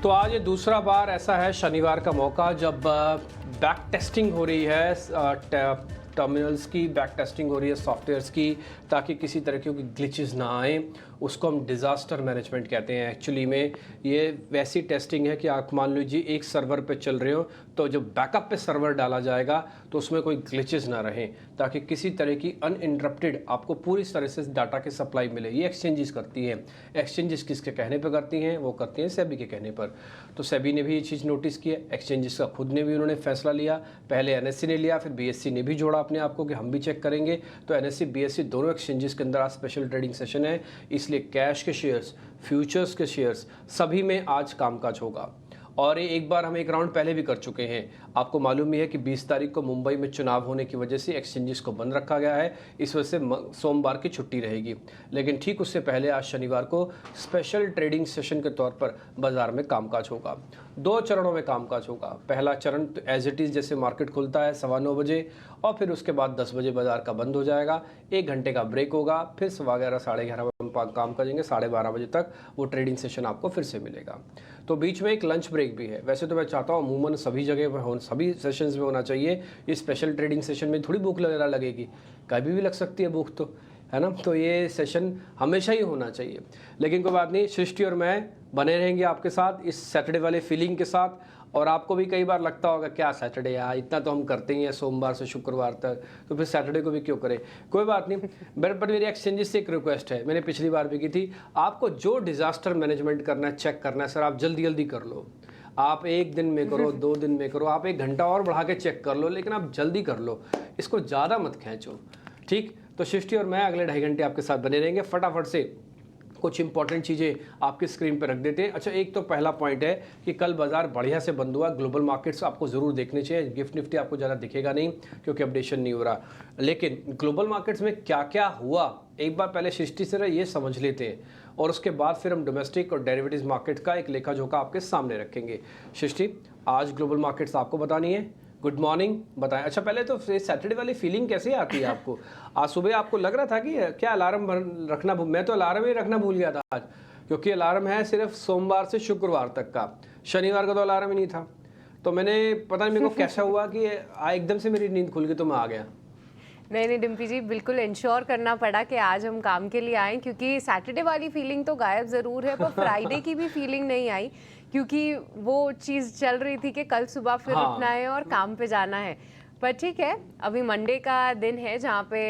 तो आज ये दूसरा बार ऐसा है शनिवार का मौका जब बैक टेस्टिंग हो रही है, टर्मिनल्स की बैक टेस्टिंग हो रही है सॉफ्टवेयर्स की, ताकि किसी तरह की ग्लिचेस ना आए। उसको हम डिज़ास्टर मैनेजमेंट कहते हैं। एक्चुअली में ये वैसी टेस्टिंग है कि आप मान लीजिए एक सर्वर पे चल रहे हो, तो जब बैकअप पे सर्वर डाला जाएगा तो उसमें कोई ग्लिचेस ना रहें, ताकि किसी तरह की अनइंटरप्टेड आपको पूरी तरह से डाटा की सप्लाई मिले। ये एक्सचेंजेस करती हैं। एक्सचेंजेस किसके कहने पर करती हैं? वो करती हैं सेबी के कहने पर। तो सेबी ने भी ये चीज़ नोटिस की है, एक्सचेंजेस का खुद ने भी उन्होंने फैसला लिया। पहले एनएससी ने लिया, फिर बीएससी ने भी जोड़ा अपने आप को कि हम भी चेक करेंगे। तो एनएससी बीएससी दोनों एक्सचेंजेस के अंदर आज स्पेशल ट्रेडिंग सेशन है, इसलिए कैश के शेयर्स, फ्यूचर्स के शेयर्स सभी में आज कामकाज होगा। और ये एक बार हम एक राउंड पहले भी कर चुके हैं। आपको मालूम ही है कि 20 तारीख को मुंबई में चुनाव होने की वजह से एक्सचेंजेस को बंद रखा गया है, इस वजह से सोमवार की छुट्टी रहेगी। लेकिन ठीक उससे पहले आज शनिवार को स्पेशल ट्रेडिंग सेशन के तौर पर बाजार में कामकाज होगा। 2 चरणों में कामकाज होगा। पहला चरण तो एज इट इज़ जैसे मार्केट खुलता है 9:15 बजे, और फिर उसके बाद 10 बजे बाजार का बंद हो जाएगा। 1 घंटे का ब्रेक होगा, फिर 11:15 11:30 बजे काम करेंगे, 12:30 बजे तक वो ट्रेडिंग सेशन आपको फिर से मिलेगा। तो बीच में एक लंच ब्रेक भी है। वैसे तो मैं चाहता हूँ अमूमन सभी जगह पर सभी सेशंस में होना चाहिए। ये स्पेशल ट्रेडिंग सेशन में थोड़ी भूख वगैरह लगेगी, कभी भी लग सकती है भूख, तो है ना। तो ये सेशन हमेशा ही होना चाहिए। लेकिन कोई बात नहीं, सृष्टि और मैं बने रहेंगे आपके साथ इस सैटरडे वाले फीलिंग के साथ। और आपको भी कई बार लगता होगा क्या सैटरडे यार, इतना तो हम करते ही हैं सोमवार से शुक्रवार तक, तो फिर सैटरडे को भी क्यों करें। कोई बात नहीं, पर मेरी एक्सचेंजेस से एक रिक्वेस्ट है, मैंने पिछली बार भी की थी। आपको जो डिज़ास्टर मैनेजमेंट करना है, चेक करना है सर, आप जल्दी जल्दी कर लो। आप 1 दिन में करो, 2 दिन में करो, आप 1 घंटा और बढ़ा के चेक कर लो, लेकिन आप जल्दी कर लो, इसको ज़्यादा मत खींचो। ठीक, तो सृष्टि और मैं अगले 2.5 घंटे आपके साथ बने रहेंगे। फटाफट से कुछ इंपॉर्टेंट चीज़ें आपके स्क्रीन पर रख देते हैं। अच्छा, एक तो पहला पॉइंट है कि कल बाजार बढ़िया से बंद हुआ। ग्लोबल मार्केट्स आपको ज़रूर देखने चाहिए। गिफ्ट निफ्टी आपको ज़्यादा दिखेगा नहीं क्योंकि अपडेशन नहीं हो रहा, लेकिन ग्लोबल मार्केट्स में क्या क्या हुआ एक बार पहले सृष्टि से ये समझ लेते हैं, और उसके बाद फिर हम डोमेस्टिक और डेरिवेटिव्स मार्केट का एक लेखा जोखा आपके सामने रखेंगे। सृष्टि, आज ग्लोबल मार्केट्स आपको बतानी है। गुड मॉर्निंग, बताएं। अच्छा, पहले तो सैटरडे वाली फीलिंग कैसे आती है आपको? आज सुबह आपको लग रहा था कि क्या अलार्म रखना मैं तो अलार्म ही रखना भूल गया था आज, क्योंकि अलार्म है सिर्फ सोमवार से शुक्रवार तक का, शनिवार का तो अलार्म ही नहीं था। तो मैंने पता नहीं मेरे को कैसा हुआ कि एकदम से मेरी नींद खुल गई, तो मैं आ गया। नहीं डिम्पी जी, बिल्कुल इंश्योर करना पड़ा कि आज हम काम के लिए आएँ, क्योंकि सैटरडे वाली फीलिंग तो गायब ज़रूर है, पर फ्राइडे की भी फीलिंग नहीं आई, क्योंकि वो चीज़ चल रही थी कि कल सुबह फिर उठना है और काम पे जाना है। पर ठीक है, अभी मंडे का दिन है जहाँ पे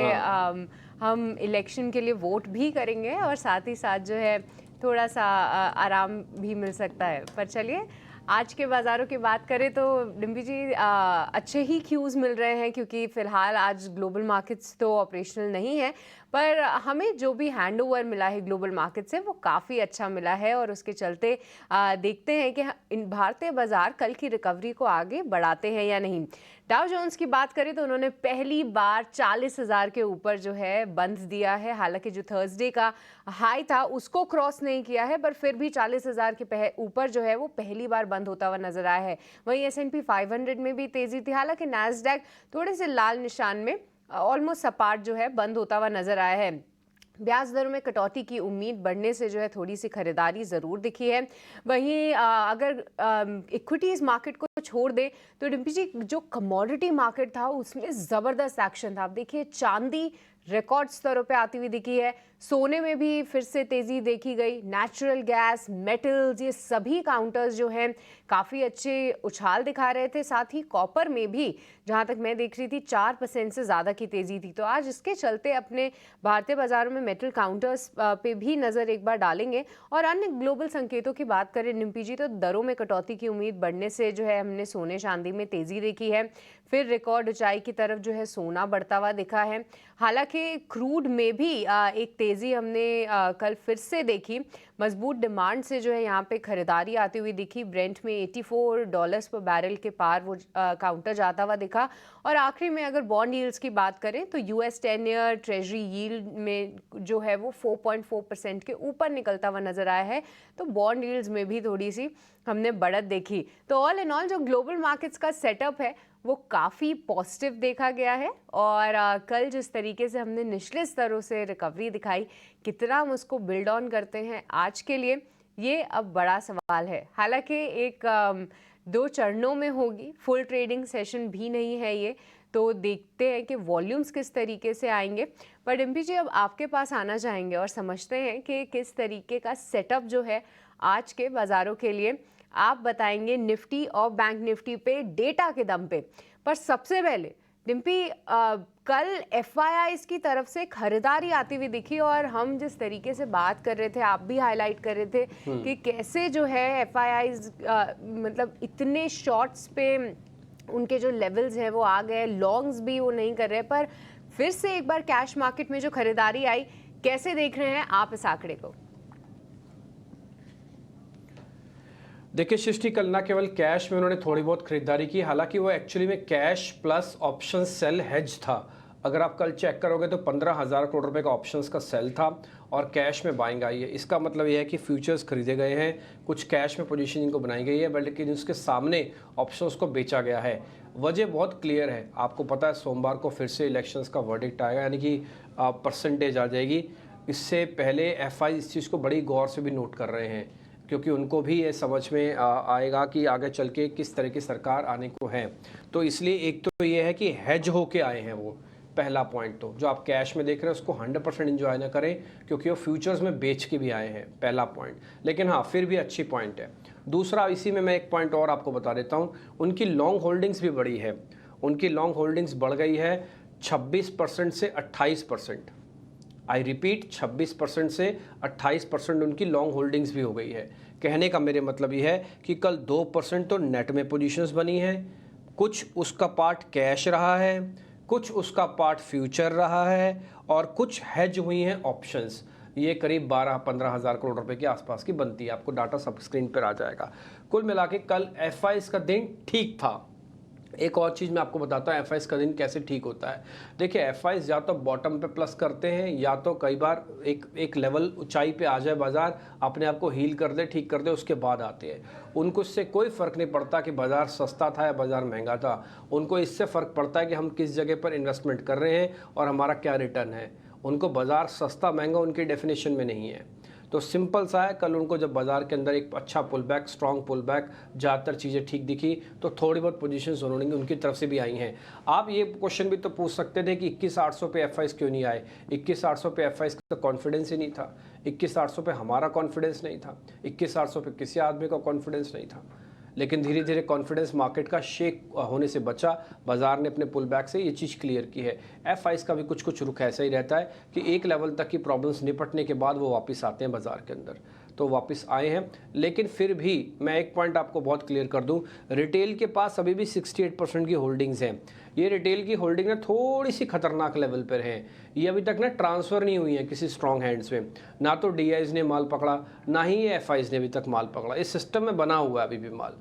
हम इलेक्शन के लिए वोट भी करेंगे, और साथ ही साथ जो है थोड़ा सा आराम भी मिल सकता है। पर चलिए, आज के बाज़ारों की बात करें तो डिम्पी जी अच्छे ही क्यूज़ मिल रहे हैं, क्योंकि फ़िलहाल आज ग्लोबल मार्केट्स तो ऑपरेशनल नहीं है, पर हमें जो भी हैंडओवर मिला है ग्लोबल मार्केट से वो काफ़ी अच्छा मिला है, और उसके चलते देखते हैं कि इन भारतीय बाज़ार कल की रिकवरी को आगे बढ़ाते हैं या नहीं। डाउ जोन्स की बात करें तो उन्होंने पहली बार 40,000 के ऊपर जो है बंद दिया है। हालांकि जो थर्सडे का हाई था उसको क्रॉस नहीं किया है, पर फिर भी 40,000 के ऊपर जो है वो पहली बार बंद होता हुआ नजर आया है। वहीं S&P 500 में भी तेजी थी। हालांकि नैस्डैक थोड़े से लाल निशान में ऑलमोस्ट सपाट जो है बंद होता हुआ नजर आया है। ब्याज दरों में कटौती की उम्मीद बढ़ने से जो है थोड़ी सी खरीदारी ज़रूर दिखी है। वहीं अगर इक्विटीज़ मार्केट को छोड़ दे तो डिम्पी जी, जो कमोडिटी मार्केट था उसमें ज़बरदस्त एक्शन था। आप देखिए, चांदी रिकॉर्ड स्तरों पे आती हुई दिखी है, सोने में भी फिर से तेज़ी देखी गई, नेचुरल गैस, मेटल्स, ये सभी काउंटर्स जो हैं काफ़ी अच्छे उछाल दिखा रहे थे। साथ ही कॉपर में भी, जहाँ तक मैं देख रही थी, 4% से ज़्यादा की तेज़ी थी। तो आज इसके चलते अपने भारतीय बाज़ारों में मेटल काउंटर्स पे भी नज़र एक बार डालेंगे। और अन्य ग्लोबल संकेतों की बात करें डिम्पी जी, तो दरों में कटौती की उम्मीद बढ़ने से जो है हमने सोने चांदी में तेज़ी देखी है। फिर रिकॉर्ड ऊंचाई की तरफ जो है सोना बढ़ता हुआ दिखा है। हालांकि क्रूड में भी एक तेज़ी हमने कल फिर से देखी। मजबूत डिमांड से जो है यहाँ पे खरीदारी आती हुई दिखी। ब्रेंट में $84 पर बैरल के पार वो काउंटर जाता हुआ दिखा। और आखिरी में अगर बॉन्ड यील्ड्स की बात करें तो US 10 ईयर ट्रेजरी यील्ड में जो है वो 4.4% के ऊपर निकलता हुआ नजर आया है। तो बॉन्ड यील्ड्स में भी थोड़ी सी हमने बढ़त देखी। तो ऑल इन ऑल जो ग्लोबल मार्केट्स का सेटअप है वो काफ़ी पॉजिटिव देखा गया है। और कल जिस तरीके से हमने निचले स्तरों से रिकवरी दिखाई, कितना हम उसको बिल्ड ऑन करते हैं आज के लिए, ये अब बड़ा सवाल है। हालांकि एक 2 चरणों में होगी, फुल ट्रेडिंग सेशन भी नहीं है ये, तो देखते हैं कि वॉल्यूम्स किस तरीके से आएंगे। पर डिम्पी जी, अब आपके पास आना चाहेंगे और समझते हैं कि किस तरीके का सेटअप जो है आज के बाज़ारों के लिए। आप बताएंगे निफ्टी और बैंक निफ्टी पे डेटा के दम पे। पर सबसे पहले डिम्पी, कल एफआईआईज की तरफ से खरीदारी आती हुई दिखी और हम जिस तरीके से बात कर रहे थे, आप भी हाईलाइट कर रहे थे कि कैसे जो है एफआईआईज मतलब इतने शॉर्ट्स पे उनके जो लेवल्स हैं वो आ गए, लॉन्ग्स भी वो नहीं कर रहे। पर फिर से एक बार कैश मार्केट में जो खरीदारी आई, कैसे देख रहे हैं आप इस आंकड़े को? देखिए सृष्टि, कल ना केवल कैश में उन्होंने थोड़ी बहुत खरीदारी की, हालांकि वो एक्चुअली में cash plus option sell hedge था। अगर आप कल चेक करोगे तो 15,000 करोड़ रुपए का ऑप्शंस का सेल था और कैश में बाइंग आई है। इसका मतलब यह है कि फ्यूचर्स खरीदे गए हैं, कुछ कैश में पोजीशनिंग को बनाई गई है, बल्कि उसके सामने ऑप्शंस को बेचा गया है। वजह बहुत क्लियर है, आपको पता है सोमवार को फिर से इलेक्शंस का वर्डिक्ट आएगा, यानी कि परसेंटेज आ जाएगी। इससे पहले एफआई इस चीज़ को बड़ी गौर से भी नोट कर रहे हैं, क्योंकि उनको भी ये समझ में आएगा कि आगे चल के किस तरह की सरकार आने को है। तो इसलिए एक तो ये है कि हेज होके आए हैं वो, पहला पॉइंट। तो जो आप कैश में देख रहे हैं उसको 100% एंजॉय ना करें, क्योंकि वो फ्यूचर्स में बेच के भी आए हैं, पहला पॉइंट। लेकिन हाँ, फिर भी अच्छी पॉइंट है। दूसरा, इसी में मैं एक पॉइंट और आपको बता देता हूँ, उनकी लॉन्ग होल्डिंग्स भी बढ़ी है। उनकी लॉन्ग होल्डिंग्स बढ़ गई है 26% से 28%। आई रिपीट, 26% से 28% उनकी लॉन्ग होल्डिंग्स भी हो गई है। कहने का मेरे मतलब ये है कि कल 2% तो नेट में पोजीशंस बनी हैं, कुछ उसका पार्ट कैश रहा है, कुछ उसका पार्ट फ्यूचर रहा है, और कुछ हेज हुई हैं ऑप्शंस। ये करीब 12-15 हज़ार करोड़ रुपए के आसपास की बनती है। आपको डाटा सब स्क्रीन पर आ जाएगा। कुल मिला के कल एफआईआईज का दिन ठीक था। एक और चीज़ मैं आपको बताता हूँ एफआईआईज का दिन कैसे ठीक होता है। देखिए, एफआईआईज या तो बॉटम पे प्लस करते हैं, या तो कई बार एक लेवल ऊंचाई पे आ जाए बाजार, अपने आप को हील कर दे, ठीक कर दे, उसके बाद आते हैं। उनको इससे कोई फ़र्क नहीं पड़ता कि बाज़ार सस्ता था या बाज़ार महंगा था। उनको इससे फ़र्क पड़ता है कि हम किस जगह पर इन्वेस्टमेंट कर रहे हैं और हमारा क्या रिटर्न है। उनको बाज़ार सस्ता महंगा उनकी डेफिनेशन में नहीं है। तो सिंपल सा है, कल उनको जब बाजार के अंदर एक अच्छा pull back, strong pull back, ज़्यादातर चीज़ें ठीक दिखी, तो थोड़ी बहुत पोजीशंस उन्होंने उनकी तरफ से भी आई हैं। आप ये क्वेश्चन भी तो पूछ सकते थे कि 21,800 पे एफआईआईज क्यों नहीं आए। 21,800 पे एफआईआईज का तो कॉन्फिडेंस ही नहीं था। 21,800 पे हमारा कॉन्फिडेंस नहीं था। 21,800 पे किसी आदमी का कॉन्फिडेंस नहीं था। लेकिन धीरे धीरे कॉन्फिडेंस मार्केट का शेक होने से बचा, बाजार ने अपने पुल बैक से ये चीज़ क्लियर की है। एफआईआईज का भी कुछ कुछ रुख ऐसा ही रहता है कि एक लेवल तक की प्रॉब्लम्स निपटने के बाद वो वापस आते हैं बाजार के अंदर। तो वापस आए हैं, लेकिन फिर भी मैं एक पॉइंट आपको बहुत क्लियर कर दूं, रिटेल के पास अभी भी 68% की होल्डिंग्स हैं। ये रिटेल की होल्डिंग ना थोड़ी सी खतरनाक लेवल पर है। ये अभी तक ना ट्रांसफ़र नहीं हुई है किसी स्ट्रॉन्ग हैंड्स में। ना तो डीआईज ने माल पकड़ा, ना ही ये एफआईआईज ने अभी तक माल पकड़ा। इस सिस्टम में बना हुआ है अभी भी माल।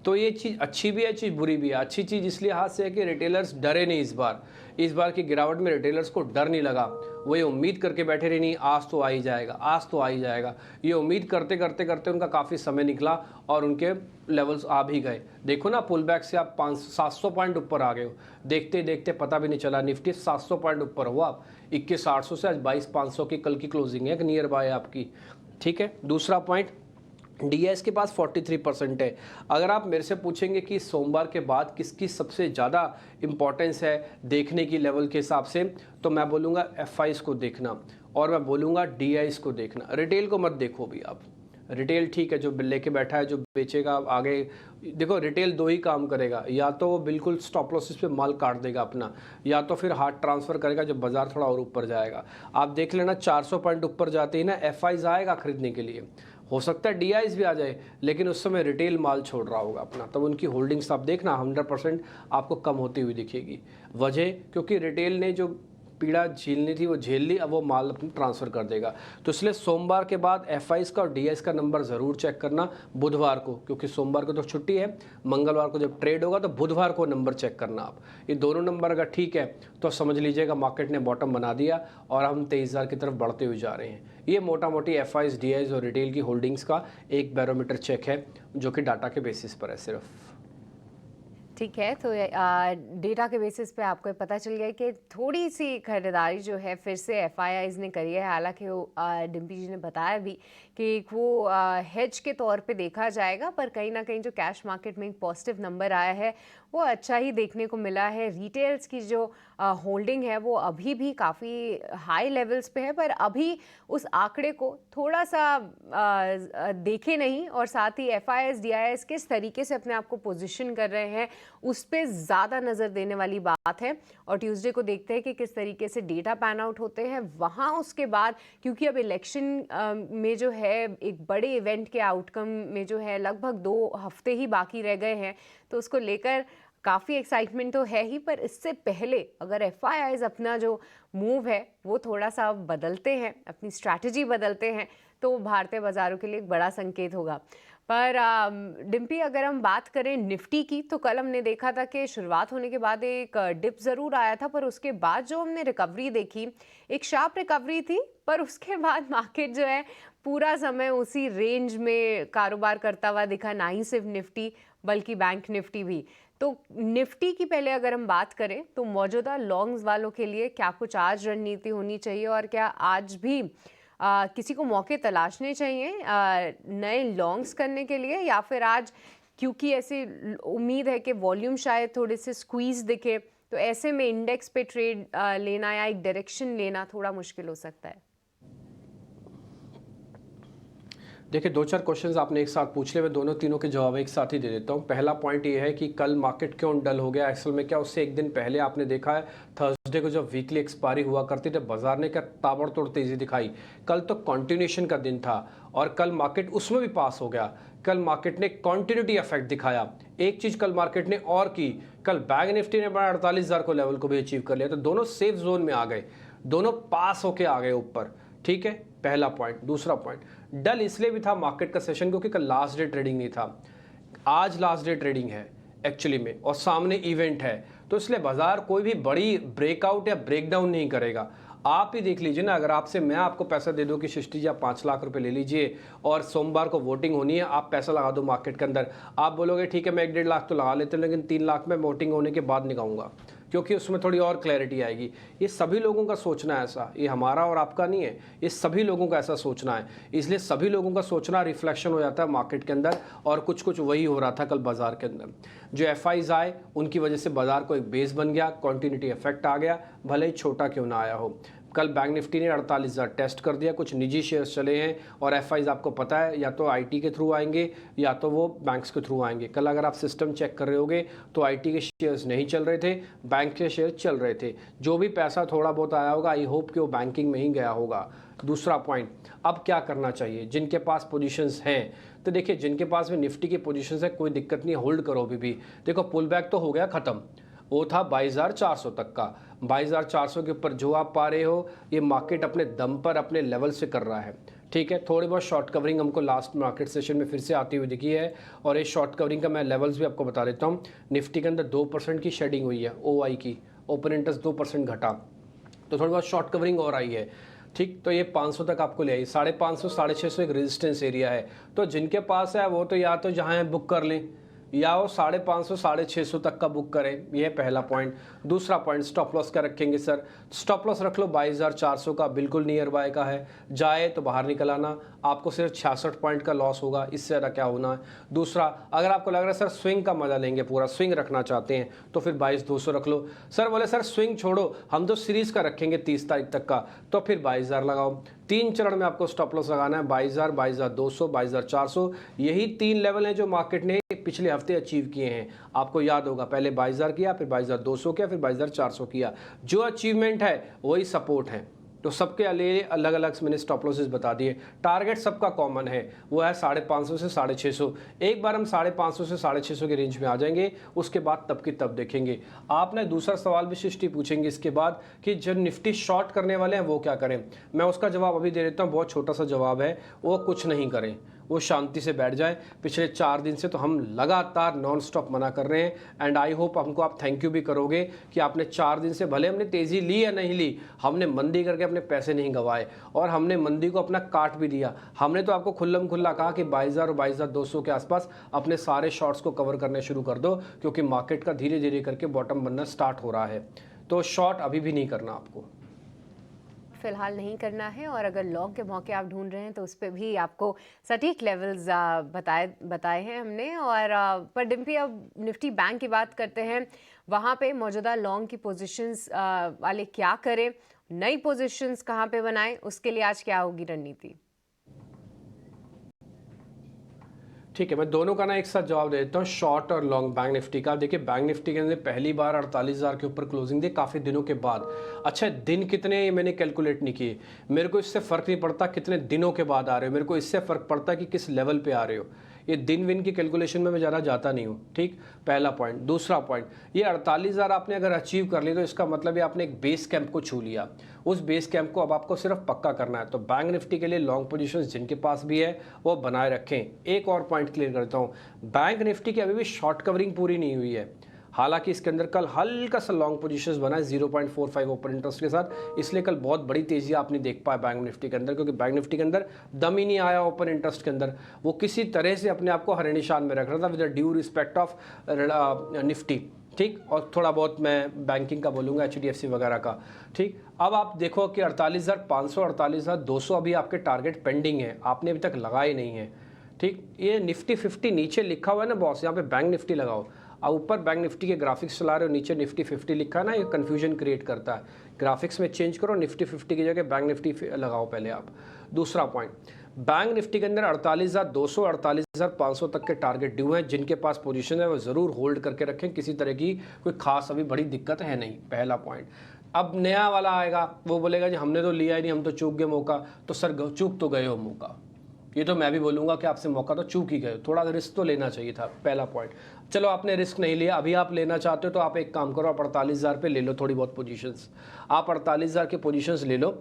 तो ये चीज़ अच्छी भी है, चीज़ बुरी भी है। अच्छी चीज़ इसलिए हाथ से है कि रिटेलर्स डरे नहीं इस बार की गिरावट में रिटेलर्स को डर नहीं लगा। वो ये उम्मीद करके बैठे रहे, नहीं आज तो आ ही जाएगा, आज तो आ ही जाएगा। ये उम्मीद करते करते करते उनका काफ़ी समय निकला और उनके लेवल्स आ भी गए। देखो ना, पुल बैक से आप 700 पॉइंट ऊपर आ गए हो, देखते देखते पता भी नहीं चला। निफ्टी 700 पॉइंट ऊपर हुआ आप। 21,800 से आज 22,500 की कल की क्लोजिंग है, नियर बाय आपकी। ठीक है, दूसरा पॉइंट, डीएस के पास 43% है। अगर आप मेरे से पूछेंगे कि सोमवार के बाद किसकी सबसे ज़्यादा इंपॉर्टेंस है देखने की लेवल के हिसाब से, तो मैं बोलूँगा एफआईआईज को देखना, और मैं बोलूँगा डीआईज को देखना। रिटेल को मत देखो भी आप। रिटेल ठीक है, जो लेके बैठा है, जो बेचेगा आगे। देखो, रिटेल दो ही काम करेगा, या तो वो बिल्कुल स्टॉप लॉसेस पे माल काट देगा अपना, या तो फिर हार्ड ट्रांसफ़र करेगा जब बाजार थोड़ा और ऊपर जाएगा। आप देख लेना, 400 पॉइंट ऊपर जाते ही ना एफआईआईज आएगा खरीदने के लिए। हो सकता है डीआईज भी आ जाए, लेकिन उस समय रिटेल माल छोड़ रहा होगा अपना, तब उनकी होल्डिंग्स आप देखना 100% आपको कम होती हुई दिखेगी। वजह, क्योंकि रिटेल ने जो पीड़ा झेलनी थी वो झेल ली, अब वो माल अपनी ट्रांसफ़र कर देगा। तो इसलिए सोमवार के बाद एफआईआईज का और डीआईज का नंबर ज़रूर चेक करना बुधवार को, क्योंकि सोमवार को तो छुट्टी है। मंगलवार को जब ट्रेड होगा तो बुधवार को नंबर चेक करना आप। ये दोनों नंबर अगर ठीक है तो समझ लीजिएगा मार्केट ने बॉटम बना दिया और हम 23,000 की तरफ बढ़ते हुए जा रहे हैं। ये मोटा मोटी एफआईआईज, डीआईज और रिटेल की होल्डिंग्स का एक बैरोमीटर चेक है, जो कि डाटा के बेसिस पर है सिर्फ। ठीक है, तो डेटा के बेसिस पे आपको ये पता चल गया कि थोड़ी सी खरीदारी जो है फिर से एफआईआईज ने करी है। हालांकि वो डिम्पी जी ने बताया भी कि वो हेज के तौर पे देखा जाएगा, पर कहीं ना कहीं जो कैश मार्केट में एक पॉजिटिव नंबर आया है वो अच्छा ही देखने को मिला है। रिटेल्स की जो होल्डिंग है वो अभी भी काफ़ी हाई लेवल्स पे है, पर अभी उस आंकड़े को थोड़ा सा देखे नहीं, और साथ ही एफआईआईज डीआईआईज किस तरीके से अपने आप को पोजीशन कर रहे हैं उस पर ज़्यादा नज़र देने वाली बात है। और ट्यूसडे को देखते हैं कि किस तरीके से डेटा पैन आउट होते हैं वहाँ। उसके बाद क्योंकि अब इलेक्शन में जो है एक बड़े इवेंट के आउटकम में जो है लगभग 2 हफ्ते ही बाकी रह गए हैं, तो उसको लेकर काफ़ी एक्साइटमेंट तो है ही। पर इससे पहले अगर एफआईआईज अपना जो मूव है वो थोड़ा सा बदलते हैं, अपनी स्ट्रैटेजी बदलते हैं, तो भारतीय बाज़ारों के लिए एक बड़ा संकेत होगा। पर डिम्पी, अगर हम बात करें निफ्टी की, तो कल हमने देखा था कि शुरुआत होने के बाद एक डिप ज़रूर आया था, पर उसके बाद जो हमने रिकवरी देखी, एक शार्प रिकवरी थी, पर उसके बाद मार्केट जो है पूरा समय उसी रेंज में कारोबार करता हुआ दिखा। ना ही सिर्फ निफ्टी बल्कि बैंक निफ्टी भी। तो निफ्टी की पहले अगर हम बात करें तो मौजूदा लॉन्ग्स वालों के लिए क्या कुछ आज रणनीति होनी चाहिए, और क्या आज भी किसी को मौके तलाशने चाहिए नए लॉन्ग्स करने के लिए, या फिर आज क्योंकि ऐसी उम्मीद है कि वॉल्यूम शायद थोड़े से स्क्वीज दिखे, तो ऐसे में इंडेक्स पे ट्रेड लेना या एक डायरेक्शन लेना थोड़ा मुश्किल हो सकता है? देखिए, 2-4 क्वेश्चंस आपने एक साथ पूछ ले, मैं दोनों तीनों के जवाब एक साथ ही दे देता हूँ। पहला पॉइंट ये है कि कल मार्केट क्यों डल हो गया। असल में क्या, उससे एक दिन पहले आपने देखा है थर्सडे को जब वीकली एक्सपायरी हुआ करती थे, बाजार ने क्या ताबड़तोड़ तेजी दिखाई। कल तो कंटिन्यूएशन का दिन था और कल मार्केट उसमें भी पास हो गया। कल मार्केट ने कंटिन्यूटी इफेक्ट दिखाया। एक चीज़ कल मार्केट ने और की, कल बैंक निफ्टी ने बड़ा 48,000 को लेवल को भी अचीव कर लिया, तो दोनों सेफ जोन में आ गए, दोनों पास होके आ गए ऊपर। ठीक है, पहला पॉइंट। दूसरा पॉइंट, डल इसलिए भी था मार्केट का सेशन क्योंकि कल लास्ट डे ट्रेडिंग नहीं था। आज लास्ट डे ट्रेडिंग है एक्चुअली में, और सामने इवेंट है, तो इसलिए बाजार कोई भी बड़ी ब्रेकआउट या ब्रेकडाउन नहीं करेगा। आप ही देख लीजिए ना, अगर आपसे मैं आपको पैसा दे दूं कि सृष्टि जी आप 5 लाख रुपए ले लीजिए और सोमवार को वोटिंग होनी है, आप पैसा लगा दो मार्केट के अंदर, आप बोलोगे ठीक है मैं 1-1.5 लाख तो लगा लेते हैं, लेकिन 3 लाख में वोटिंग होने के बाद निकालूंगा क्योंकि उसमें थोड़ी और क्लैरिटी आएगी। ये सभी लोगों का सोचना है ऐसा, ये हमारा और आपका नहीं है, ये सभी लोगों का ऐसा सोचना है। इसलिए सभी लोगों का सोचना रिफ्लेक्शन हो जाता है मार्केट के अंदर, और कुछ कुछ वही हो रहा था कल बाजार के अंदर। जो एफआईज आए उनकी वजह से बाजार को एक बेस बन गया, कॉन्टिन्यूटी इफेक्ट आ गया, भले ही छोटा क्यों ना आया हो। कल बैंक निफ्टी ने 48,000 टेस्ट कर दिया, कुछ निजी शेयर्स चले हैं, और एफआईज आपको पता है या तो आईटी के थ्रू आएंगे या तो वो बैंक्स के थ्रू आएंगे। कल अगर आप सिस्टम चेक कर रहे होगे तो आईटी के शेयर्स नहीं चल रहे थे, बैंक के शेयर्स चल रहे थे। जो भी पैसा थोड़ा बहुत आया होगा, आई होप कि वो बैंकिंग में ही गया होगा। दूसरा पॉइंट, अब क्या करना चाहिए जिनके पास पोजीशंस हैं, तो देखिए जिनके पास भी निफ्टी की पोजीशंस है कोई दिक्कत नहीं, होल्ड करो अभी भी। देखो पुल बैक तो हो गया ख़त्म, वो था 22,400 तक का। 22,400 के ऊपर जो आप पा रहे हो, ये मार्केट अपने दम पर अपने लेवल से कर रहा है। ठीक है, थोड़ी बहुत शॉर्ट कवरिंग हमको लास्ट मार्केट सेशन में फिर से आती हुई दिखी है, और इस शॉर्ट कवरिंग का मैं लेवल्स भी आपको बता देता हूँ। निफ्टी के अंदर 2% की शेडिंग हुई है, ओआई की, ओपन इंटरेस्ट 2% घटा, तो थोड़ी बहुत शॉर्ट कवरिंग और आई है। ठीक, तो ये 500 तक आपको ले आई, 550, 650 एक रेजिस्टेंस एरिया है। तो जिनके पास है वो तो या तो जहाँ है बुक कर लें, या वो 550, 650 तक का बुक करें, ये पहला पॉइंट। दूसरा पॉइंट, स्टॉप लॉस का रखेंगे सर, स्टॉप लॉस रख लो 22,400 का, बिल्कुल नियर बाय का है, जाए तो बाहर निकल आना, आपको सिर्फ 66 पॉइंट का लॉस होगा, इससे ज़्यादा क्या होना है। दूसरा, अगर आपको लग रहा है सर स्विंग का मजा लेंगे, पूरा स्विंग रखना चाहते हैं, तो फिर 22,200 रख लो। सर बोले सर स्विंग छोड़ो, हम तो सीरीज़ का रखेंगे 30 तारीख तक का, तो फिर 22,000 लगाओ। 3 चरण में आपको स्टॉप लॉस लगाना है, 22,000, 22,200, 22,400, यही 3 लेवल हैं जो मार्केट ने पिछले हफ्ते अचीव किए हैं। आपको याद होगा, पहले 22,000 किया, फिर 22,200 किया, फिर 22,400 किया। जो अचीवमेंट है वही सपोर्ट है, तो सबके लिए अलग अलग मैंने स्टॉप लॉसेस बता दिए। टारगेट सबका कॉमन है, वो है 550 से 650। एक बार हम 550 से 650 के रेंज में आ जाएंगे, उसके बाद तब की तब देखेंगे। आपने दूसरा सवाल भी सृष्टि पूछेंगे इसके बाद कि जो निफ्टी शॉर्ट करने वाले हैं वो क्या करें, मैं उसका जवाब अभी दे देता हूँ, बहुत छोटा सा जवाब है, वो कुछ नहीं करें, वो शांति से बैठ जाए। पिछले 4 दिन से तो हम लगातार नॉन स्टॉप मना कर रहे हैं एंड आई होप हमको आप थैंक यू भी करोगे कि आपने 4 दिन से, भले हमने तेज़ी ली या नहीं ली, हमने मंदी करके अपने पैसे नहीं गंवाए और हमने मंदी को अपना काट भी दिया। हमने तो आपको खुल्लम खुल्ला कहा कि 22,000 और 22,200 के आसपास अपने सारे शॉर्ट्स को कवर करने शुरू कर दो, क्योंकि मार्केट का धीरे धीरे करके बॉटम बनना स्टार्ट हो रहा है। तो शॉर्ट अभी भी नहीं करना आपको, फिलहाल नहीं करना है। और अगर लॉन्ग के मौके आप ढूंढ रहे हैं तो उस पर भी आपको सटीक लेवल्स बताए हैं हमने। और पर डिम्पी, अब निफ्टी बैंक की बात करते हैं। वहाँ पे मौजूदा लॉन्ग की पोजीशंस वाले क्या करें, नई पोजीशंस कहाँ पे बनाएं, उसके लिए आज क्या होगी रणनीति? ठीक है, मैं दोनों का ना एक साथ जवाब दे देता हूँ, शॉर्ट और लॉन्ग बैंक निफ्टी का। देखिए बैंक निफ्टी के अंदर पहली बार 48,000 के ऊपर क्लोजिंग दी काफ़ी दिनों के बाद। अच्छा, दिन कितने ये मैंने कैलकुलेट नहीं किए, मेरे को इससे फ़र्क नहीं पड़ता कितने दिनों के बाद आ रहे हो, मेरे को इससे फ़र्क पड़ता है कि किस लेवल पे आ रहे हो। ये दिन विन की कैलकुलेशन में मैं ज़्यादा जाता नहीं हूँ। ठीक, पहला पॉइंट। दूसरा पॉइंट, ये 48,000 आपने अगर अचीव कर लिया तो इसका मतलब ये आपने एक बेस कैंप को छू लिया। उस बेस कैंप को अब आपको सिर्फ पक्का करना है। तो बैंक निफ्टी के लिए लॉन्ग पोजीशंस जिनके पास भी है वो बनाए रखें। एक और पॉइंट क्लियर करता हूँ, बैंक निफ्टी की अभी भी शॉर्ट कवरिंग पूरी नहीं हुई है। हालांकि इसके अंदर कल हल्का सा लॉन्ग पोजीशंस बना है 0.45 ओपन इंटरेस्ट के साथ, इसलिए कल बहुत बड़ी तेजी आपने देख पाया बैंक निफ्टी के अंदर, क्योंकि बैंक निफ्टी के अंदर दम ही नहीं आया ओपन इंटरेस्ट के अंदर। वो किसी तरह से अपने आप को हरे निशान में रख रहा था with due respect of Nifty. ठीक, और थोड़ा बहुत मैं बैंकिंग का बोलूँगा, HDFC वगैरह का। ठीक, अब आप देखो कि 48,500 48,200 अभी आपके टारगेट पेंडिंग है, आपने अभी तक लगाए नहीं है। ठीक, ये निफ्टी 50 नीचे लिखा हुआ है ना बॉस, यहाँ पे बैंक निफ्टी लगाओ। अब ऊपर बैंक निफ्टी के ग्राफिक्स चला रहे हो, नीचे निफ्टी 50 लिखा है ना, ये कन्फ्यूजन क्रिएट करता है। ग्राफिक्स में चेंज करो, निफ्टी 50 की जगह बैंक निफ्टी लगाओ पहले आप। दूसरा पॉइंट, बैंक निफ्टी के अंदर 48,200 48,500 तक के टारगेट ड्यू हैं। जिनके पास पोजीशन है वो ज़रूर होल्ड करके रखें, किसी तरह की कोई खास अभी बड़ी दिक्कत है नहीं, पहला पॉइंट। अब नया वाला आएगा, वो बोलेगा जी हमने तो लिया ही नहीं, हम तो चूक गए मौका। तो सर चूक तो गए हो मौका, ये तो मैं भी बोलूँगा कि आपसे मौका तो चूक ही गए, थोड़ा रिस्क तो लेना चाहिए था, पहला पॉइंट। चलो आपने रिस्क नहीं लिया, अभी आप लेना चाहते हो तो आप एक काम करो, आप 48,000 पे ले लो थोड़ी बहुत पोजीशंस। आप 48,000 के पोजीशंस ले लो,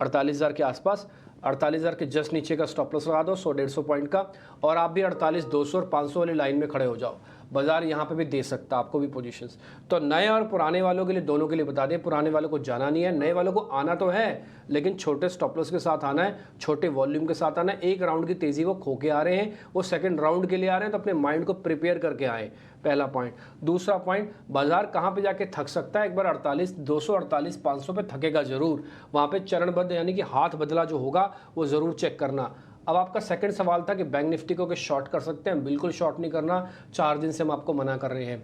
48,000 के आसपास, 48,000 के जस्ट नीचे का स्टॉप लॉस लगा दो 100-150 पॉइंट का, और आप भी 48,200 और 500 वाली लाइन में खड़े हो जाओ। बाजार यहाँ पे भी दे सकता है आपको भी पोजीशंस। तो नए और पुराने वालों के लिए, दोनों के लिए बता दें, पुराने वालों को जाना नहीं है, नए वालों को आना तो है लेकिन छोटे स्टॉप लॉस के साथ आना है, छोटे वॉल्यूम के साथ आना है। एक राउंड की तेज़ी वो खो के आ रहे हैं, वो सेकंड राउंड के लिए आ रहे हैं, तो अपने माइंड को प्रिपेयर करके आए, पहला पॉइंट। दूसरा पॉइंट, बाजार कहाँ पे जाके थक सकता है, एक बार 48,200 48,500 पे थकेगा ज़रूर, वहाँ पे चरणबद्ध यानी कि हाथ बदला जो होगा वो ज़रूर चेक करना। अब आपका सेकंड सवाल था कि बैंक निफ्टी को शॉर्ट कर सकते हैं, बिल्कुल शॉर्ट नहीं करना, 4 दिन से हम आपको मना कर रहे हैं।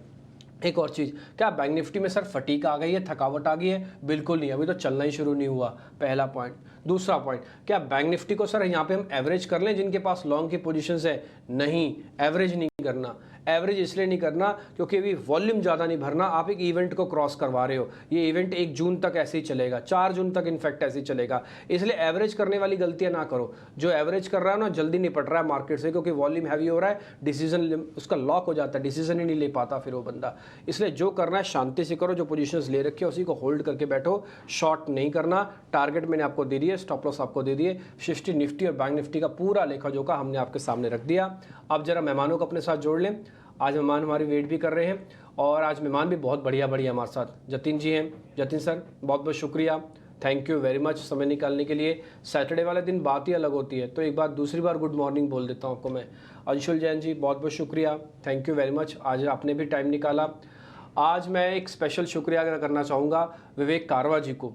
एक और चीज़, क्या बैंक निफ्टी में सर फटीक आ गई है, थकावट आ गई है? बिल्कुल नहीं, अभी तो चलना ही शुरू नहीं हुआ, पहला पॉइंट। दूसरा पॉइंट, क्या बैंक निफ्टी को सर यहाँ पे हम एवरेज कर लें जिनके पास लॉन्ग की पोजीशंस है? नहीं, एवरेज नहीं करना। एवरेज इसलिए नहीं करना क्योंकि अभी वॉल्यूम ज़्यादा नहीं भरना, आप एक इवेंट को क्रॉस करवा रहे हो। ये इवेंट 1 जून तक ऐसे ही चलेगा, 4 जून तक इनफैक्ट ऐसे ही चलेगा, इसलिए एवरेज करने वाली गलतियां ना करो। जो एवरेज कर रहा है ना जल्दी निपट रहा है मार्केट से, क्योंकि वॉल्यूम हैवी हो रहा है, डिसीजन उसका लॉक हो जाता है, डिसीजन ही नहीं ले पाता फिर वो बंदा। इसलिए जो करना है शांति से करो, जो पोजीशंस ले रखी है उसी को होल्ड करके बैठो, शॉर्ट नहीं करना। टारगेट मैंने आपको दे दिए, स्टॉप लॉस आपको दे दिए, शिफ्टी निफ्टी और बैंक निफ्टी का पूरा लेखा जोखा हमने आपके सामने रख दिया। अब जरा मेहमानों को अपने साथ जोड़ लें। आज मेहमान हमारी वेट भी कर रहे हैं और आज मेहमान भी बहुत बढ़िया हमारे साथ जतिन जी हैं। जतिन सर बहुत बहुत शुक्रिया, थैंक यू वेरी मच समय निकालने के लिए। सैटरडे वाले दिन बात ही अलग होती है, तो एक बार दूसरी बार गुड मॉर्निंग बोल देता हूँ आपको मैं। अंशुल जैन जी बहुत बहुत शुक्रिया, थैंक यू वेरी मच, आज आपने भी टाइम निकाला। आज मैं एक स्पेशल शुक्रिया करना चाहूँगा विवेक कारवा जी को।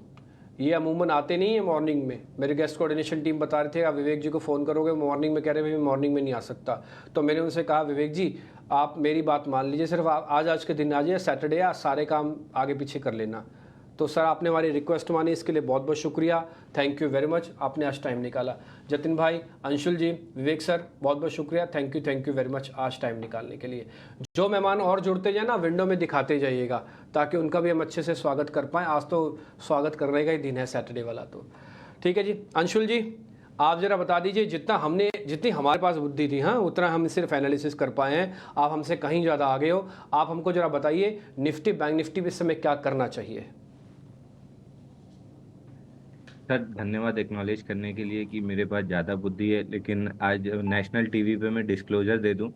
ये अमूमन आते नहीं है मॉर्निंग में, मेरे गेस्ट कोऑर्डिनेशन टीम बता रहे थे आप विवेक जी को फ़ोन करोगे मॉर्निंग में, कह रहे भाई मॉर्निंग में नहीं आ सकता। तो मैंने उनसे कहा विवेक जी आप मेरी बात मान लीजिए, सिर्फ आप आज के दिन आ जाइए, सैटरडे या सारे काम आगे पीछे कर लेना। तो सर आपने हमारी रिक्वेस्ट मानी, इसके लिए बहुत बहुत शुक्रिया, थैंक यू वेरी मच, आपने आज टाइम निकाला। जतिन भाई, अंशुल जी, विवेक सर बहुत बहुत शुक्रिया, थैंक यू वेरी मच आज टाइम निकालने के लिए। जो मेहमान और जुड़ते जाए ना विंडो में दिखाते जाइएगा ताकि उनका भी हम अच्छे से स्वागत कर पाएँ। आज तो स्वागत करने का ही दिन है सैटरडे वाला, तो ठीक है जी। अंशुल जी आप जरा बता दीजिए, जितनी हमारे पास बुद्धि थी हाँ उतना हम सिर्फ एनालिसिस कर पाए हैं, आप हमसे कहीं ज़्यादा आगे हो। आप हमको जरा बताइए निफ्टी बैंक निफ्टी इस समय क्या करना चाहिए? सर धन्यवाद एक्नॉलेज करने के लिए कि मेरे पास ज़्यादा बुद्धि है, लेकिन आज नेशनल टीवी पे मैं डिस्क्लोजर दे दूं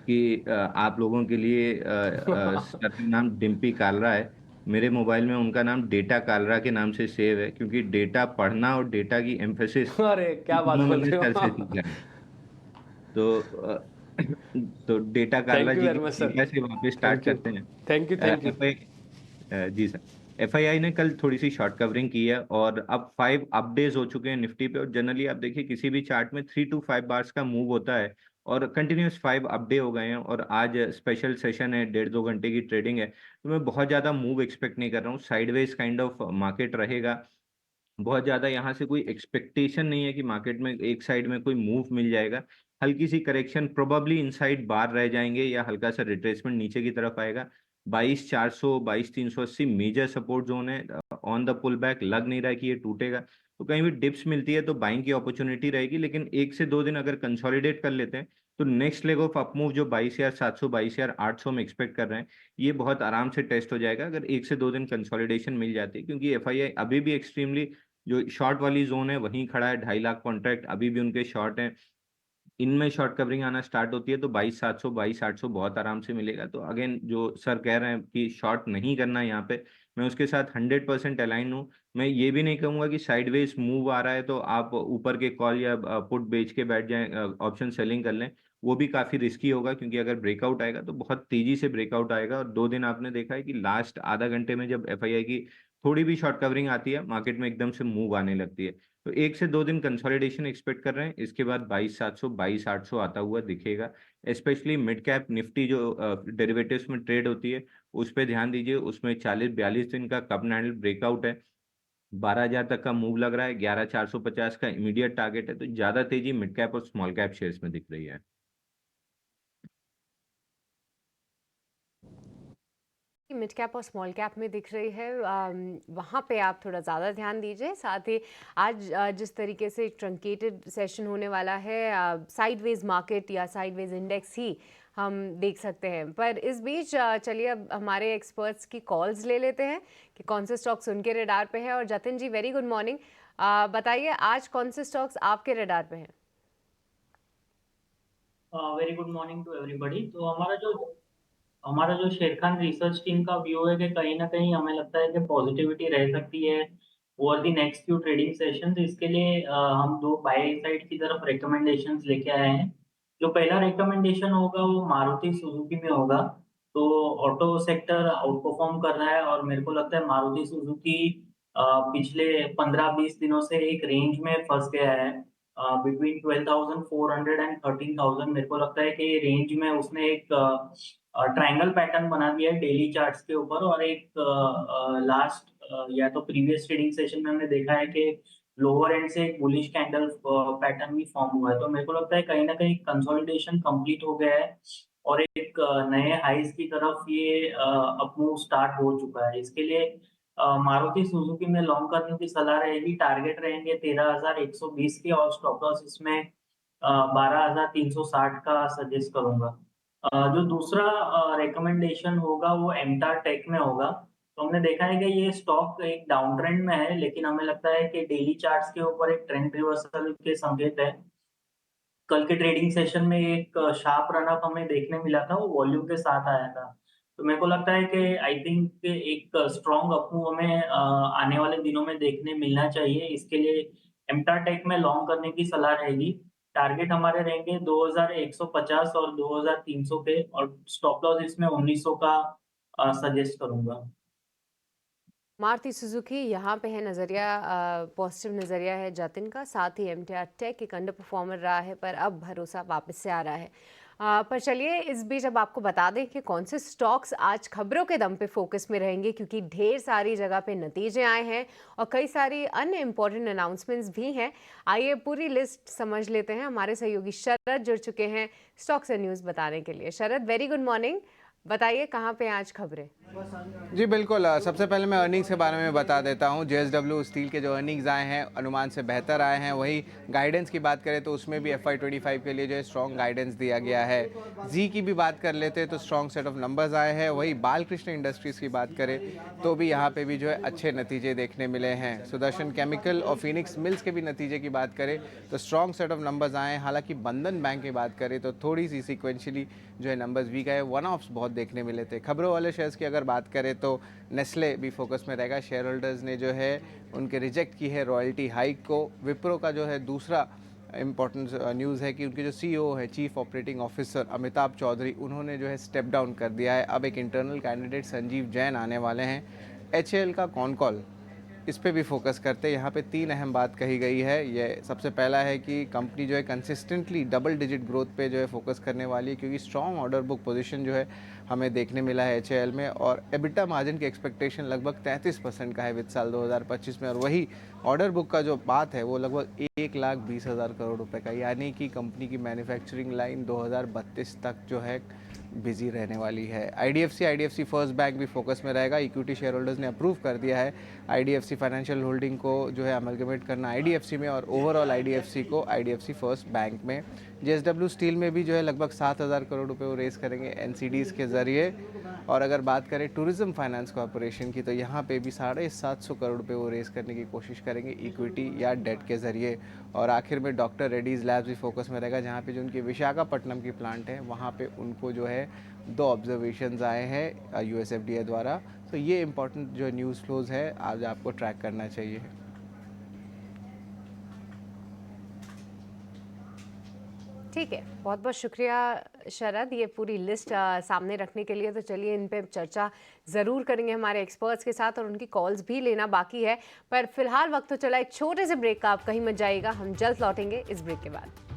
कि आप लोगों के लिए सर का नाम डिम्पी कालरा है। मेरे मोबाइल में उनका नाम डेटा कालरा के नाम से सेव है, क्योंकि डेटा पढ़ना और डेटा की एम्फेसिस अरे क्या बात दोनों बोल मैंने रहे सर से हो। सीखा है। तो तो डेटा Kalra thank you ji very की मच सर। डेटा से वापस स्टार्ट थैंक यू। करते हैं। Thank you thank you. एफ जी सर, एफआईआई ने कल थोड़ी सी शॉर्ट कवरिंग की है और अब 5 अपडेज हो चुके हैं निफ्टी पे। और जनरली आप देखिए किसी भी चार्ट में 3 to 5 बार्स का मूव होता है, और कंटिन्यूस 5 अपडे हो गए हैं। और आज स्पेशल सेशन है, 1.5-2 घंटे की ट्रेडिंग है, तो मैं बहुत ज़्यादा मूव एक्सपेक्ट नहीं कर रहा हूँ। साइडवेज काइंड ऑफ मार्केट रहेगा। बहुत ज़्यादा यहाँ से कोई एक्सपेक्टेशन नहीं है कि मार्केट में एक साइड में कोई मूव मिल जाएगा। हल्की सी करेक्शन, प्रोबेबली इनसाइड बार रह जाएंगे या हल्का सा रिट्रेसमेंट नीचे की तरफ आएगा। 22,400 22,380 मेजर सपोर्ट जोन है। ऑन द पुल बैक लग नहीं रहा है कि ये टूटेगा। तो कहीं भी डिप्स मिलती है तो बाइंग की अपॉर्चुनिटी रहेगी, लेकिन 1 से 2 दिन अगर कंसोलिडेट कर लेते हैं तो next leg of up move जो 22,700 22,800 में एक्सपेक्ट कर रहे हैं, ये बहुत आराम से टेस्ट हो जाएगा अगर 1 से 2 दिन कंसोलिडेशन मिल जाती है। क्योंकि एफआईआई अभी भी एक्सट्रीमली जो शॉर्ट वाली जोन है वहीं खड़ा है। 2.5 लाख कॉन्ट्रैक्ट अभी भी उनके शॉर्ट हैं। इनमें शॉर्ट कवरिंग आना स्टार्ट होती है तो 22,700 22,800 बहुत आराम से मिलेगा। तो अगेन जो सर कह रहे हैं कि शॉर्ट नहीं करना है यहाँ पे, मैं उसके साथ 100% अलाइन हूँ। मैं ये भी नहीं कहूंगा कि साइडवेज मूव आ रहा है तो आप ऊपर के कॉल या पुट बेच के बैठ जाएं, ऑप्शन सेलिंग कर लें। वो भी काफी रिस्की होगा, क्योंकि अगर ब्रेकआउट आएगा तो बहुत तेजी से ब्रेकआउट आएगा। और 2 दिन आपने देखा है कि लास्ट आधा घंटे में जब एफआईआई की थोड़ी भी शॉर्ट कवरिंग आती है, मार्केट में एकदम से मूव आने लगती है। तो 1 से 2 दिन कंसोलिडेशन एक्सपेक्ट कर रहे हैं। इसके बाद 22,700 22,800 आता हुआ दिखेगा। स्पेशली मिड कैप निफ्टी जो डेरिवेटिव्स में ट्रेड होती है, उस पर ध्यान दीजिए। उसमें 40-42 दिन का कप एंड हैंडल ब्रेकआउट है। 12,000 तक का मूव लग रहा है। 11,450 का इमीडिएट टारगेट है। तो ज्यादा तेजी मिड कैप और स्मॉल कैप शेयर्स में दिख रही है। मिड कैप और स्मॉल कैप में दिख रही है, वहाँ पे आप थोड़ा ज़्यादा ध्यान दीजिए। साथ ही आज जिस तरीके से ट्रंकेटेड सेशन होने वाला है, साइडवेज मार्केट या साइडवेज इंडेक्स ही हम देख सकते हैं। पर इस बीच चलिए अब हमारे एक्सपर्ट्स की कॉल्स ले लेते हैं कि कौन से स्टॉक्स उनके रडार पे है। और Jatin ji, very good morning. बताइए आज कौन से स्टॉक्स आपके रडार पे हैं? Very good morning to everybody. तो हमारा जो शेर खान रिसर्च टीम का व्यू है कि कहीं ना कहीं हमें लगता है कि पॉजिटिविटी रह सकती है over the next few trading sessions. इसके लिए हम दो बाय साइड की तरफ रिकमेंडेशंस लेके आए हैं। जो पहला रिकमेंडेशन होगा वो मारुति सुजुकी में होगा। तो ऑटो सेक्टर आउट परफॉर्म कर रहा है और मेरे को लगता है मारुति सुजुकी पिछले 15-20 दिनों से एक रेंज में फंस गया है बिटवीन 12,400 एंड 13,000। मेरे को लगता है कि ये रेंज में उसने एक ट्रायंगल पैटर्न बना दिया है डेली चार्ट्स के ऊपर। और एक लास्ट या तो प्रीवियस ट्रेडिंग सेशन में हमने देखा है कि लोअर एंड से एक बुलिश कैंडल पैटर्न भी फॉर्म हुआ है। तो मेरे को लगता है कहीं ना कहीं कंसोलिडेशन कंप्लीट हो गया है और एक नए हाइज की तरफ ये अप मूव स्टार्ट हो चुका है। इसके लिए मारुति सुजुकी में लॉन्ग करने की सलाह रहेगी। टारगेट रहेंगे 13,120 के और स्टॉप लॉस इसमें 12,360 का सजेस्ट करूंगा। जो दूसरा रिकमेंडेशन होगा वो एमटार टेक में होगा। तो हमने देखा है कि ये स्टॉक एक डाउन ट्रेंड में है, लेकिन हमें लगता है कि डेली चार्ट्स के ऊपर एक ट्रेंड रिवर्सल के संकेत है। कल के ट्रेडिंग सेशन में एक शार्प रन अप हमें देखने मिला था, वो वॉल्यूम के साथ आया था। तो मेरे को लगता है कि आई थिंक एक स्ट्रॉन्ग अपमूव हमें आने वाले दिनों में देखने मिलना चाहिए। इसके लिए एमटार टेक में लॉन्ग करने की सलाह रहेगी। टारगेट हमारे रहेंगे 2,150 और 2,300 पे और स्टॉप लॉस इसमें 1,900 का सजेस्ट करूंगा। मारुति सुजुकी यहाँ पे है नज़रिया, पॉजिटिव नज़रिया है जतिन का। साथ ही एमटीआर टेक एक अंडर परफॉर्मर रहा है पर अब भरोसा वापस से आ रहा है। पर चलिए इस बीच अब आपको बता दें कि कौन से स्टॉक्स आज खबरों के दम पे फोकस में रहेंगे, क्योंकि ढेर सारी जगह पे नतीजे आए हैं और कई सारी अन्य इंपॉर्टेंट अनाउंसमेंट्स भी हैं। आइए पूरी लिस्ट समझ लेते हैं। हमारे सहयोगी शरद जुड़ चुके हैं स्टॉक्स एंड न्यूज़ बताने के लिए। शरद, वेरी गुड मॉर्निंग। बताइए कहाँ पे हैं आज खबरें? जी बिल्कुल, सबसे पहले मैं अर्निंग्स के बारे में बता देता हूँ। जेएसडब्ल्यू स्टील के जो अर्निंग्स आए हैं अनुमान से बेहतर आए हैं। वही गाइडेंस की बात करें तो उसमें भी FY25 के लिए जो है स्ट्रॉन्ग गाइडेंस दिया गया है। जी की भी बात कर लेते हैं तो स्ट्रॉन्ग सेट ऑफ नंबर्स आए हैं। वही बालकृष्ण इंडस्ट्रीज़ की बात करें तो भी यहाँ पे भी जो है अच्छे नतीजे देखने मिले हैं। सुदर्शन केमिकल और फिनिक्स मिल्स के भी नतीजे की बात करें तो स्ट्रॉन्ग सेट ऑफ नंबर्स आए हैं। हालांकि बंधन बैंक की बात करें तो थोड़ी सी सिक्वेंशली जो है नंबर्स वीक आए, वन ऑफ्स बहुत देखने मिले थे। खबरों वाले शेयर्स की अगर बात करें तो नेस्ले भी फोकस में रहेगा। शेयर होल्डर्स ने जो है उनके रिजेक्ट की है रॉयल्टी हाइक को। विप्रो का जो है दूसरा इम्पॉर्टेंट न्यूज़ है कि उनके जो CEO है chief operating officer Amitabh Chaudhary, उन्होंने जो है स्टेप डाउन कर दिया है। अब एक इंटरनल कैंडिडेट संजीव जैन आने वाले हैं। HAL का कॉन कॉल, इस पे भी फोकस करते हैं। यहाँ पे 3 अहम बात कही गई है। ये सबसे पहला है कि कंपनी जो है कंसिस्टेंटली डबल डिजिट ग्रोथ पे जो है फोकस करने वाली है, क्योंकि स्ट्रॉन्ग ऑर्डर बुक पोजीशन जो है हमें देखने मिला है HAL में। और एबिटा मार्जिन की एक्सपेक्टेशन लगभग 33% का है वित्त साल 2025 में। और वही ऑर्डर बुक का जो बात है वो लगभग 1,20,000 करोड़ रुपए का, यानी कि कंपनी की मैन्युफैक्चरिंग लाइन 2032 तक जो है बिजी रहने वाली है। IDFC फर्स्ट बैंक भी फोकस में रहेगा। इक्विटी शेयर होल्डर्स ने अप्रूव कर दिया है IDFC फाइनेंशियल होल्डिंग को जो है अमलगमेट करना IDFC में, और ओवरऑल IDFC को IDFC फर्स्ट बैंक में। JSW स्टील में भी जो है लगभग 7,000 करोड़ रुपए वो रेस करेंगे NCDs के ज़रिए। और अगर बात करें टूरिज्म फाइनेंस कॉरपोरेशन की तो यहाँ पे भी 750 करोड़ रुपए वो रेस करने की कोशिश करेंगे इक्विटी या डेट के ज़रिए। और आखिर में डॉक्टर रेड्डीज़ लैब्स भी फोकस में रहेगा, जहाँ पे जो उनकी विशाखापट्टनम की प्लांट है वहाँ पे उनको जो है 2 ऑब्जर्वेशंस आए हैं USFDA द्वारा। तो ये इंपॉर्टेंट जो न्यूज़ फ्लोज है आज आपको ट्रैक करना चाहिए। ठीक है, बहुत बहुत शुक्रिया शरद, ये पूरी लिस्ट सामने रखने के लिए। तो चलिए इन पे चर्चा ज़रूर करेंगे हमारे एक्सपर्ट्स के साथ, और उनकी कॉल्स भी लेना बाकी है। पर फिलहाल वक्त तो चला एक छोटे से ब्रेक का, आप कहीं मत जाइएगा, हम जल्द लौटेंगे इस ब्रेक के बाद।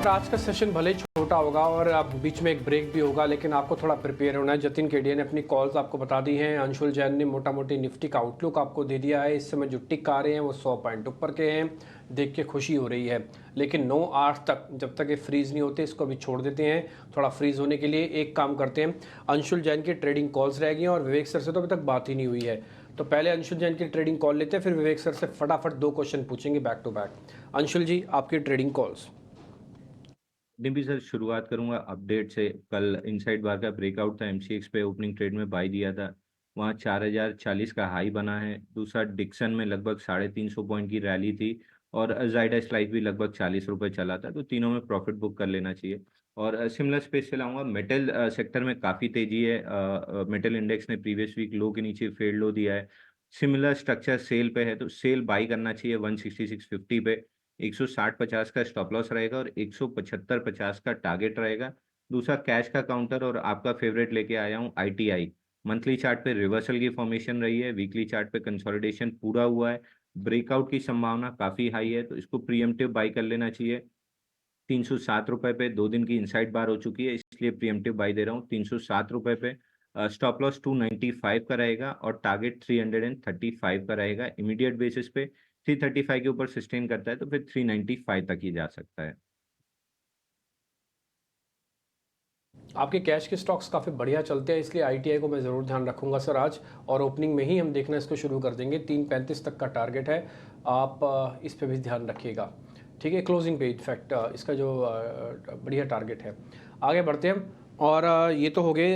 आज का सेशन भले छोटा होगा और अब बीच में एक ब्रेक भी होगा, लेकिन आपको थोड़ा प्रिपेयर होना है। जतिन केडिया ने अपनी कॉल्स आपको बता दी हैं। अंशुल जैन ने मोटा मोटी निफ्टी का आउटलुक आपको दे दिया है। इस समय जो टिक आ रहे हैं वो 100 पॉइंट ऊपर के हैं, देख के खुशी हो रही है। लेकिन 9-8 तक जब तक ये फ्रीज़ नहीं होते इसको अभी छोड़ देते हैं। थोड़ा फ्रीज़ होने के लिए एक काम करते हैं, अंशुल जैन की ट्रेडिंग कॉल्स रह गई हैं और विवेक सर से तो अभी तक बात ही नहीं हुई है। तो पहले अंशुल जैन की ट्रेडिंग कॉल लेते हैं, फिर विवेक सर से फटाफट 2 क्वेश्चन पूछेंगे बैक टू बैक। अंशुल जी, आपकी ट्रेडिंग कॉल्स। डिम्पी सर, शुरुआत करूंगा अपडेट से। कल इनसाइड बार का ब्रेकआउट था, MCX पे ओपनिंग ट्रेड में बाई दिया था, वहाँ 4040 का हाई बना है। दूसरा डिक्सन में लगभग 350 पॉइंट की रैली थी, और जाइडस लाइफ भी लगभग 40 रुपये चला था। तो तीनों में प्रॉफिट बुक कर लेना चाहिए। और सिमिलर स्पेस से लाऊंगा, मेटल सेक्टर में काफ़ी तेजी है। मेटल इंडेक्स ने प्रीवियस वीक लो के नीचे फेड लो दिया है। सिमिलर स्ट्रक्चर सेल पे है, तो सेल बाई करना चाहिए 166.50 पे। 160-50 का स्टॉप लॉस रहेगा और 175-50 का टारगेट रहेगा। दूसरा कैश का काउंटर, और आपका फेवरेट लेके आया हूँ ITI। मंथली चार्ट पे रिवर्सल की फॉर्मेशन रही है, वीकली चार्ट पे कंसोलिडेशन पूरा हुआ है, ब्रेकआउट की संभावना काफ़ी हाई है, तो इसको प्रीएम्प्टिव बाई कर लेना चाहिए। 307 रुपये पे 2 दिन की इनसाइड बार हो चुकी है, इसलिए प्रीएम्प्टिव बाई दे रहा हूँ 307 रुपये पे। स्टॉप लॉस 295 का रहेगा और टारगेट 335 का रहेगा। इमीडिएट बेसिस पे 335 के ऊपर सस्टेन करता है तो फिर 395 तक ही जा सकता है। आपके कैश के स्टॉक्स काफ़ी बढ़िया चलते हैं, इसलिए ITI को मैं ज़रूर ध्यान रखूंगा सर आज। और ओपनिंग में ही हम देखना इसको शुरू कर देंगे। 335 तक का टारगेट है, आप इस पे भी ध्यान रखिएगा। ठीक है, क्लोजिंग पे इनफैक्ट इसका जो बढ़िया टारगेट है। आगे बढ़ते हैं। और ये तो हो गए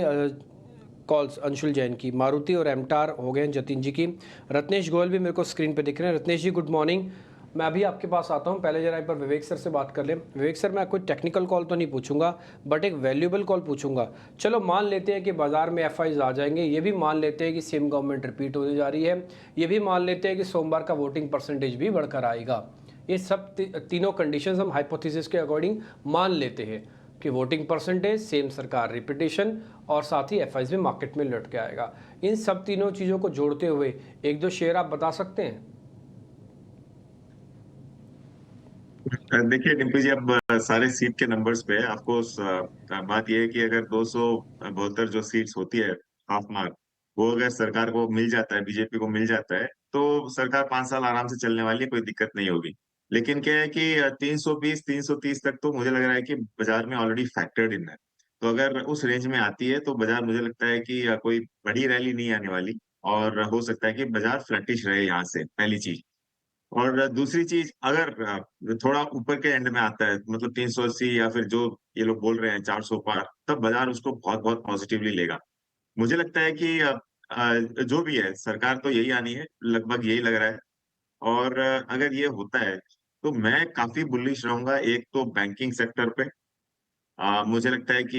कॉल्स अंशुल जैन की। मारुति और एमटार हो गए जतिन जी की। रत्नेश गोयल भी मेरे को स्क्रीन पे दिख रहे हैं। रत्नेश जी गुड मॉर्निंग। मैं अभी आपके पास आता हूं, पहले जरा एक बार विवेक सर से बात कर लें। विवेक सर, मैं कोई टेक्निकल कॉल तो नहीं पूछूंगा, बट एक वैल्यूएबल कॉल पूछूंगा। चलो मान लेते हैं कि बाजार में FIs आ जाएंगे, ये भी मान लेते हैं कि सेम गवर्नमेंट रिपीट होने जा रही है, ये भी मान लेते हैं कि सोमवार का वोटिंग परसेंटेज भी बढ़कर आएगा। ये सब तीनों कंडीशंस हम हाइपोथेसिस के अकॉर्डिंग मान लेते हैं कि वोटिंग परसेंटेज, सेम सरकार रिपीटेशन, और साथ ही FIs भी मार्केट में लौट के आएगा। इन सब तीनों चीज़ों को जोड़ते हुए एक दो शेयर आप बता सकते हैं? देखिए डिम्पी जी, अब सारे सीट के नंबर्स पे है। आपको बात यह है कि अगर 272 जो सीट्स होती है हाफ मार्क, वो अगर सरकार को मिल जाता है, बीजेपी को मिल जाता है, तो सरकार 5 साल आराम से चलने वाली है, कोई दिक्कत नहीं होगी। लेकिन क्या है कि 320 330 तक तो मुझे लग रहा है कि बाजार में ऑलरेडी फैक्टर्ड इन है। तो अगर उस रेंज में आती है तो बाजार मुझे लगता है कि कोई बड़ी रैली नहीं आने वाली, और हो सकता है कि बाजार फ्लैटिश रहे यहाँ से, पहली चीज। और दूसरी चीज, अगर थोड़ा ऊपर के एंड में आता है, मतलब 380 या फिर जो ये लोग बोल रहे हैं 400 पार, तब बाजार उसको बहुत बहुत पॉजिटिवली लेगा। मुझे लगता है कि जो भी है, सरकार तो यही आनी है, लगभग यही लग रहा है। और अगर ये होता है तो मैं काफी बुलिश रहूंगा, एक तो बैंकिंग सेक्टर पे। मुझे लगता है कि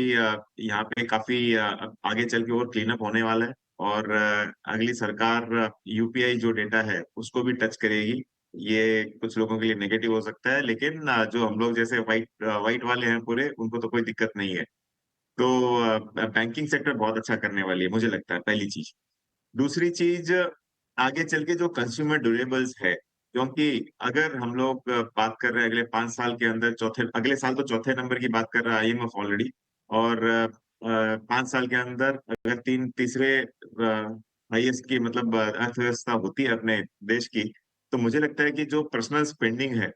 यहाँ पे काफी आगे चल के और क्लीन अप होने वाला है, और अगली सरकार यूपीआई जो डेटा है उसको भी टच करेगी। ये कुछ लोगों के लिए नेगेटिव हो सकता है, लेकिन जो हम लोग जैसे वाइट वाइट वाले हैं पूरे, उनको तो कोई दिक्कत नहीं है। तो बैंकिंग सेक्टर बहुत अच्छा करने वाली है, मुझे लगता है, पहली चीज। दूसरी चीज, आगे चल के जो कंज्यूमर ड्यूरेबल्स है, क्योंकि अगर हम लोग बात कर रहे हैं अगले 5 साल के अंदर, चौथे अगले साल तो चौथे नंबर की बात कर रहा है आईएमएफ ऑलरेडी, और 5 साल के अंदर अगर तीसरे हाईएस्ट की, मतलब अर्थव्यवस्था होती है अपने देश की, तो मुझे लगता है कि जो पर्सनल स्पेंडिंग है,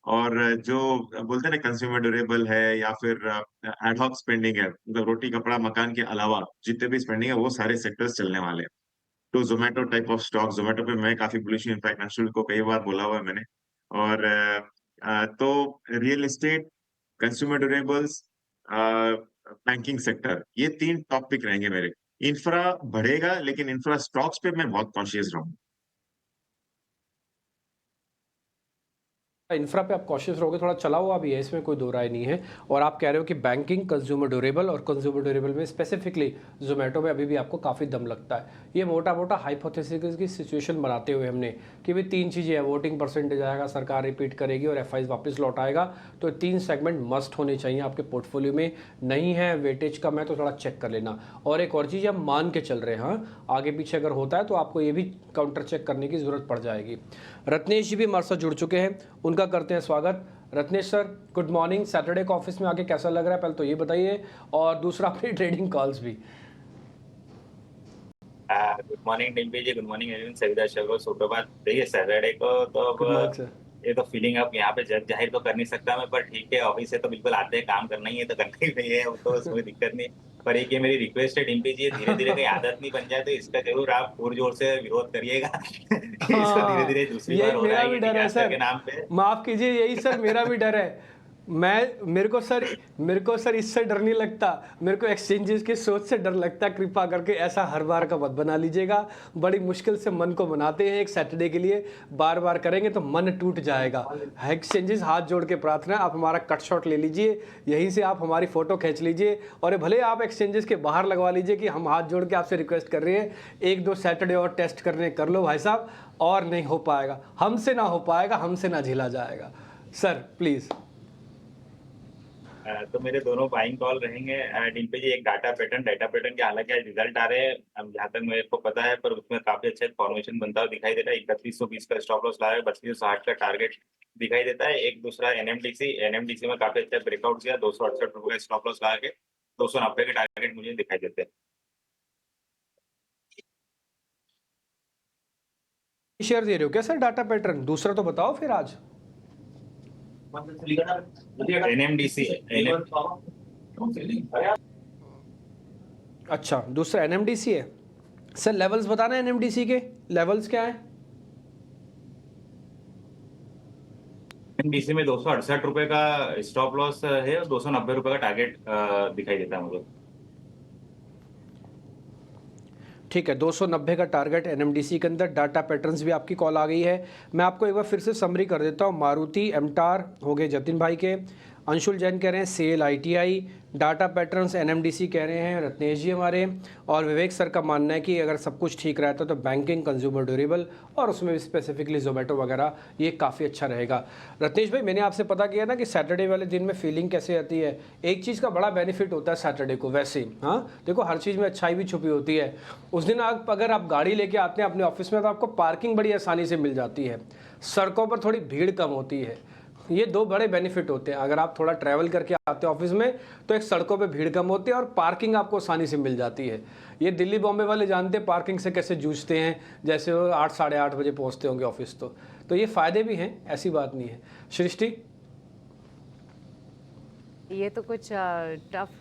और जो बोलते हैं ना कंज्यूमर ड्यूरेबल है, या फिर एडहॉक स्पेंडिंग है, मतलब रोटी कपड़ा मकान के अलावा जितने भी स्पेंडिंग है, वो सारे सेक्टर्स चलने वाले हैं। तो Zomato type of stock, Zomato पे मैं काफी बुलिश हूँ, इनफैक्ट अंशुल को कई बार बोला हुआ है मैंने। और तो real estate, consumer durables, banking sector, ये 3 टॉप पिक रहेंगे मेरे। इंफ्रा बढ़ेगा, लेकिन इंफ्रा स्टॉक्स पे मैं बहुत कॉन्शियस रहूंगा। इंफ्रा पे आप कॉशियस रहोगे, थोड़ा चला हुआ भी है, इसमें कोई दो राय नहीं है। और आप कह रहे हो कि बैंकिंग, कंज्यूमर ड्यूरेबल, और कंज्यूमर ड्यूरेबल में स्पेसिफिकली जोमेटो में अभी भी आपको काफ़ी दम लगता है। ये मोटा मोटा हाइपोथेसिस की सिचुएशन बनाते हुए हमने कि भाई 3 चीज़ें हैं, वोटिंग परसेंटेज आएगा, सरकार रिपीट करेगी और एफआईज वापस लौट आएगा, तो 3 सेगमेंट मस्ट होने चाहिए आपके पोर्टफोलियो में। नहीं है वेटेज का मैं तो थोड़ा चेक कर लेना। और एक और चीज़ हम मान के चल रहे हैं, हाँ आगे पीछे अगर होता है तो आपको ये भी काउंटर चेक करने की ज़रूरत पड़ जाएगी। रत्नेश जी भी हमारे साथ जुड़ चुके हैं, उनका करते हैं स्वागत। Ratnesh sir, good morning. Saturday को ऑफिस में आके कैसा लग रहा है, पहले तो ये बताइए, और दूसरा अपनी ट्रेडिंग कॉल्स भी। गुड मॉर्निंग डिम्पी जी, गुड मॉर्निंग एवरीवन, सभी दर्शकों को सुप्रभात। देखिए सैटरडे को तो गुड मॉर्निंग अब सर। ये तो फीलिंग अब यहाँ पे जग जाहिर तो कर नहीं सकता मैं, पर ठीक है, ऑफिस से तो बिल्कुल आते हैं, काम करना ही है तो करना ही नहीं है, वो तो उसमें दिक्कत नहीं। पर एक ये मेरी रिक्वेस्ट है डिम्पी जी, धीरे धीरे कहीं आदत नहीं बन जाए तो इसका जरूर आप पुरजोर से विरोध करिएगा। इसको धीरे धीरे हाँ, दूसरी बार यही हो रहा मेरा है भी ये डर है डिजास्टर के सर, नाम पे। माफ कीजिए, यही सर मेरा भी डर है। मेरे को सर इससे डर नहीं लगता, मेरे को एक्सचेंजेस की सोच से डर लगता है। कृपा करके ऐसा हर बार का मत बना लीजिएगा, बड़ी मुश्किल से मन को बनाते हैं एक सैटरडे के लिए, बार बार करेंगे तो मन टूट जाएगा। एक्सचेंजेस हाथ जोड़ के प्रार्थना है, आप हमारा कट शॉट ले लीजिए, यहीं से आप हमारी फोटो खींच लीजिए, और भले आप एक्सचेंजेस के बाहर लगवा लीजिए कि हम हाथ जोड़ के आपसे रिक्वेस्ट कर रहे हैं, 1-2 सैटरडे और टेस्ट करने कर लो भाई साहब, और नहीं हो पाएगा, हमसे ना हो पाएगा, हमसे ना झेला जाएगा। Sir please. तो मेरे दोनों बाइंग कॉल रहेंगे डिम्पी जी। एक डाटा पैटर्न के हालांकि आज रिजल्ट आ रहे हैं, अब जहाँ तक मेरे को पता है, पर उसमें काफी अच्छा फॉर्मेशन बनता हुआ दिखाई दे रहा है। 3120 का स्टॉप लॉस लगा है, 3260 का टारगेट दिखाई देता है। एक दूसरा एनएमडीसी में काफी अच्छा ब्रेकआउट किया, 268 रुपए का स्टॉप लॉस लगा के 290 के टारगेट मुझे दिखाई देते हैं। शेयर दे रहे हो क्या सर डाटा पैटर्न? दूसरा तो बताओ फिर आज। एनएमडीसी अच्छा, दूसरा एनएमडीसी है सर। लेवल्स बताना, एनएमडीसी के लेवल्स क्या है? एनएमडीसी में 268 रुपए का स्टॉप लॉस है और 290 रुपए का टारगेट दिखाई देता है मुझे। ठीक है, 290 का टारगेट एनएमडीसी के अंदर। डाटा पैटर्न्स भी आपकी कॉल आ गई है, मैं आपको एक बार फिर से समरी कर देता हूँ। मारुति, एमटार हो गए जतिन भाई के, अंशुल जैन कह रहे हैं SAIL ITI, data patterns NMDC कह रहे हैं रत्नेश जी हमारे, और विवेक सर का मानना है कि अगर सब कुछ ठीक रहता तो बैंकिंग, कंज्यूमर ड्यूरेबल, और उसमें भी स्पेसिफिकली जोमेटो वगैरह, ये काफ़ी अच्छा रहेगा। रत्नेश भाई, मैंने आपसे पता किया ना कि सैटरडे वाले दिन में फीलिंग कैसे आती है। एक चीज़ का बड़ा बेनिफिट होता है सैटरडे को वैसे ही, हाँ देखो हर चीज़ में अच्छाई भी छुपी होती है। उस दिन आप अगर आप गाड़ी लेके आते हैं अपने ऑफिस में तो आपको पार्किंग बड़ी आसानी से मिल जाती है, सड़कों पर थोड़ी भीड़ कम होती है, ये दो बड़े बेनिफिट होते हैं। अगर आप थोड़ा ट्रैवल करके आते हैं ऑफिस में तो एक सड़कों पे भीड़ कम होती है और पार्किंग आपको आसानी से मिल जाती है। ये दिल्ली बॉम्बे वाले जानते हैं पार्किंग से कैसे जूझते हैं, जैसे वो 8 साढ़े 8 बजे पहुंचते होंगे ऑफिस। तो ये फ़ायदे भी हैं, ऐसी बात नहीं है। सृष्टि, ये तो कुछ टफ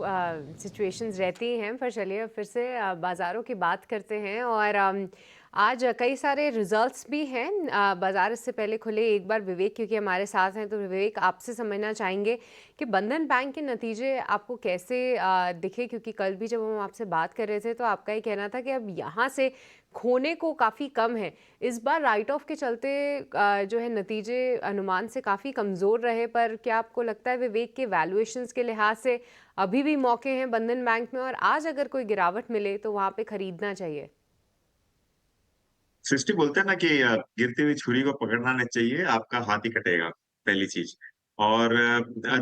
सिचुएशंस रहती हैं, पर चलिए फिर से बाज़ारों की बात करते हैं। और आज कई सारे रिजल्ट्स भी हैं। बाज़ार इससे पहले खुले, एक बार विवेक क्योंकि हमारे साथ हैं, तो विवेक आपसे समझना चाहेंगे कि बंधन बैंक के नतीजे आपको कैसे दिखे, क्योंकि कल भी जब हम आपसे बात कर रहे थे तो आपका ही कहना था कि अब यहाँ से खोने को काफ़ी कम है। इस बार राइट ऑफ के चलते जो है नतीजे अनुमान से काफ़ी कमज़ोर रहे, पर क्या आपको लगता है विवेक के वैल्यूएशंस के लिहाज से अभी भी मौके हैं बंधन बैंक में, और आज अगर कोई गिरावट मिले तो वहाँ पे खरीदना चाहिए? सृष्टि बोलते हैं ना कि गिरती हुई छुरी को पकड़ना नहीं चाहिए, आपका हाथ ही कटेगा, पहली चीज। और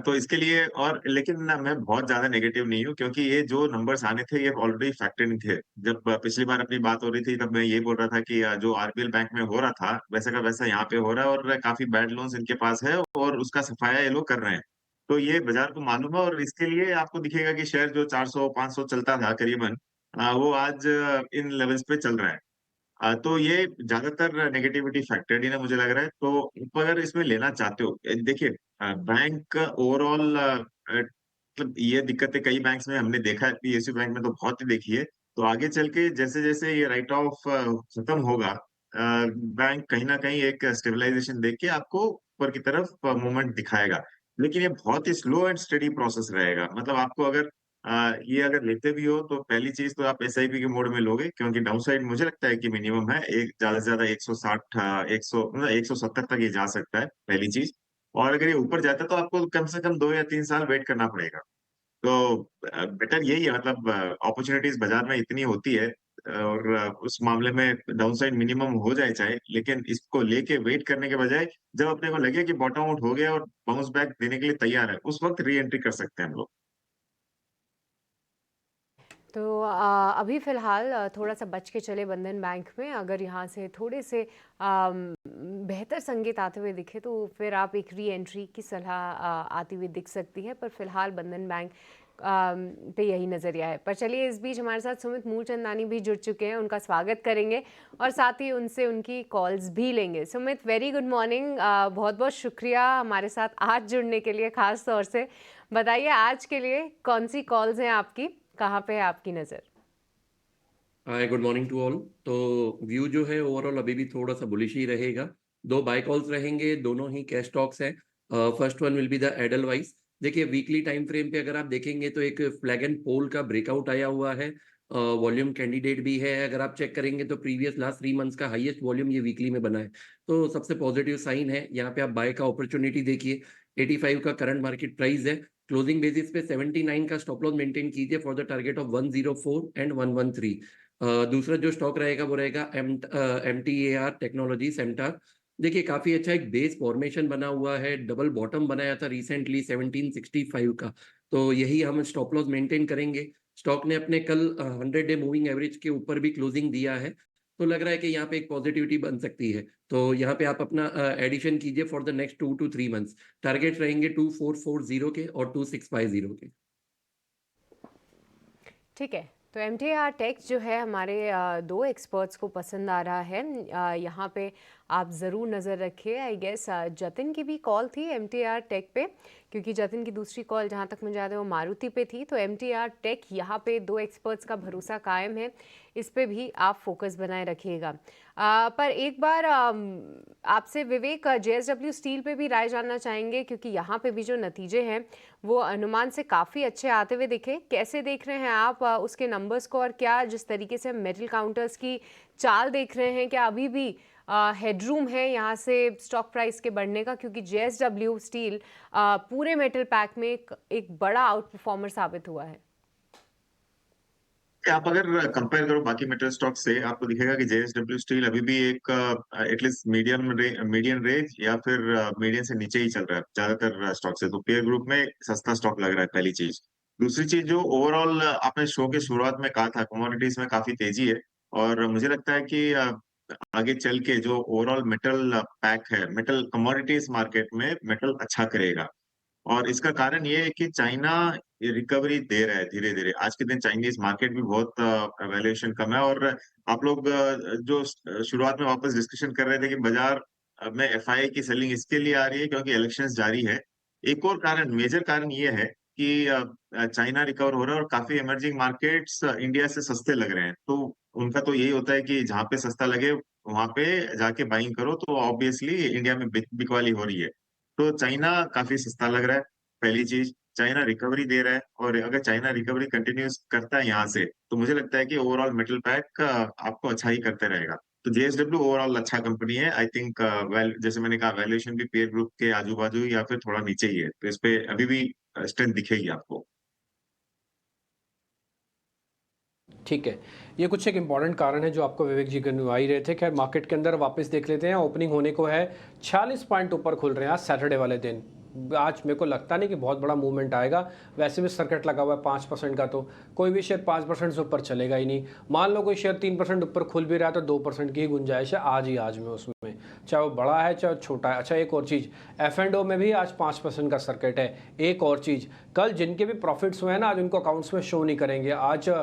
तो इसके लिए, और लेकिन ना मैं बहुत ज्यादा नेगेटिव नहीं हूँ, क्योंकि ये जो नंबर्स आने थे ये ऑलरेडी फैक्टर इन थे। जब पिछली बार अपनी बात हो रही थी तब मैं ये बोल रहा था कि जो आरबीएल बैंक में हो रहा था वैसा का वैसा यहाँ पे हो रहा है, और काफी बैड लोन्स इनके पास है और उसका सफाया ये लोग कर रहे हैं। तो ये बाजार को मालूम है, और इसके लिए आपको दिखेगा कि शेयर जो 400-500 चलता था करीबन, वो आज इन लेवल्स पे चल रहा है। तो ये ज्यादातर नेगेटिविटी फैक्टर्ड इन है मुझे लग रहा है। तो आप अगर इसमें लेना चाहते हो, देखिए बैंक ओवरऑल मतलब ये दिक्कतें कई बैंक्स में हमने देखा है, पीएसयू बैंक में तो बहुत ही देखी है। तो आगे चल के जैसे जैसे ये राइट ऑफ खत्म होगा, बैंक कहीं ना कहीं एक स्टेबलाइजेशन देख के आपको ऊपर की तरफ मूवमेंट दिखाएगा। लेकिन ये बहुत ही स्लो एंड स्टडी प्रोसेस रहेगा। मतलब आपको अगर ये अगर लेते भी हो तो पहली चीज तो आप एसआईपी के मोड में लोगे, क्योंकि डाउन साइड मुझे लगता है कि मिनिमम है एक, ज्यादा से ज्यादा 160, 100 मतलब 170 तक ये जा सकता है, पहली चीज। और अगर ये ऊपर जाता है तो आपको कम से कम 2 या 3 साल वेट करना पड़ेगा। तो बेटर यही है, मतलब अपॉर्चुनिटीज बाजार में इतनी होती है, और उस मामले में डाउन साइड मिनिमम हो जाए चाहे, लेकिन इसको लेके वेट करने के बजाय जब अपने को लगे कि बॉटम आउट हो गया और बाउंस बैक देने के लिए तैयार है, उस वक्त री एंट्री कर सकते हैं हम लोग। तो अभी फ़िलहाल थोड़ा सा बच के चले बंधन बैंक में। अगर यहाँ से थोड़े से बेहतर संकेत आते हुए दिखे तो फिर आप एक री एंट्री की सलाह आती हुई दिख सकती है, पर फिलहाल बंधन बैंक पे यही नज़रिया है। पर चलिए, इस बीच हमारे साथ सुमित मूलचंदानी भी जुड़ चुके हैं, उनका स्वागत करेंगे और साथ ही उनसे उनकी कॉल्स भी लेंगे। सुमित, वेरी गुड मॉर्निंग, बहुत बहुत शुक्रिया हमारे साथ आज जुड़ने के लिए। ख़ास तौर से बताइए आज के लिए कौन सी कॉल्स हैं आपकी, कहाँ पे है आपकी नज़र? हाय, गुड मॉर्निंग टू ऑल। तो व्यू जो है ओवरऑल अभी भी थोड़ा सा बुलिश ही रहेगा। दो बाय कॉल्स रहेंगे, दोनों ही कैश स्टॉक्स हैं। First one will be the Edelweiss. देखिए, वीकली टाइम फ्रेम पे अगर आप देखेंगे तो एक फ्लैग एंड पोल का ब्रेकआउट आया हुआ है। वॉल्यूम कैंडिडेट भी है, अगर आप चेक करेंगे तो प्रीवियस लास्ट 3 मंथ्स का हाईएस्ट वॉल्यूम ये वीकली में बना है। तो सबसे पॉजिटिव साइन है, यहाँ पे आप बाय का अपॉर्चुनिटी देखिए। 85 का करंट मार्केट प्राइस है। क्लोजिंग बेसिस पे 79 का स्टॉप लॉस मेंटेन कीजिए for the target of 104 and 113। दूसरा जो स्टॉक रहेगा वो रहेगा MTAR टेक्नोलॉजी सेमटार। देखिए, काफी अच्छा एक बेस फॉर्मेशन बना हुआ है, डबल बॉटम बनाया था रिसेंटली 1765 का। तो यही हम स्टॉप लॉस मेंटेन करेंगे। स्टॉक ने अपने कल 100 डे मूविंग एवरेज के ऊपर भी क्लोजिंग दिया है, तो लग रहा है कि यहाँ पे एक पॉजिटिविटी बन सकती है। तो यहाँ पे आप अपना एडिशन कीजिए for the next 2 to 3 months. Target रहेंगे 2440 के और 2650 के। ठीक है, तो MTAR टेक जो है हमारे दो एक्सपर्ट्स को पसंद आ रहा है। यहाँ पे आप ज़रूर नज़र रखिए। आई गेस जतिन की भी कॉल थी MTAR टेक पे, क्योंकि जतिन की दूसरी कॉल जहाँ तक मुझे याद है वो मारुति पे थी। तो MTAR टेक यहाँ पे दो एक्सपर्ट्स का भरोसा कायम है, इस पे भी आप फोकस बनाए रखिएगा। पर एक बार आपसे विवेक JSW स्टील पे भी राय जानना चाहेंगे, क्योंकि यहाँ पे भी जो नतीजे हैं वो अनुमान से काफ़ी अच्छे आते हुए दिखे। कैसे देख रहे हैं आप उसके नंबर्स को, और क्या जिस तरीके से मेटल काउंटर्स की चाल देख रहे हैं, क्या अभी भी हेडरूम है यहाँ से स्टॉक प्राइस के बढ़ने का? क्योंकि JSW स्टील पूरे मेटल पैक में एक बड़ा आउट परफॉर्मर साबित हुआ है। आप अगर कंपेयर करो बाकी मेटल स्टॉक से, आपको दिखेगा कि जेएसडब्ल्यू स्टील अभी भी एक एटलीस्ट मीडियन रेंज या फिर मीडियन से नीचे ही चल रहा है ज्यादातर स्टॉक से। तो पेयर ग्रुप में सस्ता स्टॉक लग रहा है, पहली चीज। दूसरी चीज, जो ओवरऑल आपने शो के शुरुआत में कहा था, कमोडिटीज में काफी तेजी है, और मुझे लगता है कि आगे चल के जो ओवरऑल मेटल पैक है, मेटल कमोडिटीज मार्केट में मेटल अच्छा करेगा। और इसका कारण ये है कि चाइना रिकवरी दे रहा है धीरे धीरे। आज के दिन चाइनीज मार्केट भी बहुत वैल्यूएशन कम है। और आप लोग जो शुरुआत में वापस डिस्कशन कर रहे थे कि बाजार में एफआईआई की सेलिंग इसके लिए आ रही है क्योंकि इलेक्शंस जारी है। एक और कारण, मेजर कारण ये है कि चाइना रिकवर हो रहा है और काफी इमर्जिंग मार्केट्स इंडिया से सस्ते लग रहे हैं। तो उनका तो यही होता है कि जहाँ पे सस्ता लगे वहां पे जाके बाइंग करो, तो ऑब्वियसली इंडिया में बिकवाली हो रही है। तो चाइना काफी सस्ता लग रहा है, पहली चीज। चाइना रिकवरी दे रहा है, और अगर चाइना रिकवरी कंटिन्यूस करता है यहाँ से, तो मुझे लगता है कि ओवरऑल मेटल पैक आपको अच्छा ही करते रहेगा। तो जेएसडब्ल्यू ओवरऑल अच्छा कंपनी है। आई थिंक जैसे मैंने कहा, वैल्यूएशन भी पीयर ग्रुप के आजू बाजू या फिर थोड़ा नीचे ही है, तो इस पे अभी भी स्ट्रेंथ दिखेगी आपको। ठीक है, ये कुछ एक इंपॉर्टेंट कारण है जो आपको विवेक जी गिनवा ही रहे थे। खैर मार्केट के अंदर वापस देख लेते हैं। ओपनिंग होने को है 46 पॉइंट ऊपर खुल रहे हैं आज सैटरडे वाले दिन। आज मेरे को लगता नहीं कि बहुत बड़ा मूवमेंट आएगा। वैसे भी सर्किट लगा हुआ है 5% का, तो कोई भी शेयर 5% से ऊपर चलेगा ही नहीं। मान लो कोई शेयर 3% ऊपर खुल भी रहा है तो 2% की ही गुंजाइश है आज में उसमें, चाहे वो बड़ा है चाहे छोटा है। अच्छा, एक और चीज़, F&O में भी आज 5% का सर्किट है। एक और चीज़, कल जिनके भी प्रॉफिट्स हुए हैं ना, आज उनको अकाउंट्स में शो नहीं करेंगे। आज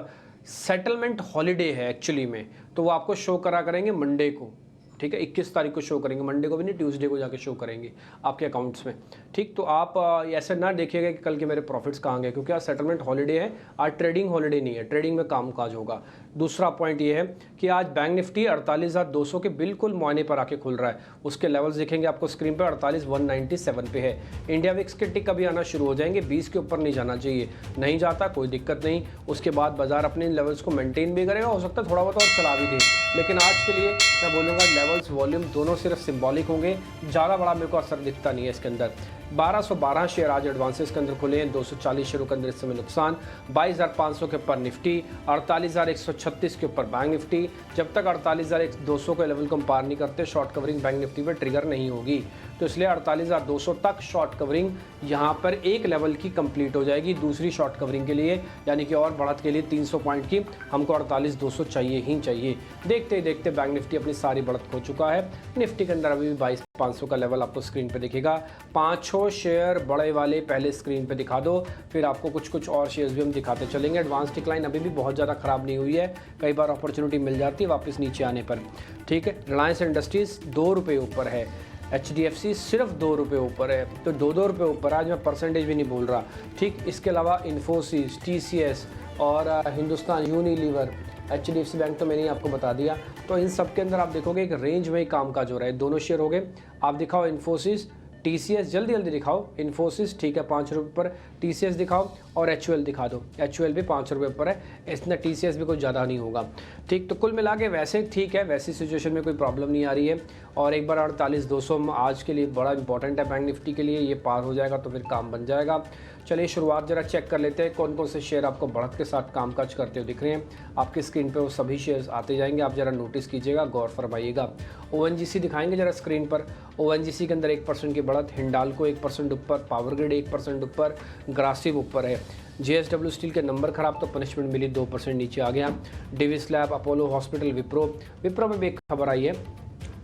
सेटलमेंट हॉलीडे है एक्चुअली में, तो वो आपको शो करा करेंगे मंडे को। ठीक है, 21 तारीख को शो करेंगे, मंडे को भी नहीं, ट्यूसडे को जाके शो करेंगे आपके अकाउंट्स में। ठीक, तो आप ऐसे ना देखिएगा कि कल के मेरे प्रॉफिट्स कहाँ गए, क्योंकि आज सेटलमेंट हॉलीडे है, आज ट्रेडिंग हॉलीडे नहीं है, ट्रेडिंग में कामकाज होगा। दूसरा पॉइंट ये है कि आज बैंक निफ्टी 48,200 के बिल्कुल मुआयने पर आके खुल रहा है। उसके लेवल्स दिखेंगे आपको स्क्रीन पर, 48,197 पे है। इंडिया विक्स के टिक अभी आना शुरू हो जाएंगे, 20 के ऊपर नहीं जाना चाहिए, नहीं जाता कोई दिक्कत नहीं। उसके बाद बाजार अपने लेवल्स को मेंटेन भी करेगा, हो सकता है थोड़ा बहुत और चला भी दे, लेकिन आज के लिए मैं बोलूँगा लेवल्स वॉल्यूम दोनों सिर्फ सिंबॉलिक होंगे, ज़्यादा बड़ा मेरे को असर दिखता नहीं है इसके अंदर। 1212 शेयर आज एडवांसेस के अंदर खुले हैं, 240 शेयरों के अंदर इस समय नुकसान। 22,500 के ऊपर निफ्टी, 48,136 के ऊपर बैंक निफ्टी। जब तक 48,200 के लेवल को हम पार नहीं करते, शॉर्ट कवरिंग बैंक निफ्टी पर ट्रिगर नहीं होगी। तो इसलिए 48,200 तक शॉर्ट कवरिंग यहाँ पर एक लेवल की कंप्लीट हो जाएगी दूसरी शॉर्ट कवरिंग के लिए, यानी कि और बढ़त के लिए 300 पॉइंट की हमको 48,200 चाहिए ही चाहिए। देखते ही देखते बैंक निफ्टी अपनी सारी बढ़त खो चुका है। निफ्टी के अंदर अभी भी 22,500 का लेवल आपको स्क्रीन पे दिखेगा। 5-6 शेयर बड़े वाले पहले स्क्रीन पे दिखा दो, फिर आपको कुछ और शेयर्स भी हम दिखाते चलेंगे। एडवांस डिक्लाइन अभी भी बहुत ज़्यादा ख़राब नहीं हुई है, कई बार अपॉर्चुनिटी मिल जाती है वापस नीचे आने पर। ठीक है, रिलायंस इंडस्ट्रीज़ 2 रुपये ऊपर है, HDFC सिर्फ 2 रुपये ऊपर है, तो 2-2 रुपये ऊपर। आज मैं परसेंटेज भी नहीं बोल रहा। ठीक, इसके अलावा इन्फोसिस, TCS और हिंदुस्तान यूनिलीवर, HDFC बैंक तो मैंने आपको बता दिया। तो इन सब के अंदर आप देखोगे एक रेंज में ही कामकाज हो रहा है। दोनों शेयर हो गए। आप दिखाओ इन्फोसिस, TCS, जल्दी जल्दी दिखाओ। इन्फोसिस ठीक है 5 रुपये पर, TCS दिखाओ और HUL दिखा दो। HUL भी 5 रुपये पर है, इसमें TCS भी कुछ ज़्यादा नहीं होगा। ठीक, तो कुल मिला के वैसे ठीक है, वैसी सिचुएशन में कोई प्रॉब्लम नहीं आ रही है। और एक बार 48,200 आज के लिए बड़ा इंपॉर्टेंट है बैंक निफ्टी के लिए, ये पार हो जाएगा तो फिर काम बन जाएगा। चलिए शुरुआत जरा चेक कर लेते हैं कौन कौन से शेयर आपको बढ़त के साथ कामकाज करते हुए दिख रहे हैं। आपकी स्क्रीन पे वो सभी शेयर्स आते जाएंगे, आप जरा नोटिस कीजिएगा, गौर फरमाइएगा। ONGC दिखाएंगे जरा स्क्रीन पर। ONGC के अंदर 1% की बढ़त, हिंडाल्को 1% ऊपर, पावर ग्रिड 1% ऊपर, ग्रासिम ऊपर है। JSW स्टील के नंबर खराब तो पनिशमेंट मिली, 2% नीचे आ गया। डिविस लैब, अपोलो हॉस्पिटल, विप्रो में भी एक खबर आई है,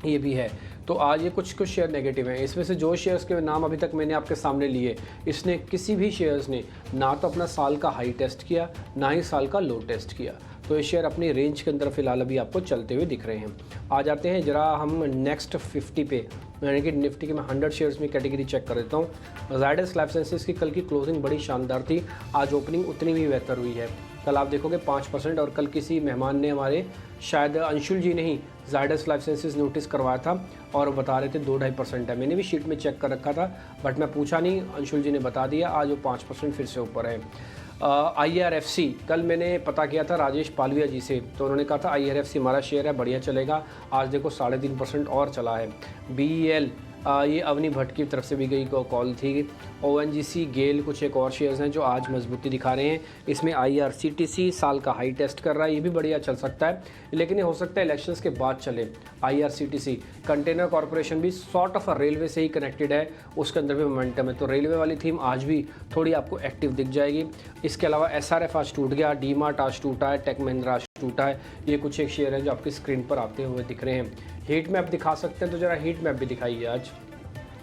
ये भी है। तो आज ये कुछ शेयर नेगेटिव हैं। इसमें से जो शेयर्स के नाम अभी तक मैंने आपके सामने लिए, इसने किसी भी शेयर्स ने ना तो अपना साल का हाई टेस्ट किया, ना ही साल का लो टेस्ट किया। तो ये शेयर अपनी रेंज के अंदर फिलहाल अभी आपको चलते हुए दिख रहे हैं। आ जाते हैं जरा हम नेक्स्ट 50 पे, यानी कि निफ्टी के मैं 100 शेयर्स में कैटेगरी चेक कर देता हूँ। जायडस लाइफ साइंसेज की कल की क्लोजिंग बड़ी शानदार थी, आज ओपनिंग उतनी भी बेहतर हुई है। कल आप देखोगे 5%, और कल किसी मेहमान ने हमारे, शायद अंशुल जी ने ही जायडस लाइफ साइंसेज नोटिस करवाया था और बता रहे थे 2-2.5% है। मैंने भी शीट में चेक कर रखा था, बट मैं पूछा नहीं, अंशुल जी ने बता दिया। आज वो 5% फिर से ऊपर है। IRFC कल मैंने पता किया था राजेश पालविया जी से, तो उन्होंने कहा था IRFC हमारा शेयर है, बढ़िया चलेगा। आज देखो 3.5% और चला है। BEL ये अवनी भट्ट की तरफ से भी गई कॉल थी। ONGC, गेल, कुछ एक और शेयर्स हैं जो आज मजबूती दिखा रहे हैं। इसमें IRCTC साल का हाई टेस्ट कर रहा है, ये भी बढ़िया चल सकता है, लेकिन ये हो सकता है इलेक्शंस के बाद चले। IRCTC कंटेनर कॉर्पोरेशन भी सॉर्ट ऑफ रेलवे से ही कनेक्टेड है, उसके अंदर भी मोमेंटम है, तो रेलवे वाली थीम आज भी थोड़ी आपको एक्टिव दिख जाएगी। इसके अलावा SRF आज टूट गया, डीमार्ट आज टूटा है, टेक महिंद्रा आज टूटा है। ये कुछ एक शेयर है जो आपकी स्क्रीन पर आते हुए दिख रहे हैं। हीट मैप दिखा सकते हैं तो ज़रा हीट मैप भी दिखाइए आज,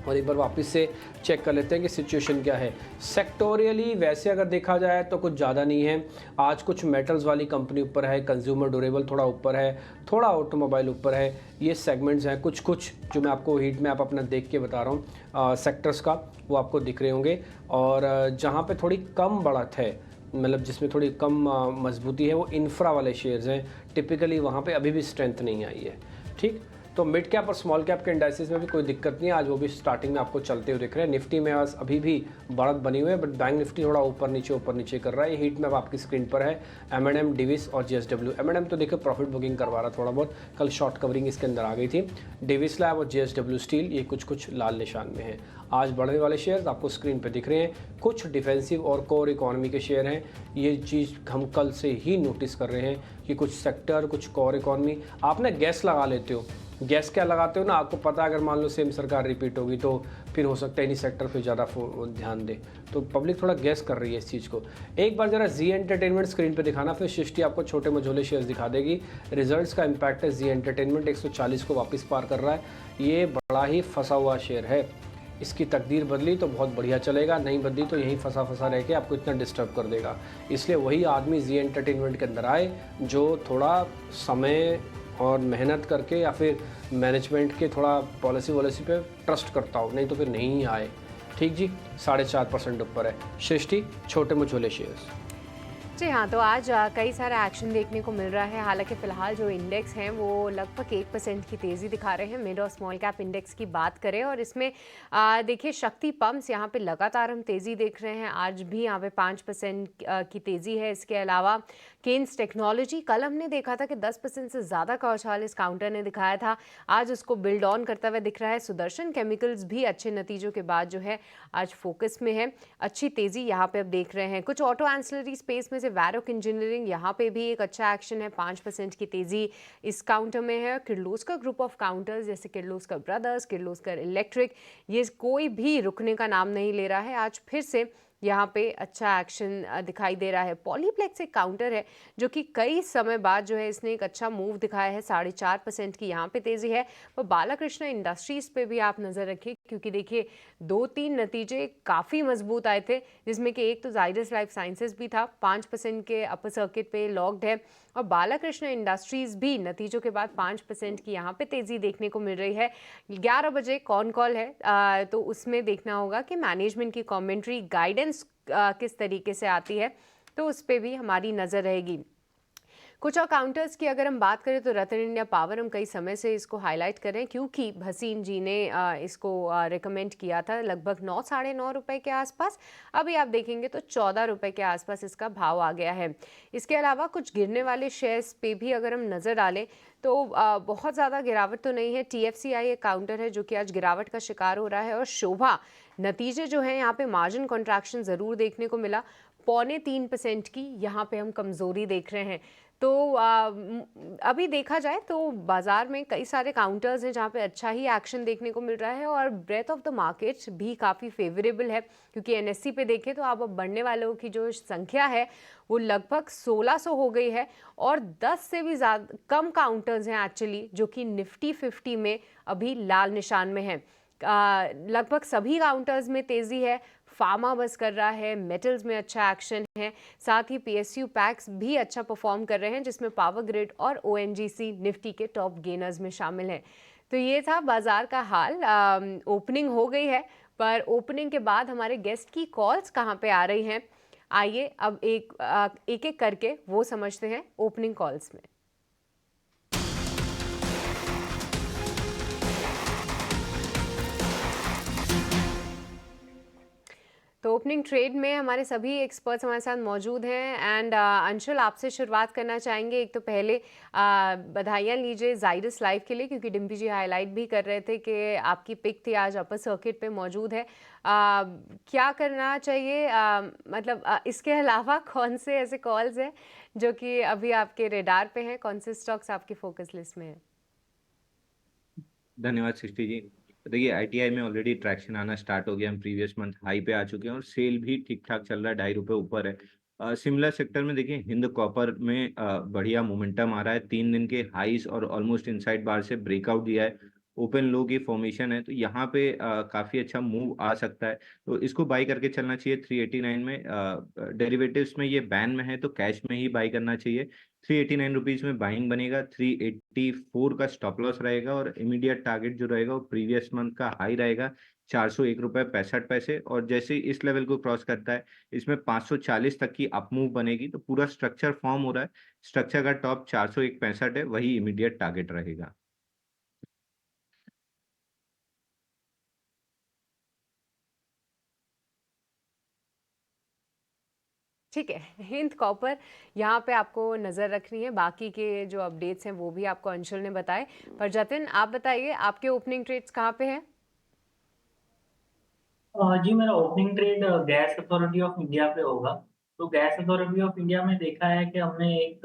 और एक बार वापस से चेक कर लेते हैं कि सिचुएशन क्या है। सेक्टोरियली वैसे अगर देखा जाए तो कुछ ज़्यादा नहीं है आज। कुछ मेटल्स वाली कंपनी ऊपर है, कंज्यूमर ड्यूरेबल थोड़ा ऊपर है, थोड़ा ऑटोमोबाइल ऊपर है। ये सेगमेंट्स हैं कुछ कुछ जो मैं आपको हीट मैप अपना देख के बता रहा हूँ सेक्टर्स का, वो आपको दिख रहे होंगे। और जहाँ पे थोड़ी कम बढ़त है, मतलब जिसमें थोड़ी कम मजबूती है, वो इंफ्रा वाले शेयर्स हैं। टिपिकली वहाँ पे अभी भी स्ट्रेंथ नहीं आई है। ठीक, तो मिड कैप और स्मॉल कैप के इंडाइसिस में भी कोई दिक्कत नहीं है, आज वो भी स्टार्टिंग में आपको चलते हुए दिख रहे हैं। निफ्टी में आज अभी भी बढ़त बनी हुई है, बट बैंक निफ्टी थोड़ा ऊपर नीचे कर रहा है। ये हीट मैप आपकी स्क्रीन पर है। M&M, डिविस और JSW। M&M तो देखिए प्रॉफिट बुकिंग करवा रहा थोड़ा बहुत, कल शॉर्ट कवरिंग इसके अंदर आ गई थी। डिविस लैब और JSW स्टील ये कुछ लाल निशान में है। आज बढ़ने वाले शेयर्स आपको स्क्रीन पे दिख रहे हैं। कुछ डिफेंसिव और कोर इकोनॉमी के शेयर हैं, ये चीज़ हम कल से ही नोटिस कर रहे हैं कि कुछ सेक्टर, कुछ कोर इकोनॉमी। आप ना गैस लगा लेते हो, गैस क्या लगाते हो ना, आपको पता है अगर मान लो सेम सरकार रिपीट होगी तो फिर हो सकता है इन्हीं सेक्टर पे ज़्यादा ध्यान दे, तो पब्लिक थोड़ा गैस कर रही है इस चीज़ को। एक बार ज़रा जी एंटरटेनमेंट स्क्रीन पे दिखाना, फिर सृष्टि आपको छोटे मझोले शेयर्स दिखा देगी। रिजल्ट्स का इम्पैक्ट है, जी एंटरटेनमेंट 140 को वापस पार कर रहा है। ये बड़ा ही फंसा हुआ शेयर है, इसकी तकदीर बदली तो बहुत बढ़िया चलेगा, नहीं बदली तो यहीं फंसा रह के आपको इतना डिस्टर्ब कर देगा। इसलिए वही आदमी जी एंटरटेनमेंट के अंदर आए जो थोड़ा समय और मेहनत करके या फिर मैनेजमेंट के थोड़ा पॉलिसी पे ट्रस्ट करता हो, नहीं तो फिर नहीं आए। ठीक जी, 4.5% ऊपर है। सृष्टि छोटे मझोले शेयर्स। जी हाँ, तो आज कई सारा एक्शन देखने को मिल रहा है। हालांकि फ़िलहाल जो इंडेक्स हैं वो लगभग 1% की तेज़ी दिखा रहे हैं। मिड और स्मॉल कैप इंडेक्स की बात करें और इसमें देखिए शक्ति पंप्स यहाँ पे लगातार हम तेज़ी देख रहे हैं, आज भी यहाँ पे 5% की तेज़ी है। इसके अलावा केन्स टेक्नोलॉजी, कल हमने देखा था कि 10% से ज़्यादा का उछाल इस काउंटर ने दिखाया था, आज उसको बिल्ड ऑन करता हुआ दिख रहा है। सुदर्शन केमिकल्स भी अच्छे नतीजों के बाद जो है आज फोकस में है, अच्छी तेज़ी यहाँ पे अब देख रहे हैं। कुछ ऑटो एंसिलरी स्पेस में से वैरोक इंजीनियरिंग, यहाँ पे भी एक अच्छा एक्शन है, 5% की तेज़ी इस काउंटर में है। किर्लोस्कर ग्रुप ऑफ काउंटर्स जैसे किर्लोस्कर ब्रदर्स, किर्लोस्कर इलेक्ट्रिक, ये कोई भी रुकने का नाम नहीं ले रहा है, आज फिर से यहाँ पे अच्छा एक्शन दिखाई दे रहा है। पॉलीप्लेक्स एक काउंटर है जो कि कई समय बाद जो है इसने एक अच्छा मूव दिखाया है, 4.5% की यहाँ पे तेज़ी है। पर बालाकृष्ण इंडस्ट्रीज़ पे भी आप नज़र रखिए, क्योंकि देखिए 2-3 नतीजे काफ़ी मजबूत आए थे, जिसमें कि एक तो जाइडस लाइफ साइंसेज भी था, 5% के अपर सर्किट पे लॉक्ड है, और बालाकृष्ण इंडस्ट्रीज़ भी नतीजों के बाद 5% की यहाँ पे तेज़ी देखने को मिल रही है। 11 बजे कौन कॉल है तो उसमें देखना होगा कि मैनेजमेंट की कमेंट्री, गाइडेंस किस तरीके से आती है, तो उस पर भी हमारी नज़र रहेगी। कुछ और काउंटर्स की अगर हम बात करें तो रतन इंडिया पावर, हम कई समय से इसको हाईलाइट कर रहे हैं क्योंकि भसीन जी ने इसको रिकमेंड किया था लगभग 9 साढ़े 9 रुपये के आसपास। अभी आप देखेंगे तो 14 रुपये के आसपास इसका भाव आ गया है। इसके अलावा कुछ गिरने वाले शेयर्स पे भी अगर हम नज़र डालें तो बहुत ज़्यादा गिरावट तो नहीं है। TFCI एक काउंटर है जो कि आज गिरावट का शिकार हो रहा है, और शोभा नतीजे जो हैं यहाँ पे मार्जिन कॉन्ट्रैक्शन ज़रूर देखने को मिला, 0.25% की यहाँ पे हम कमज़ोरी देख रहे हैं। तो अभी देखा जाए तो बाज़ार में कई सारे काउंटर्स हैं जहाँ पे अच्छा ही एक्शन देखने को मिल रहा है, और ब्रेथ ऑफ द मार्केट भी काफ़ी फेवरेबल है, क्योंकि NSE पे देखें तो अब बढ़ने वालों की जो संख्या है वो लगभग 1600 हो गई है, और 10 से भी ज़्यादा कम काउंटर्स हैं एक्चुअली जो कि निफ्टी 50 में अभी लाल निशान में हैं। लगभग सभी काउंटर्स में तेज़ी है, फार्मा बस कर रहा है, मेटल्स में अच्छा एक्शन है, साथ ही PSU पैक्स भी अच्छा परफॉर्म कर रहे हैं, जिसमें पावर ग्रिड और ONGC निफ्टी के टॉप गेनर्स में शामिल हैं। तो ये था बाजार का हाल। ओपनिंग हो गई है, पर ओपनिंग के बाद हमारे गेस्ट की कॉल्स कहाँ पे आ रही हैं, आइए अब एक करके वो समझते हैं ओपनिंग कॉल्स में। तो ओपनिंग ट्रेड में हमारे सभी एक्सपर्ट्स हमारे साथ मौजूद हैं एंड अंशुल आपसे शुरुआत करना चाहेंगे। एक तो पहले बधाइयाँ लीजिए जाइडस लाइव के लिए, क्योंकि डिम्पी जी हाईलाइट भी कर रहे थे कि आपकी पिक थी आज अपर सर्किट पे मौजूद है। क्या करना चाहिए, मतलब इसके अलावा कौन से ऐसे कॉल्स हैं जो कि अभी आपके रेडार पे हैं, कौन से स्टॉक्स आपकी फोकस लिस्ट में हैं? धन्यवाद सृष्टि जी। देखिए आईटीआई में ऑलरेडी ट्रैक्शन आना स्टार्ट हो गया, हम प्रीवियस मंथ हाई पे आ चुके हैं और सेल भी ठीक ठाक चल रहा है, ₹2.5 ऊपर है। सिमिलर सेक्टर में देखिए हिंद कॉपर में बढ़िया मोमेंटम आ रहा है, 3 दिन के हाईस और ऑलमोस्ट इनसाइड बार से ब्रेकआउट दिया है, ओपन लो की फॉर्मेशन है, तो यहाँ पे काफी अच्छा मूव आ सकता है, तो इसको बाई करके चलना चाहिए 389 में। डेरिवेटिव्स में ये बैन में है तो कैश में ही बाई करना चाहिए। 389 रुपीज में बाइंग बनेगा, 384 का स्टॉप लॉस रहेगा और इमीडिएट टारगेट जो रहेगा वो प्रीवियस मंथ का हाई रहेगा 401 रुपये 65 पैसे। और जैसे ही इस लेवल को क्रॉस करता है इसमें 540 तक की अप मूव बनेगी, तो पूरा स्ट्रक्चर फॉर्म हो रहा है। स्ट्रक्चर का टॉप 401.65 है, वही इमीडिएट टारगेट रहेगा। ठीक है, हिंद कॉपर यहाँ पे आपको नज़र रखनी है, बाकी के जो अपडेट्स हैं वो भी आपको अंशुल ने बताए। पर जतिन आप बताइए आपके ओपनिंग ट्रेड्स कहाँ पे हैं? जी मेरा opening trade gas authority of India पे होगा। तो गैस अथॉरिटी ऑफ इंडिया में देखा है कि हमने एक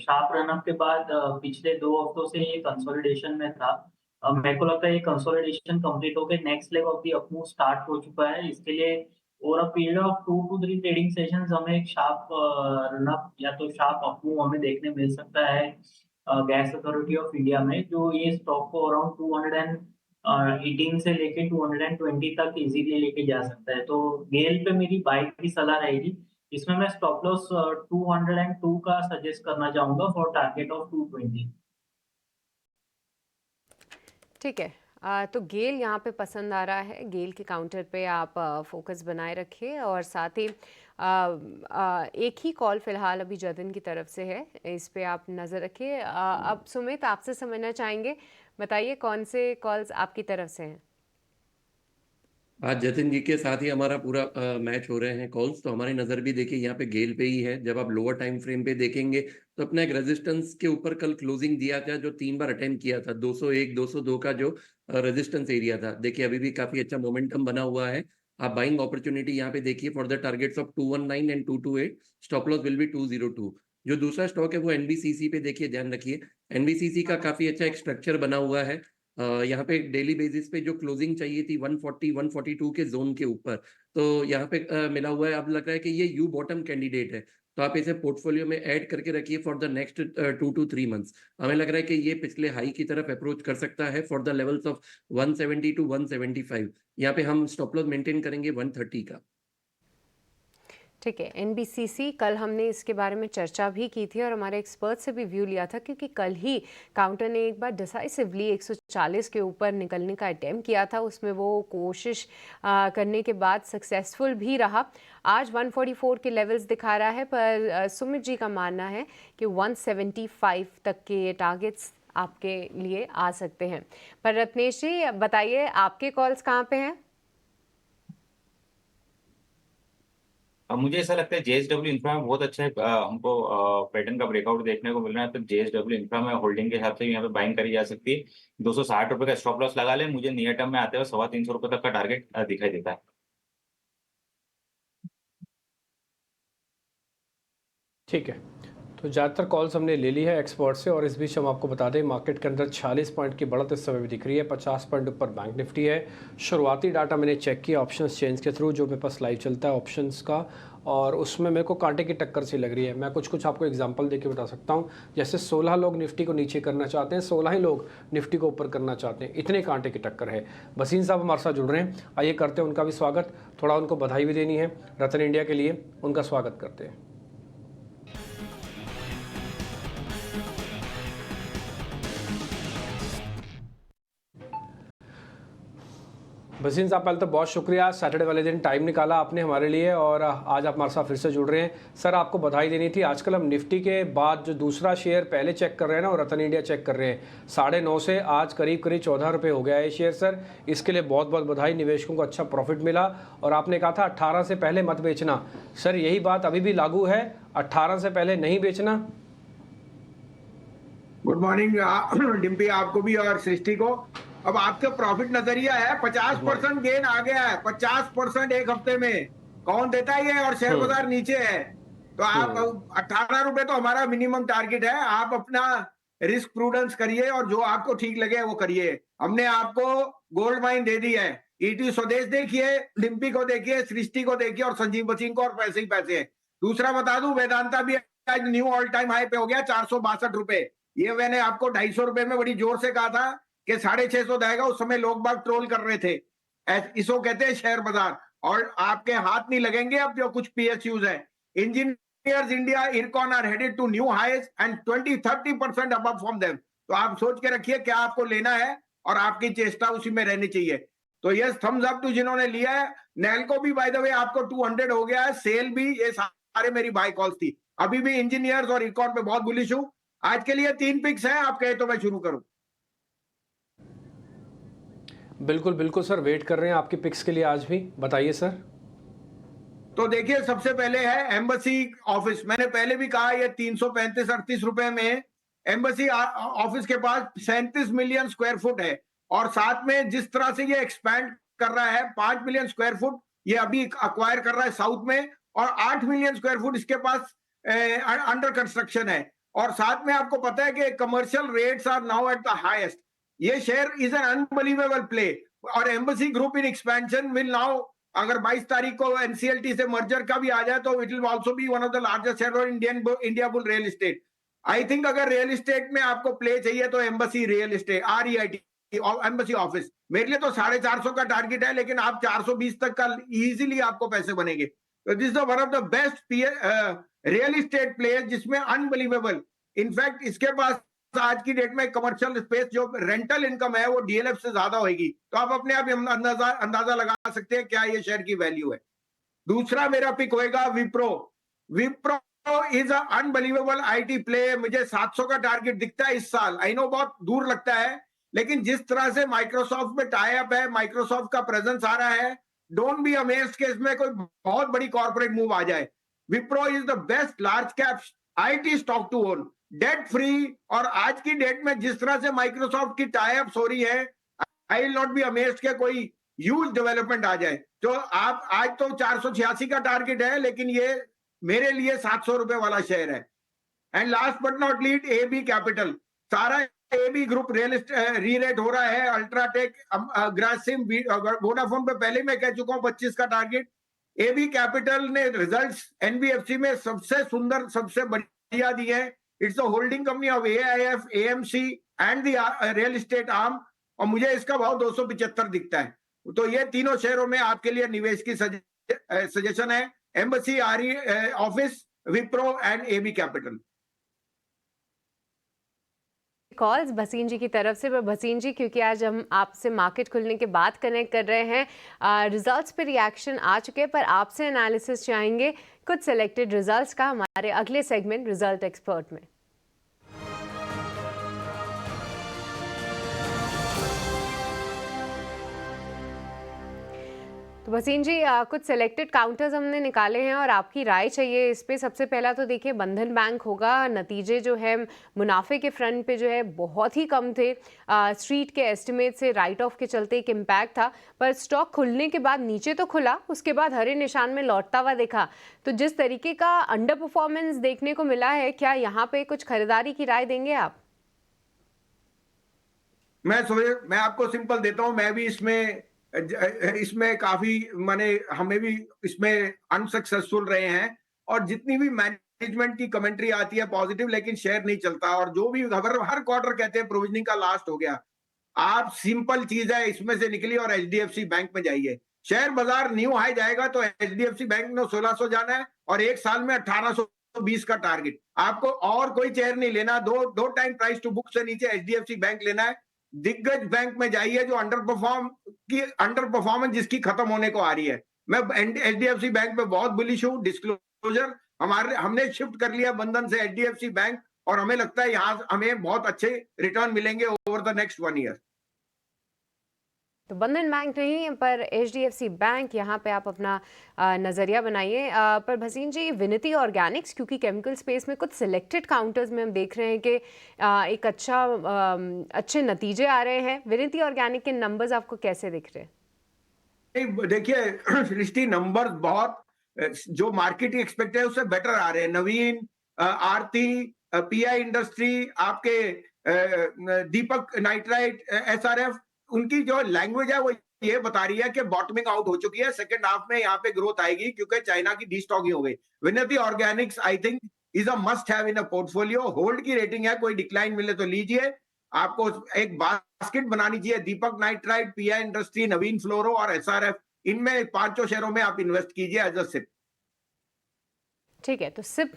शार्प रनअप के बाद पिछले 2 हफ्तों से ये कंसोलिडेशन में था। मेरे को लगता है ये कंसोलिडेशन कंप्लीट होकर next leg of the up move start हो चुका है। इसके लिए over a period of 2 to 3 trading sessions हमें एक शार्प रनअप या तो शार्प अप मूव हमें देखने मिल सकता है गैस अथॉरिटी ऑफ इंडिया में, जो ये स्टॉक को अराउंड 218 से लेके 220 तक इजीली लेके जा सकता है। तो गेल पे मेरी बाय की सलाह रहेगी। इसमें मैं स्टॉप लॉस 202 का सजेस्ट करना चाहूंगा फॉर टारगेट ऑफ 220। ठीक है, तो गेल यहाँ पे पसंद आ रहा है। गेल के काउंटर पे आप फोकस बनाए रखिए और साथ ही एक ही कॉल फिलहाल अभी जतिन की तरफ से है, इस पे आप नज़र रखिए। अब सुमित आपसे समझना चाहेंगे, बताइए कौन से कॉल्स आपकी तरफ से हैं? आज जतिन जी के साथ ही हमारा पूरा मैच हो रहे हैं कॉल्स, तो हमारी नज़र भी देखिए यहाँ पे गेल पे ही है। जब आप लोअर टाइम फ्रेम पे देखेंगे तो अपना एक रेजिस्टेंस के ऊपर कल क्लोजिंग दिया था जो 3 बार अटेम्प्ट किया था, 201 202 का जो रेजिस्टेंस एरिया था। देखिए अभी भी काफी अच्छा मोमेंटम बना हुआ है। आप बाइंग अपॉर्चुनिटी यहाँ पे देखिए for the targets of 219 and 228, stop loss will be 202। जो दूसरा स्टॉक है वो एनबीसीसी पे देखिए, ध्यान रखिए एनबीसीसी का काफी अच्छा एक स्ट्रक्चर बना हुआ है। यहाँ पे डेली बेसिस पे जो क्लोजिंग चाहिए थी 140 142 के जोन के ऊपर, तो यहाँ पे मिला हुआ है। अब लग रहा है कि ये यू बॉटम कैंडिडेट है, तो आप इसे पोर्टफोलियो में ऐड करके रखिए for the next 2 to 3 months. हमें लग रहा है कि ये पिछले हाई की तरफ अप्रोच कर सकता है for the levels of 170 to 175। यहाँ पे हम स्टॉप लॉस मेंटेन करेंगे 130 का। ठीक है, एनबीसीसी कल हमने इसके बारे में चर्चा भी की थी और हमारे एक्सपर्ट से भी व्यू लिया था, क्योंकि कल ही काउंटर ने एक बार डिसाइसिवली 140 के ऊपर निकलने का अटेम्प्ट किया था। उसमें वो कोशिश करने के बाद सक्सेसफुल भी रहा। आज 144 के लेवल्स दिखा रहा है, पर सुमित जी का मानना है कि 175 तक के टारगेट्स आपके लिए आ सकते हैं। पर रत्नेश जी बताइए आपके कॉल्स कहाँ पे हैं? अब मुझे ऐसा लगता है जेएसडब्ल्यू इंफ्रा में बहुत अच्छा हमको पैटर्न का ब्रेकआउट देखने को मिल रहा है, तो जेएसडब्ल्यू इंफ्रा में होल्डिंग के हिसाब से यहाँ पे बाइंग करी जा सकती है। 260 रुपए का स्टॉप लॉस लगा ले, मुझे नियर टर्म में आते हुए 325 रुपए तक का टारगेट दिखाई देता है। ठीक है, तो ज़्यादातर कॉल्स हमने ले ली है एक्सपर्ट से, और इस बीच हम आपको बता दें मार्केट के अंदर 46 पॉइंट की बढ़त इस समय भी दिख रही है। 50 पॉइंट ऊपर बैंक निफ्टी है। शुरुआती डाटा मैंने चेक किया ऑप्शंस चेंज के थ्रू, जो मेरे पास लाइव चलता है ऑप्शंस का, और उसमें मेरे को कांटे की टक्कर सी लग रही है। मैं कुछ आपको एग्जांपल देके बता सकता हूं। जैसे 16 लोग निफ्टी को नीचे करना चाहते हैं, 16 ही लोग निफ्टी को ऊपर करना चाहते हैं, इतने कांटे की टक्कर है। वसीम साहब हमारे साथ जुड़ रहे हैं, आइए करते हैं उनका भी स्वागत। थोड़ा उनको बधाई भी देनी है रतन इंडिया के लिए, उनका स्वागत करते हैं। भसीन साहब, पहले तो बहुत शुक्रिया, सैटरडे वाले दिन टाइम निकाला आपने हमारे लिए और आज आप हमारे साथ फिर से जुड़ रहे हैं। सर, आपको बधाई देनी थी। आजकल हम निफ्टी के बाद जो दूसरा शेयर पहले चेक कर रहे हैं ना, और रतन इंडिया चेक कर रहे हैं, 9.5 से आज करीब 14 रुपये हो गया है शेयर। सर, इसके लिए बहुत बहुत बधाई। निवेशकों को अच्छा प्रॉफिट मिला और आपने कहा था 18 से पहले मत बेचना। सर, यही बात अभी भी लागू है? 18 से पहले नहीं बेचना? गुड मॉर्निंग डिम्पी, आपको भी और सृष्टि को। अब आपका प्रॉफिट नजरिया है 50% गेन आ गया है, 50% एक हफ्ते में। कौन देता है ये? और शेयर बाजार नीचे है, तो आप 18 रुपए तो हमारा मिनिमम टारगेट है। आप अपना रिस्क प्रूडेंस करिए और जो आपको ठीक लगे वो करिए। हमने आपको गोल्ड माइन दे दी है। ईटी स्वदेश देखिए, डिम्पी को देखिए, सृष्टि को देखिए और संजीव बसिंह को, और पैसे ही पैसे हैं। दूसरा बता दूं, वेदांता भी आज न्यू ऑल टाइम हाई पे हो गया, 462 रुपए। ये मैंने आपको 250 रुपए में बड़ी जोर से कहा था कि 650 जाएगा। उस समय लोग बाग ट्रोल कर रहे थे। इसको कहते हैं शेयर बाजार, और आपके हाथ नहीं लगेंगे। अब जो कुछ पीएसयूज है, Engineers India, Ircon are headed to new highs and 20-30% above from them. तो आप सोच के रखिए क्या आपको लेना है और आपकी चेष्टा उसी में रहनी चाहिए। तो यस, थम्स अप टू जिन्होंने लिया है। नेल को भी बाय द वे आपको 200 हो गया है, सेल भी। ये सारे मेरी बाय कॉल्स थी। अभी भी इंजीनियर्स और इरकॉन पे बहुत बुलिश हूं। आज के लिए 3 पिक्स हैं, आप कहे तो मैं शुरू करूं। बिल्कुल बिल्कुल सर, वेट कर रहे हैं आपके पिक्स के लिए आज भी। बताइए सर। तो देखिए, सबसे पहले है एम्बेसी ऑफिस। मैंने पहले भी कहा ये 335-38 रुपए में एम्बेसी ऑफिस के पास 37 मिलियन स्क्वायर फुट है, और साथ में जिस तरह से ये एक्सपैंड कर रहा है, 5 मिलियन स्क्वायर फुट ये अभी अक्वायर कर रहा है साउथ में, और 8 मिलियन स्क्वायर फुट इसके पास अंडर कंस्ट्रक्शन है। और साथ में आपको पता है कि commercial rates are now at the highest. ये share is an unbelievable play. और Embassy group in expansion will now, अगर 22 तारीख को एनसीएलटी से मर्जर का भी आ जाए तो it will also be one of the largest share in India bull real estate. I think अगर रियल एस्टेट में आपको प्ले चाहिए तो embassy real estate, REIT, embassy office. मेरे लिए तो 450 का टारगेट है, लेकिन आप 420 तक का इजीली आपको पैसे बनेंगे। तो this is one of the best real estate player जिसमें अनबिलीवेबल। इनफैक्ट इसके पास आज की डेट में कमर्शियल स्पेस, जो रेंटल इनकम है वो डीएलएफ से ज्यादा होगी। तो आप अपने आप अंदाजा लगा सकते हैं क्या ये शेयर की वैल्यू है। दूसरा मेरा पिक होएगा Wipro. Wipro is unbelievable IT play. मुझे 700 का टारगेट दिखता है इस साल। आई नो बहुत दूर लगता है, लेकिन जिस तरह से माइक्रोसॉफ्ट में टाई अप है, माइक्रोसॉफ्ट का प्रेजेंस आ रहा है, डोंट बी अमेज्ड कि इसमें कोई बहुत बड़ी कॉर्पोरेट मूव आ जाए। Wipro is the best large cap IT stock to own, debt free. और आज की डेट में जिस तरह से माइक्रोसॉफ्ट की टाई अप्स हो रही है, I will not be amazed कि कोई ह्यूज डेवलपमेंट आ जाए। तो आप आज तो 486 का टारगेट है, लेकिन ये मेरे लिए 700 रुपए वाला शेयर है। And last but not least, AB capital. सारा एबी ग्रुप रियल री-रेट हो रहा है। अल्ट्राटेक, ग्रासिम, वोडाफोन पे पहले मैं कह चुका हूं 25 का टारगेट। एबी कैपिटल ने रिजल्ट्स एनबीएफसी में सबसे सुंदर, सबसे बढ़िया दिए हैं। It's a holding company of AIF, AMC and the real estate arm, और मुझे इसका भाव 275 दिखता है। तो ये तीनों शेयरों में आपके लिए निवेश की सजेशन है, Embassy, office, Wipro and AB capital. Calls Bhasin ji की तरफ से। भसीन जी, क्योंकि आज हम आपसे मार्केट खुलने के बाद कनेक्ट कर रहे हैं, रिजल्ट्स पे रिएक्शन आ चुके हैं, पर आपसे एनालिसिस चाहेंगे कुछ सिलेक्टेड रिजल्ट्स का हमारे अगले सेगमेंट रिजल्ट एक्सपर्ट में। तो भसीन जी, कुछ सिलेक्टेड काउंटर्स हमने निकाले हैं और आपकी राय चाहिए इस पे। सबसे पहला तो देखिए बंधन बैंक होगा। नतीजे जो है मुनाफे के फ्रंट पे जो है बहुत ही कम थे। स्ट्रीट के एस्टिमेट से राइट ऑफ के चलते एक इम्पैक्ट था, पर स्टॉक खुलने के बाद नीचे तो खुला, उसके बाद हरे निशान में लौटता हुआ देखा। तो जिस तरीके का अंडर परफॉर्मेंस देखने को मिला है, क्या यहाँ पे कुछ खरीदारी की राय देंगे आप? मैं आपको सिंपल देता हूं। मैं भी इसमें काफी, माने हमें भी इसमें अनसक्सेसफुल रहे हैं, और जितनी भी मैनेजमेंट की कमेंट्री आती है पॉजिटिव, लेकिन शेयर नहीं चलता। और जो भी खबर हर क्वार्टर कहते हैं प्रोविजनिंग का लास्ट हो गया। आप सिंपल चीज है, इसमें से निकलिए और HDFC बैंक में जाइए। शेयर बाजार न्यू हाई जाएगा तो HDFC बैंक ने 1600 जाना है, और एक साल में 1820 का टारगेट। आपको और कोई शेयर नहीं लेना। दो टाइम प्राइस टू बुक से नीचे HDFC बैंक लेना है। दिग्गज बैंक में जाइए जो अंडर परफॉर्मेंस जिसकी खत्म होने को आ रही है। मैं एचडीएफसी बैंक पे बहुत बुलिश हूँ। डिस्क्लोजर हमने शिफ्ट कर लिया बंधन से एचडीएफसी बैंक, और हमें लगता है यहाँ हमें बहुत अच्छे रिटर्न मिलेंगे ओवर द नेक्स्ट 1 ईयर। तो बंधन बैंक नहीं पर एचडीएफसी बैंक, यहाँ पे आप अपना नज़रिया बनाइए। पर भसीन जी, विनती ऑर्गेनिक्स, क्योंकि केमिकल स्पेस में कुछ सिलेक्टेड काउंटर्स में हम देख रहे हैं कि एक अच्छे नतीजे आ रहे हैं। विनती ऑर्गेनिक के नंबर्स आपको कैसे दिख रहे हैं? देखिए सृष्टि, नंबर्स बहुत जो मार्केट एक्सपेक्ट है उससे बेटर आ रहे हैं। नवीन, आरती, पीआई इंडस्ट्री, आपके दीपक नाइट्राइट, एसआरएफ, उनकी जो लैंग्वेज है वो ये बता रही है कि बॉटमिंग आउट हो चुकी है। सेकंड हाफ में यहाँ पे ग्रोथ आएगी क्योंकि चाइना की डीस्टॉकिंग हो गई। विनती Organics I think is a must have in a portfolio. Hold की रेटिंग है, कोई डिक्लाइन मिले तो लीजिए। आपको एक बास्केट बनानी चाहिए, दीपक नाइट्राइट, पीआई इंडस्ट्री, नवीन फ्लोरो और एसआरएफ, इनमें 5 शेयरों में आप इन्वेस्ट कीजिए एज अ सिप। ठीक है, तो सिप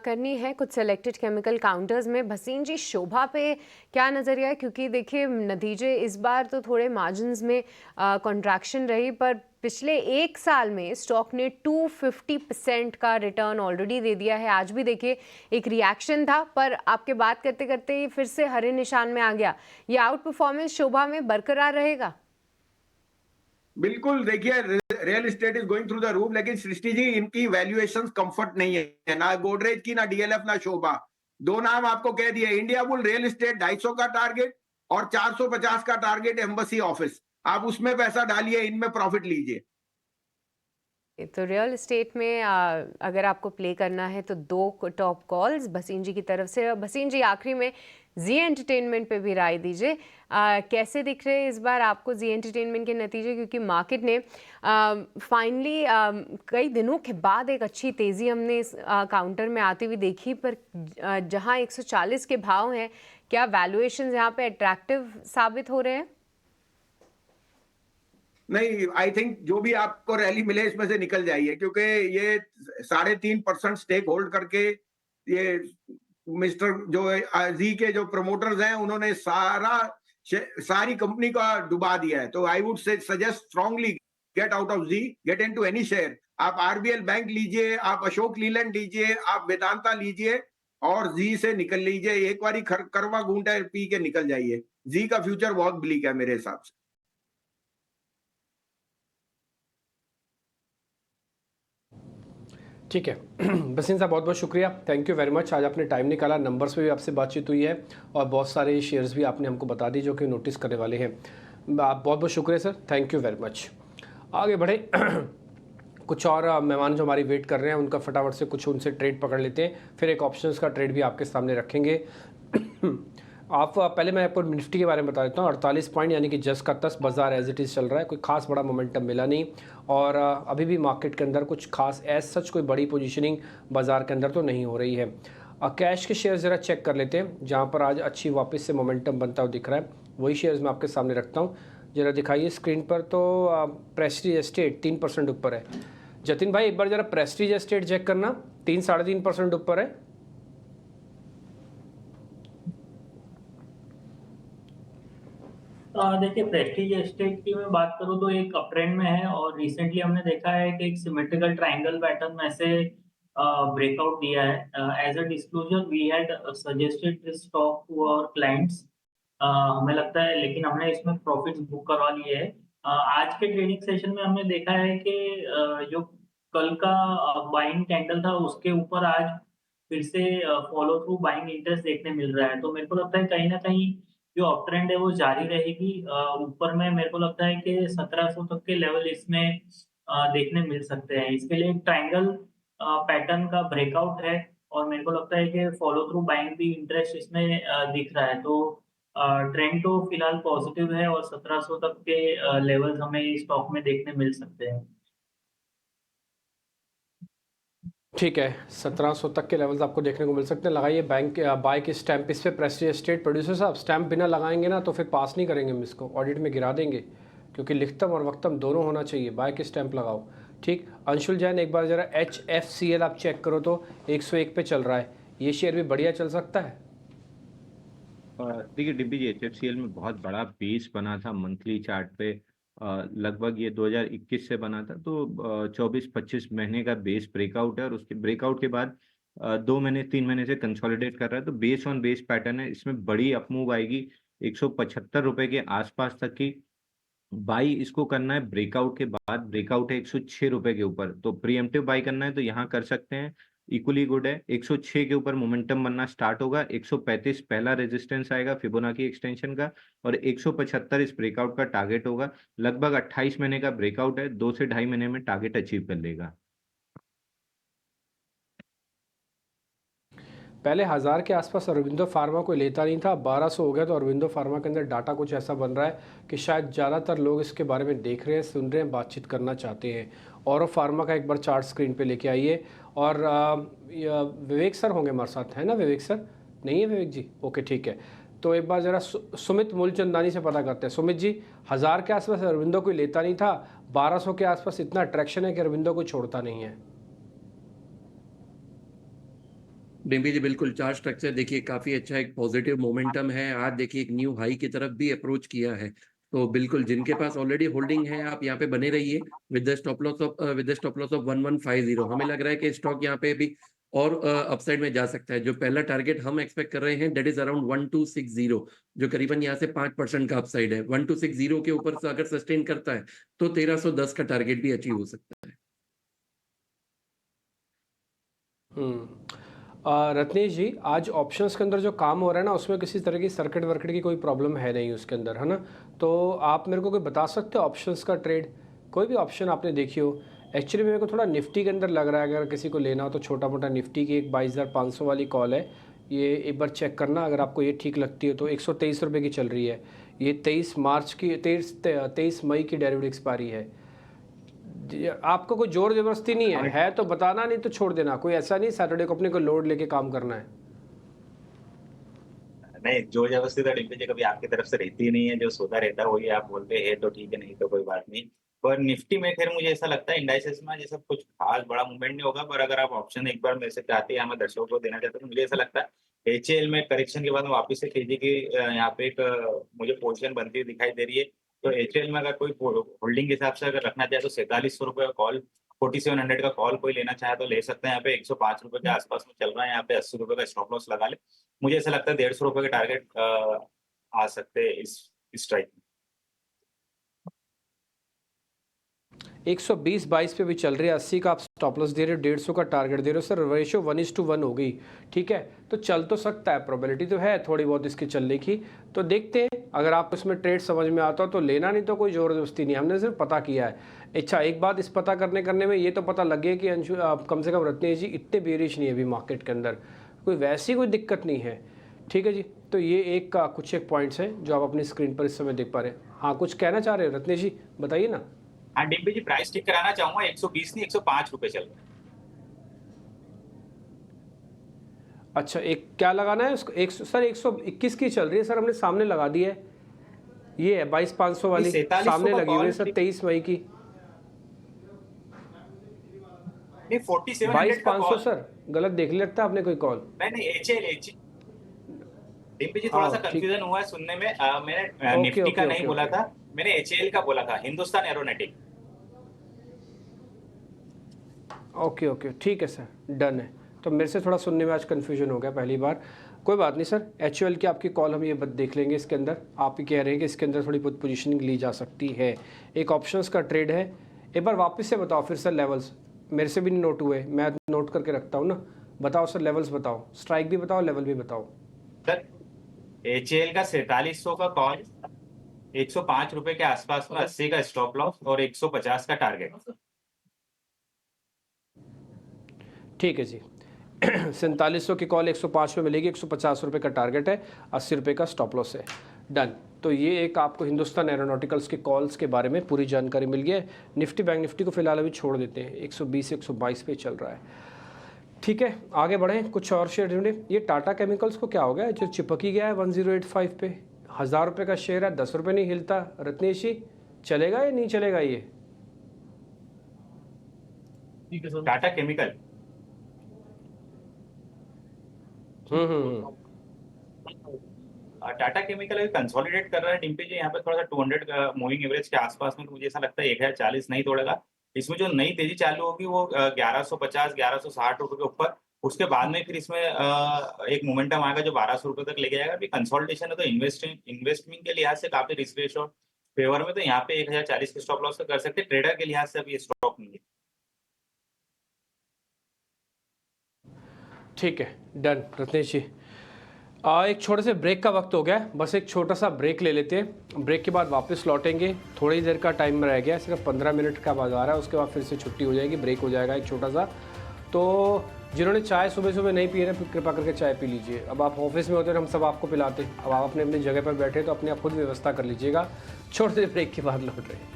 करनी है कुछ सेलेक्टेड केमिकल काउंटर्स में। भसीन जी, शोभा पे क्या नज़रिया है? क्योंकि देखिए नतीजे इस बार तो थोड़े मार्जिन्स में कॉन्ट्रैक्शन रही, पर पिछले 1 साल में स्टॉक ने 250% का रिटर्न ऑलरेडी दे दिया है। आज भी देखिए एक रिएक्शन था, पर आपके बात करते करते ही फिर से हरे निशान में आ गया। ये आउट परफॉर्मेंस शोभा में बरकरार रहेगा? बिल्कुल, देखिए real estate is going through the roof, लेकिन सृष्टि जी इनकी वैल्यूएशंस कंफर्ट नहीं है, ना गोदरेज की, ना डीएलएफ, ना शोभा। 2 नाम आपको कह दिए, इंडिया बुल रियल एस्टेट 250 का टारगेट और 450 का टारगेट एम्बेसी ऑफिस। आप उसमें पैसा डालिए, इनमें प्रॉफिट लीजिए। तो रियल एस्टेट में अगर आपको प्ले करना है तो 2 टॉप कॉल्स भसीन जी की तरफ से। भसीन जी, आखिरी में जी एंटरटेनमेंट पे भी राय दीजिए। कैसे दिख रहे हैं इस बार आपको जी एंटरटेनमेंट के नतीजे? क्योंकि मार्केट ने फाइनली कई दिनों के बाद एक अच्छी तेज़ी हमने इस काउंटर में आती हुई देखी, पर जहां 140 के भाव हैं, क्या वैल्यूएशंस यहाँ पे अट्रैक्टिव साबित हो रहे हैं? नहीं, आई थिंक जो भी आपको रैली मिले इसमें से निकल जाइए, क्योंकि ये 3.5% स्टेक होल्ड करके ये मिस्टर जो जी के जो प्रमोटर्स हैं उन्होंने सारी कंपनी का डुबा दिया है। तो I would suggest strongly get out of G, get into any share. आप आरबीएल बैंक लीजिए, आप अशोक लीलैंड लीजिए, आप वेदांता लीजिए और जी से निकल लीजिए। एक बारी करवा घूंटा पी के निकल जाइए। जी का फ्यूचर बहुत ब्लीक है मेरे हिसाब से। ठीक है बसीन साहब, बहुत बहुत शुक्रिया, थैंक यू वेरी मच। आज आपने टाइम निकाला, नंबर्स पे भी आपसे बातचीत हुई है और बहुत सारे शेयर्स भी आपने हमको बता दी जो कि नोटिस करने वाले हैं। आप बहुत बहुत शुक्रिया sir, thank you very much. आगे बढ़े कुछ और मेहमान जो हमारी वेट कर रहे हैं उनका फटाफट से कुछ उनसे ट्रेड पकड़ लेते हैं, फिर एक ऑप्शंस का ट्रेड भी आपके सामने रखेंगे। आप पहले मैं आपको निफ्टी के बारे में बता देता हूँ। 48 पॉइंट यानी कि जस का तस बाजार एज इट इज़ चल रहा है, कोई खास बड़ा मोमेंटम मिला नहीं और अभी भी मार्केट के अंदर कुछ खास एज सच कोई बड़ी पोजीशनिंग बाजार के अंदर तो नहीं हो रही है। कैश के शेयर ज़रा चेक कर लेते हैं, जहाँ पर आज अच्छी वापस से मोमेंटम बनता हुआ दिख रहा है, वही शेयर्स मैं आपके सामने रखता हूँ। ज़रा दिखाइए स्क्रीन पर। तो प्रेस्टीज एस्टेट 3% ऊपर है। जतिन भाई एक बार ज़रा प्रेस्टीज एस्टेट चेक करना, 3-3.5% ऊपर है। देखिए प्रेस्टीज एस्टेट की मैं बात करूँ तो एक अपट्रेंड में है और रिसेंटली हमने देखा है कि एक सिमेट्रिकल ट्रायंगल पैटर्न में से ब्रेकआउट दिया है। As a disclosure we had suggested this stock to our clients. हमें लगता है, लेकिन हमने इसमें प्रॉफिट्स बुक करवा लिए है। आज के ट्रेडिंग सेशन में हमने देखा है कि जो कल का बाइंग कैंडल था उसके ऊपर आज फिर से फॉलो थ्रू बाइंग इंटरेस्ट देखने मिल रहा है। तो मेरे को लगता है कहीं ना कहीं जो अप ट्रेंड है वो जारी रहेगी। ऊपर में मेरे को लगता है कि 1700 तक के लेवल इसमें देखने मिल सकते हैं। इसके लिए एक ट्रायंगल पैटर्न का ब्रेकआउट है और मेरे को लगता है कि फॉलो थ्रू बाइंग भी इंटरेस्ट इसमें दिख रहा है। तो ट्रेंड तो फिलहाल पॉजिटिव है और 1700 तक के लेवल्स हमें स्टॉक में देखने मिल सकते हैं। ठीक है, 1700 तक के लेवल्स आपको देखने को मिल सकते हैं। लगाइए बैंक बाय के स्टैंप इस पे। प्रेस्टीज एस्टेट प्रोड्यूसर साहब, स्टैंप बिना लगाएंगे ना तो फिर पास नहीं करेंगे हम इसको, ऑडिट में गिरा देंगे, क्योंकि लिखतम और वक्तम दोनों होना चाहिए। बाय के स्टैंप लगाओ। ठीक, अंशुल जैन एक बार ज़रा HFCL आप चेक करो तो 101 पे चल रहा है, ये शेयर भी बढ़िया चल सकता है। देखिए डिम्पी जी, HFCL में बहुत बड़ा बेस बना था मंथली चार्ट पे। लगभग ये 2021 से बना था, तो 24-25 महीने का बेस ब्रेकआउट है, और उसके ब्रेकआउट के बाद 2 महीने 3 महीने से कंसोलिडेट कर रहा है। तो बेस ऑन बेस पैटर्न है, इसमें बड़ी अपमूव आएगी 175 रुपए के आसपास तक की। बाई इसको करना है ब्रेकआउट के बाद। ब्रेकआउट है 106 रुपए के ऊपर, तो प्रीएम्प्टिव बाई करना है तो यहाँ कर सकते हैं। इक्वली गुड है, 106 के ऊपर मोमेंटम बनना स्टार्ट होगा। 135 पहला रेजिस्टेंस आएगा फिबोनाची एक्सटेंशन का, और 175 इस ब्रेकआउट का टारगेट होगा। लगभग 28 महीने का ब्रेकआउट है, 2 से ढाई महीने में टारगेट अचीव कर लेगा। पहले 1000 के आसपास अरविंदो फार्मा कोई लेता नहीं था, 1200 हो गया। तो अरविंदो फार्मा के अंदर डाटा कुछ ऐसा बन रहा है कि शायद ज़्यादातर लोग इसके बारे में देख रहे हैं, सुन रहे हैं, बातचीत करना चाहते हैं। और फार्मा का एक बार चार्ट स्क्रीन पे लेके आइए। और विवेक सर होंगे हमारे साथ, है ना विवेक सर? नहीं है विवेक जी? ओके ठीक है। तो एक बार ज़रा सुमित मूलचंदानी से पता करते हैं। सुमित जी, 1000 के आसपास अरविंदो कोई लेता नहीं था, 1200 के आसपास इतना अट्रैक्शन है कि अरविंदो को छोड़ता नहीं है। डिम्पी जी बिल्कुल, चार्ट स्ट्रक्चर देखिए काफी अच्छा, एक पॉजिटिव मोमेंटम है। आज देखिए एक न्यू हाई की तरफ भी अप्रोच किया है। तो बिल्कुल जिनके पास ऑलरेडी होल्डिंग है, आप यहाँ पे बने रहिए with the stop loss of 1150। हमें लग रहा है कि स्टॉक यहाँ पे भी और अपसाइड में जा सकता है। जो पहला टारगेट हम एक्सपेक्ट कर रहे हैं दैट इज अराउंड 1260, जो करीबन यहाँ से 5% का अपसाइड है। 1260 के ऊपर से अगर सस्टेन करता है तो 1310 का टारगेट भी अचीव हो सकता है। रत्नेश जी, आज ऑप्शंस के अंदर जो काम हो रहा है ना, उसमें किसी तरह की सर्किट वर्किट की कोई प्रॉब्लम है नहीं उसके अंदर, है ना? तो आप मेरे को कोई बता सकते हो ऑप्शंस का ट्रेड, कोई भी ऑप्शन आपने देखी हो? एक्चुअली मेरे को थोड़ा निफ्टी के अंदर लग रहा है, अगर किसी को लेना हो तो छोटा मोटा निफ्टी की एक 22,500 वाली कॉल है। ये एक बार चेक करना, अगर आपको ये ठीक लगती है तो 123 रुपये की चल रही है। ये 23 की 23 मई की डेरिवेटिव एक्सपायरी है। आपको कोई जोर जबरदस्ती नहीं है तो बताना, नहीं तो छोड़ देना। कोई ऐसा नहीं सैटरडे को अपने को लोड लेके काम करना है। नहीं, जो जबरदस्ती तो डिम्पी जी कभी आपकी तरफ से रहती ही नहीं है। जो सोता रहता है वही आप बोलते हैं तो ठीक है, नहीं तो कोई बात नहीं। पर निफ्टी में खैर मुझे ऐसा लगता है इंडाइसेस में जैसा कुछ खास बड़ा मूवमेंट नहीं होगा। पर अगर आप ऑप्शन एक बार मेरे से चाहते हैं, हमें दर्शकों को देना चाहते हैं, तो मुझे ऐसा लगता है HL में करेक्शन के बाद वापस से तेजी की यहाँ पे एक मुझे पोजीशन बनती हुई दिखाई दे रही है। तो HL में अगर कोई होल्डिंग के हिसाब से अगर रखना चाहे तो 4700 रुपये का कॉल, 4700 का कॉल कोई लेना चाहे तो ले सकते हैं। यहाँ पे 105 रुपए के आसपास में चल रहा है। यहाँ पे 80 रुपए का स्टॉप लॉस लगा ले। मुझे ऐसा लगता है 150 रुपए के टारगेट आ सकते हैं इस स्ट्राइक में। 120-22 पे भी चल रही है, 80 का आप स्टॉप लॉस दे रहे हो, 150 का टारगेट दे रहे हो सर। रेशियो 1:1 हो गई, ठीक है। तो चल तो सकता है, प्रोबेबिलिटी तो है थोड़ी बहुत इसके चलने की। तो देखते हैं, अगर आपको इसमें ट्रेड समझ में आता हो तो लेना, नहीं तो कोई जोर जबरदस्ती नहीं, हमने सिर्फ पता किया है। अच्छा, एक बात इस पता करने में ये तो पता लग गया कि अंशु कम से कम रत्नेश जी इतने बेरिश नहीं है अभी मार्केट के अंदर, कोई वैसी कोई दिक्कत नहीं है, ठीक है जी। तो ये कुछ एक पॉइंट्स हैं जो आप अपनी स्क्रीन पर इस समय देख पा रहे हैं। हाँ, कुछ कहना चाह रहे हो रत्नेश जी, बताइए ना। हाँ डिम्पी जी, प्राइस टिक कराना चाहूंगा। 120 नहीं 105 रुपए चल रहा है। अच्छा, एक क्या लगाना है उसको? सर 121 की चल रही है सर, हमने सामने लगा दी है। ये है 22,500 वाली 4700 सामने का लगी हुई है कॉल सर, 23 मई की। नहीं, 4700 का 22,500 कॉल। सर, गलत देख लिया लगता है आपने कोई कॉल। नहीं HL डिम्पी जी, थोड़ा सा हाँ ठीक, कंफ्यूजन हुआ है सुनने में। मैंने ओके निफ्टी का ओके नहीं ओके बोला ओके, था, मैंने HL का बोला था, हिंदुस्तान एरोनॉटिक। ओके ओके ठीक है सर, डन है। तो मेरे से थोड़ा सुनने में आज कन्फ्यूजन हो गया पहली बार, कोई बात नहीं सर। HUL की आपकी कॉल हम ये देख लेंगे। इसके अंदर आप ही कह रहे हैं कि इसके अंदर थोड़ी बहुत पोजीशनिंग ली जा सकती है। एक ऑप्शंस का ट्रेड है। एक बार वापस से बताओ फिर सर लेवल्स, मेरे से भी नहीं नोट हुए, मैं नोट करके रखता हूँ ना। बताओ सर, लेवल्स बताओ, स्ट्राइक भी बताओ, लेवल भी बताओ। सर HL का 4700 का कॉल, 105 रुपए के आसपास में 80 का स्टॉप लॉस और 150 का टारगेट। ठीक है जी। 4700 की कॉल 105 पे मिलेगी, 150 रुपये का टारगेट है, 80 रुपये का स्टॉप लॉस है, डन। तो ये एक आपको हिंदुस्तान एरोनॉटिकल्स के कॉल्स के बारे में पूरी जानकारी मिल गई है। निफ्टी बैंक निफ्टी को फिलहाल अभी छोड़ देते हैं, 120 122 पे चल रहा है, ठीक है। आगे बढ़ें, कुछ और शेयर ढूंढे। ये टाटा केमिकल्स को क्या हो गया जो चिपक ही गया है 1085 पे? 1000 रुपये का शेयर है, 10 रुपये नहीं हिलता। रत्नेश जी, चलेगा या नहीं चलेगा ये? टाटा केमिकल टाटा केमिकल अभी कंसोलिडेट कर रहा है डिम्पी जी, यहाँ पे थोड़ा सा 200 का मूविंग एवरेज के आसपास में, तो मुझे ऐसा लगता है 1040 नहीं तोड़ेगा। इसमें जो नई तेजी चालू होगी वो 1150 1160 रुपए के ऊपर, उसके बाद में फिर इसमें एक मोमेंटम आएगा जो 1200 रुपए तक लेके जाएगा। अभी कंसोलिडेशन है तो इन्वेस्टमेंट के लिहाज से काफी रिस्क रेशियो फेवर में, तो यहाँ पे 1040 के स्टॉप लॉस कर सकते हैं। ट्रेडर के लिहाज से अभी स्टॉक नहीं है। ठीक है, डन रत्नेश जी। एक छोटे से ब्रेक का वक्त हो गया है, बस एक छोटा सा ब्रेक ले लेते हैं। ब्रेक के बाद वापस लौटेंगे, थोड़ी देर का टाइम रह गया, सिर्फ 15 मिनट का बाजार है, उसके बाद फिर से छुट्टी हो जाएगी, ब्रेक हो जाएगा एक छोटा सा। तो जिन्होंने चाय सुबह सुबह नहीं पी रहे, कृपा करके चाय पी लीजिए। अब आप ऑफिस में होते हैं, हम सब आपको पिलाते, अब आप अपने अपनी जगह पर बैठे तो अपने आप खुद व्यवस्था कर लीजिएगा। छोटे से ब्रेक के बाद लौट रहे हैं।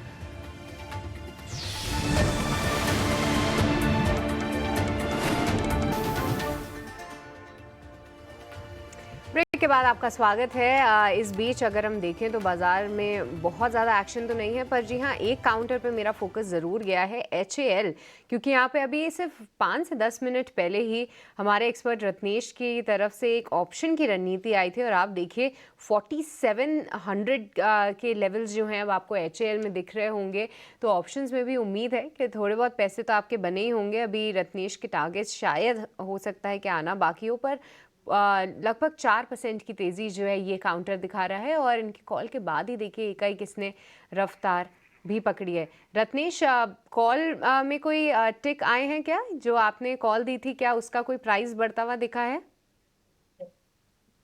ब्रेक के बाद आपका स्वागत है। इस बीच अगर हम देखें तो बाजार में बहुत ज़्यादा एक्शन तो नहीं है, पर जी हाँ, एक काउंटर पे मेरा फोकस ज़रूर गया है, HAL, क्योंकि यहाँ पे अभी सिर्फ 5 से 10 मिनट पहले ही हमारे एक्सपर्ट रत्नेश की तरफ से एक ऑप्शन की रणनीति आई थी और आप देखिए 4700 के लेवल्स जो हैं अब आपको HAL में दिख रहे होंगे। तो ऑप्शंस में भी उम्मीद है कि थोड़े बहुत पैसे तो आपके बने ही होंगे। अभी रत्नेश के टारगेट्स शायद हो सकता है कि आना बाकी हो, पर लगभग 4% की तेज़ी जो है ये काउंटर दिखा रहा है और इनकी कॉल के बाद ही देखिए एकाएक इसने रफ्तार भी पकड़ी है। रत्नेश, कॉल में कोई टिक आए हैं क्या? जो आपने कॉल दी थी, क्या उसका कोई प्राइस बढ़ता हुआ दिखा है?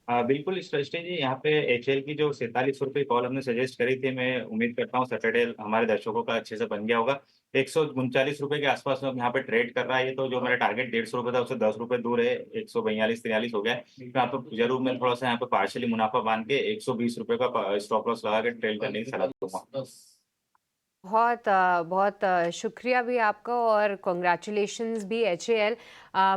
बिल्कुल सृष्टि जी, यहाँ पे HAL की जो 47 रुपए कॉल हमने सजेस्ट करी थी, मैं उम्मीद करता हूँ सैटरडे हमारे दर्शकों का अच्छे से बन गया होगा। 139 रुपए के आसपास में यहाँ पे ट्रेड कर रहा है ये, तो जो मेरा टारगेट 150 रुपए था उससे 10 रुपए दूर है, 142-43 हो गया है। तो यहाँ पे जरूर मैं थोड़ा सा यहाँ पे पार्शियली मुनाफा बांध के 120 रुपए का स्टॉप लॉस लगा के ट्रेड करने की सलाह दूंगा। बहुत शुक्रिया भी आपका और कॉन्ग्रेचुलेशंस भी। HAL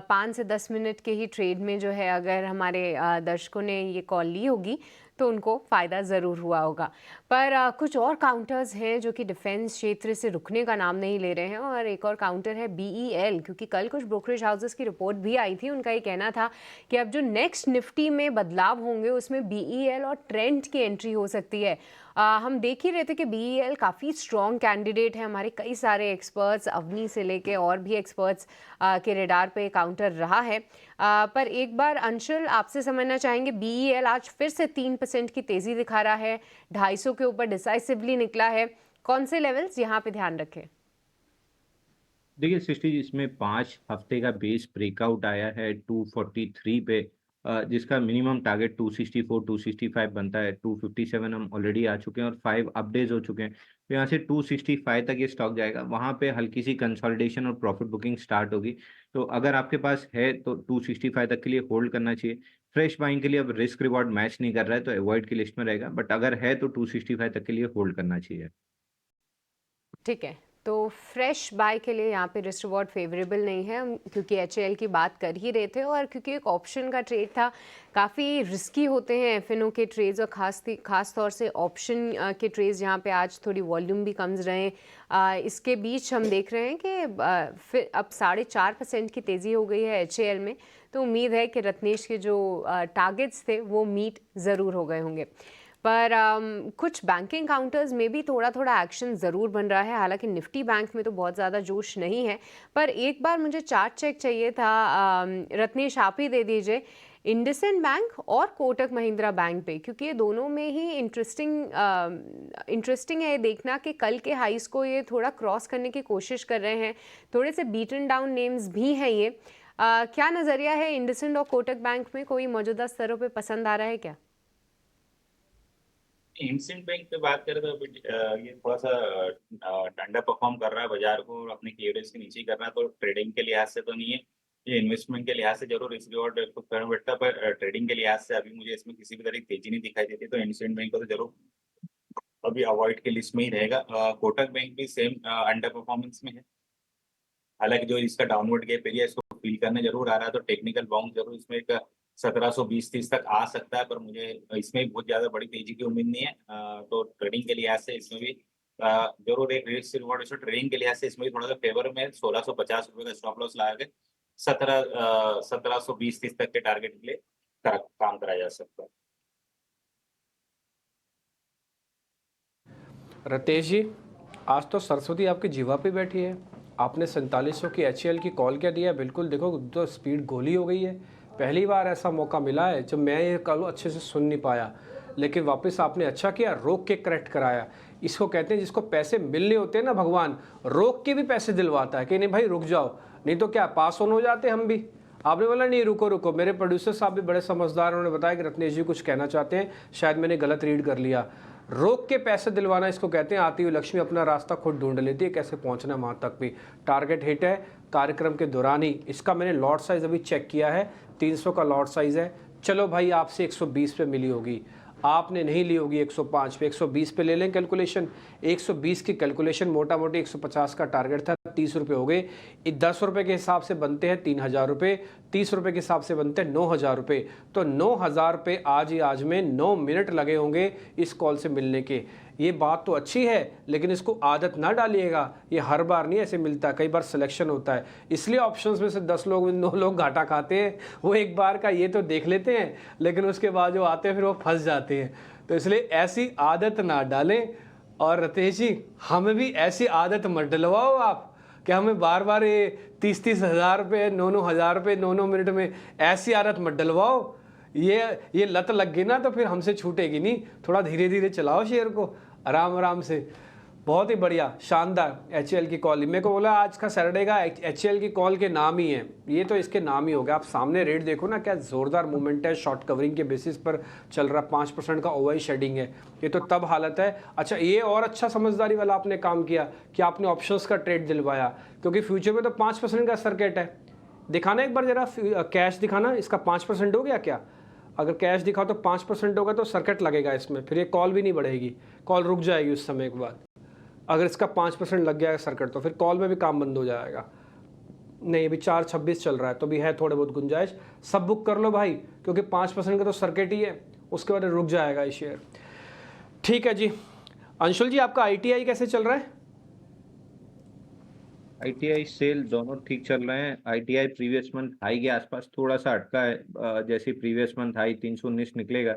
5 से 10 मिनट के ही ट्रेड में जो है अगर हमारे दर्शकों ने ये कॉल ली होगी तो उनको फ़ायदा ज़रूर हुआ होगा। पर कुछ और काउंटर्स हैं जो कि डिफेंस क्षेत्र से रुकने का नाम नहीं ले रहे हैं, और एक और काउंटर है BEL, क्योंकि कल कुछ ब्रोकरेज हाउसेस की रिपोर्ट भी आई थी। उनका ये कहना था कि अब जो नेक्स्ट निफ्टी में बदलाव होंगे उसमें BEL और ट्रेंड की एंट्री हो सकती है। हम देख ही रहे थे कि BEL काफ़ी स्ट्रॉन्ग कैंडिडेट है, हमारे कई सारे एक्सपर्ट्स अवनी से लेके और भी एक्सपर्ट्स के रेडार पे काउंटर रहा है। पर एक बार अंशुल आपसे समझना चाहेंगे, BEL आज फिर से 3% की तेज़ी दिखा रहा है, 250 के ऊपर डिसाइसिवली निकला है। कौन से लेवल्स यहाँ पे ध्यान रखें? देखिए सृष्टि जी, इसमें 5 हफ्ते का बेस ब्रेकआउट आया है 243 पे, जिसका मिनिमम टारगेट 264 265 बनता है। 257 हम ऑलरेडी आ चुके हैं और 5 अपडेज हो चुके हैं, तो यहाँ से 265 तक ये स्टॉक जाएगा। वहाँ पे हल्की सी कंसोलिडेशन और प्रॉफिट बुकिंग स्टार्ट होगी, तो अगर आपके पास है तो 265 तक के लिए होल्ड करना चाहिए। फ्रेश बाइंग के लिए अब रिस्क रिवॉर्ड मैच नहीं कर रहा है तो अवॉइड की लिस्ट में रहेगा, बट अगर है तो 265 तक के लिए होल्ड करना चाहिए। ठीक है, तो फ्रेश बाय के लिए यहाँ पे रिस्क रिवॉर्ड फेवरेबल नहीं है, हम क्योंकि HAL की बात कर ही रहे थे और क्योंकि एक ऑप्शन का ट्रेड था। काफ़ी रिस्की होते हैं FNO के ट्रेड्स, और ख़ास तौर से ऑप्शन के ट्रेड्स जहाँ पे आज थोड़ी वॉल्यूम भी कम रहे। इसके बीच हम देख रहे हैं कि फिर अब 4.5% की तेज़ी हो गई है HAL में, तो उम्मीद है कि रत्नेश के जो टारगेट्स थे वो मीट ज़रूर हो गए होंगे। पर कुछ बैंकिंग काउंटर्स में भी थोड़ा थोड़ा एक्शन ज़रूर बन रहा है, हालांकि निफ्टी बैंक में तो बहुत ज़्यादा जोश नहीं है। पर एक बार मुझे चार्ट चेक चाहिए था, रत्नेश आप ही दे दीजिए, इंडसइंड बैंक और कोटक महिंद्रा बैंक पे, क्योंकि ये दोनों में ही इंटरेस्टिंग है देखना कि कल के हाइस को ये थोड़ा क्रॉस करने की कोशिश कर रहे हैं। थोड़े से बीटन डाउन नेम्स भी हैं ये। क्या नज़रिया है इंडसइंड और कोटक बैंक में? कोई मौजूदा स्तरों पे पसंद आ रहा है क्या? इंडसइंड बैंक पे बात करें तो ये थोड़ा सा अंडर परफॉर्म कर रहा है बाजार को और अपने की एवरेज के नीचे कर रहा है, तो ट्रेडिंग के लिहाज से तो नहीं है ये, इन्वेस्टमेंट के लिहाज से जरूर रिस्क रिवॉर्ड करना बैठता है, पर ट्रेडिंग के लिहाज से अभी मुझे इसमें किसी भी तरह की तेजी नहीं दिखाई देती, तो इंडसइंड बैंक को तो जरूर अभी अवॉइड की लिस्ट में ही रहेगा। कोटक बैंक भी सेम अंडर परफॉर्मेंस में है, हालांकि जो इसका डाउनवर्ड गैप एरिया इसको फील करने जरूर आ रहा है, तो टेक्निकल बाउंस जरूर इसमें एक 1720-30 तक आ सकता है, पर मुझे इसमें भी बहुत ज्यादा बड़ी तेजी की उम्मीद नहीं है। तो ट्रेडिंग के लिहाज से इसमें भी जरूर एक रिस्क रिवॉर्ड, ट्रेडिंग के लिहाज से इसमें भी थोड़ा सा फेवर में 1650 रुपए का स्टॉप लॉस लगा के 1720-30 तक के टारगेट के लिए काम करा जा सकता है। रतेश जी, आज तो सरस्वती आपकी जीवा पे बैठी है। आपने 4700 की HCL की कॉल क्या दिया, बिल्कुल देखो तो स्पीड गोली हो गई है। पहली बार ऐसा मौका मिला है जब मैं ये कल अच्छे से सुन नहीं पाया, लेकिन वापस आपने अच्छा किया, रोक के करेक्ट कराया। इसको कहते हैं जिसको पैसे मिलने होते हैं ना, भगवान रोक के भी पैसे दिलवाता है कि नहीं भाई रुक जाओ, नहीं तो क्या पास ऑन हो जाते हम भी। आपने बोला नहीं रुको रुको। मेरे प्रोड्यूसर साहब भी बड़े समझदार, उन्होंने बताया कि रत्नेश जी कुछ कहना चाहते हैं, शायद मैंने गलत रीड कर लिया। रोक के पैसे दिलवाना इसको कहते हैं। आती हुई लक्ष्मी अपना रास्ता खुद ढूंढ लेती है, कैसे पहुंचना है वहाँ तक भी। टारगेट हिट है कार्यक्रम के दौरान ही। इसका मैंने लॉट साइज़ अभी चेक किया है, 300 का लॉट साइज़ है। चलो भाई आपसे 120 पे मिली होगी, आपने नहीं ली होगी 105 पे, 120 पे ले लें कैलकुलेशन। 120 की कैलकुलेशन मोटा मोटी 150 का टारगेट था, 30 रुपये हो गए। 10 रुपये के हिसाब से बनते हैं 3000 रुपये, 30 रुपये के हिसाब से बनते हैं 9000 रुपये। तो 9000 रुपये आज ही आज में 9 मिनट लगे होंगे इस कॉल से मिलने के। ये बात तो अच्छी है, लेकिन इसको आदत ना डालिएगा। ये हर बार नहीं ऐसे मिलता, कई बार सिलेक्शन होता है, इसलिए ऑप्शंस में से 10 लोग 9 लोग घाटा खाते हैं। वो एक बार का ये तो देख लेते हैं, लेकिन उसके बाद जो आते हैं फिर वो फंस जाते हैं। तो इसलिए ऐसी आदत ना डालें। और रतेश जी, हमें भी ऐसी आदत मत डलवाओ आप कि हमें बार बार ये 30-30 हज़ार रुपये, 9-9 हज़ार रुपये 9-9 मिनट में, ऐसी आदत मत डलवाओ। ये लत लग गई ना तो फिर हमसे छूटेगी नहीं। थोड़ा धीरे धीरे चलाओ शेयर को, आराम आराम से। बहुत ही बढ़िया, शानदार HCL की कॉल। मेरे को बोला आज का सैटरडे का HCL की कॉल के नाम ही है, ये तो इसके नाम ही हो गया। आप सामने रेट देखो ना, क्या ज़ोरदार मूवमेंट है, शॉर्ट कवरिंग के बेसिस पर चल रहा, 5% का ओवर शेडिंग है। ये तो तब हालत है। अच्छा, ये और अच्छा समझदारी वाला आपने काम किया कि आपने ऑप्शंस का ट्रेड दिलवाया, क्योंकि फ्यूचर में तो 5% का सर्किट है। दिखाना एक बार ज़रा कैश दिखाना, इसका 5% हो गया क्या? अगर कैश दिखाओ तो 5% होगा तो सर्किट लगेगा इसमें, फिर ये कॉल भी नहीं बढ़ेगी, कॉल रुक जाएगी उस समय के बाद। अगर इसका 5% लग गया सर्किट तो फिर कॉल में भी काम बंद हो जाएगा। नहीं, अभी 4.26 चल रहा है तो भी है थोड़े बहुत गुंजाइश। सब बुक कर लो भाई, क्योंकि 5% का तो सर्किट ही है, उसके बाद रुक जाएगा ये शेयर। ठीक है जी। अंशुल जी, आपका ITI कैसे चल रहा है? ITI सेल दोनों ठीक चल रहे हैं। ITI प्रीवियस मंथ हाई के आसपास थोड़ा सा अटका है। जैसे प्रीवियस मंथ हाई 319 निकलेगा,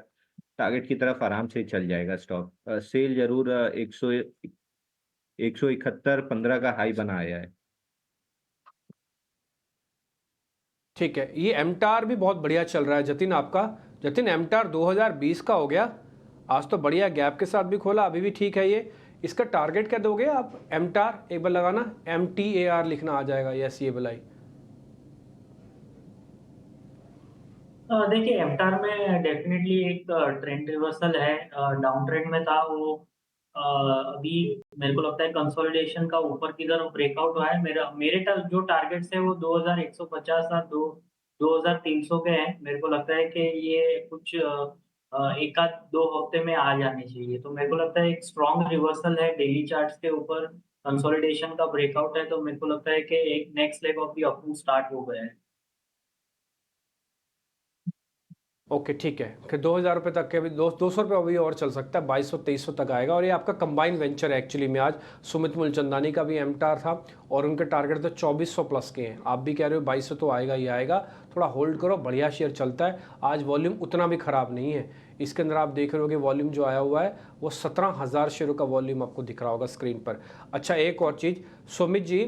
टारगेट की तरफ आराम से चल जाएगा स्टॉक। सेल जरूर 171.15 का हाई बनाया है। ठीक है, ये एमटार भी बहुत बढ़िया चल रहा है जतिन आपका। जतिन, एमटार 2020 का हो गया, आज तो बढ़िया गैप के साथ भी खोला, अभी भी ठीक है ये। इसका टारगेट क्या दोगे आप? एमटार एक बार लगाना, MTAR लिखना आ जाएगा, यस ये बुलाई। देखिए एमटार में डेफिनेटली एक ट्रेंड रिवर्सल है। डाउन ट्रेंड में था वो, अभी मेरे को लगता है कंसोलिडेशन का ऊपर की तरफ ब्रेकआउट हुआ है। जो टारगेट्स है वो 2150 और 2300 के हैं। मेरे को लगता है कि ये कुछ एक आध 2 हफ्ते में आ जाने चाहिए। तो मेरे को लगता है एक स्ट्रॉन्ग रिवर्सल है डेली चार्ट्स के ऊपर, कंसोलिडेशन का ब्रेकआउट है। तो मेरे को लगता है कि एक next leg of the up move start हो गया है। ओके ठीक है, फिर 2000 रुपये तक के अभी 200 रुपये अभी और चल सकता है, 2200-2300 तक आएगा। और ये आपका कंबाइंड वेंचर है एक्चुअली में। आज सुमित मूलचंदानी का भी एमटार था और उनके टारगेट तो 2400 प्लस के हैं। आप भी कह रहे हो 2200 तो आएगा ही आएगा, थोड़ा होल्ड करो, बढ़िया शेयर चलता है। आज वॉल्यूम उतना भी ख़राब नहीं है, इसके अंदर आप देख रहे हो कि वॉल्यूम जो आया हुआ है वो 17,000 शेयरों का वॉल्यूम आपको दिख रहा होगा स्क्रीन पर। अच्छा, एक और चीज़ सुमित जी,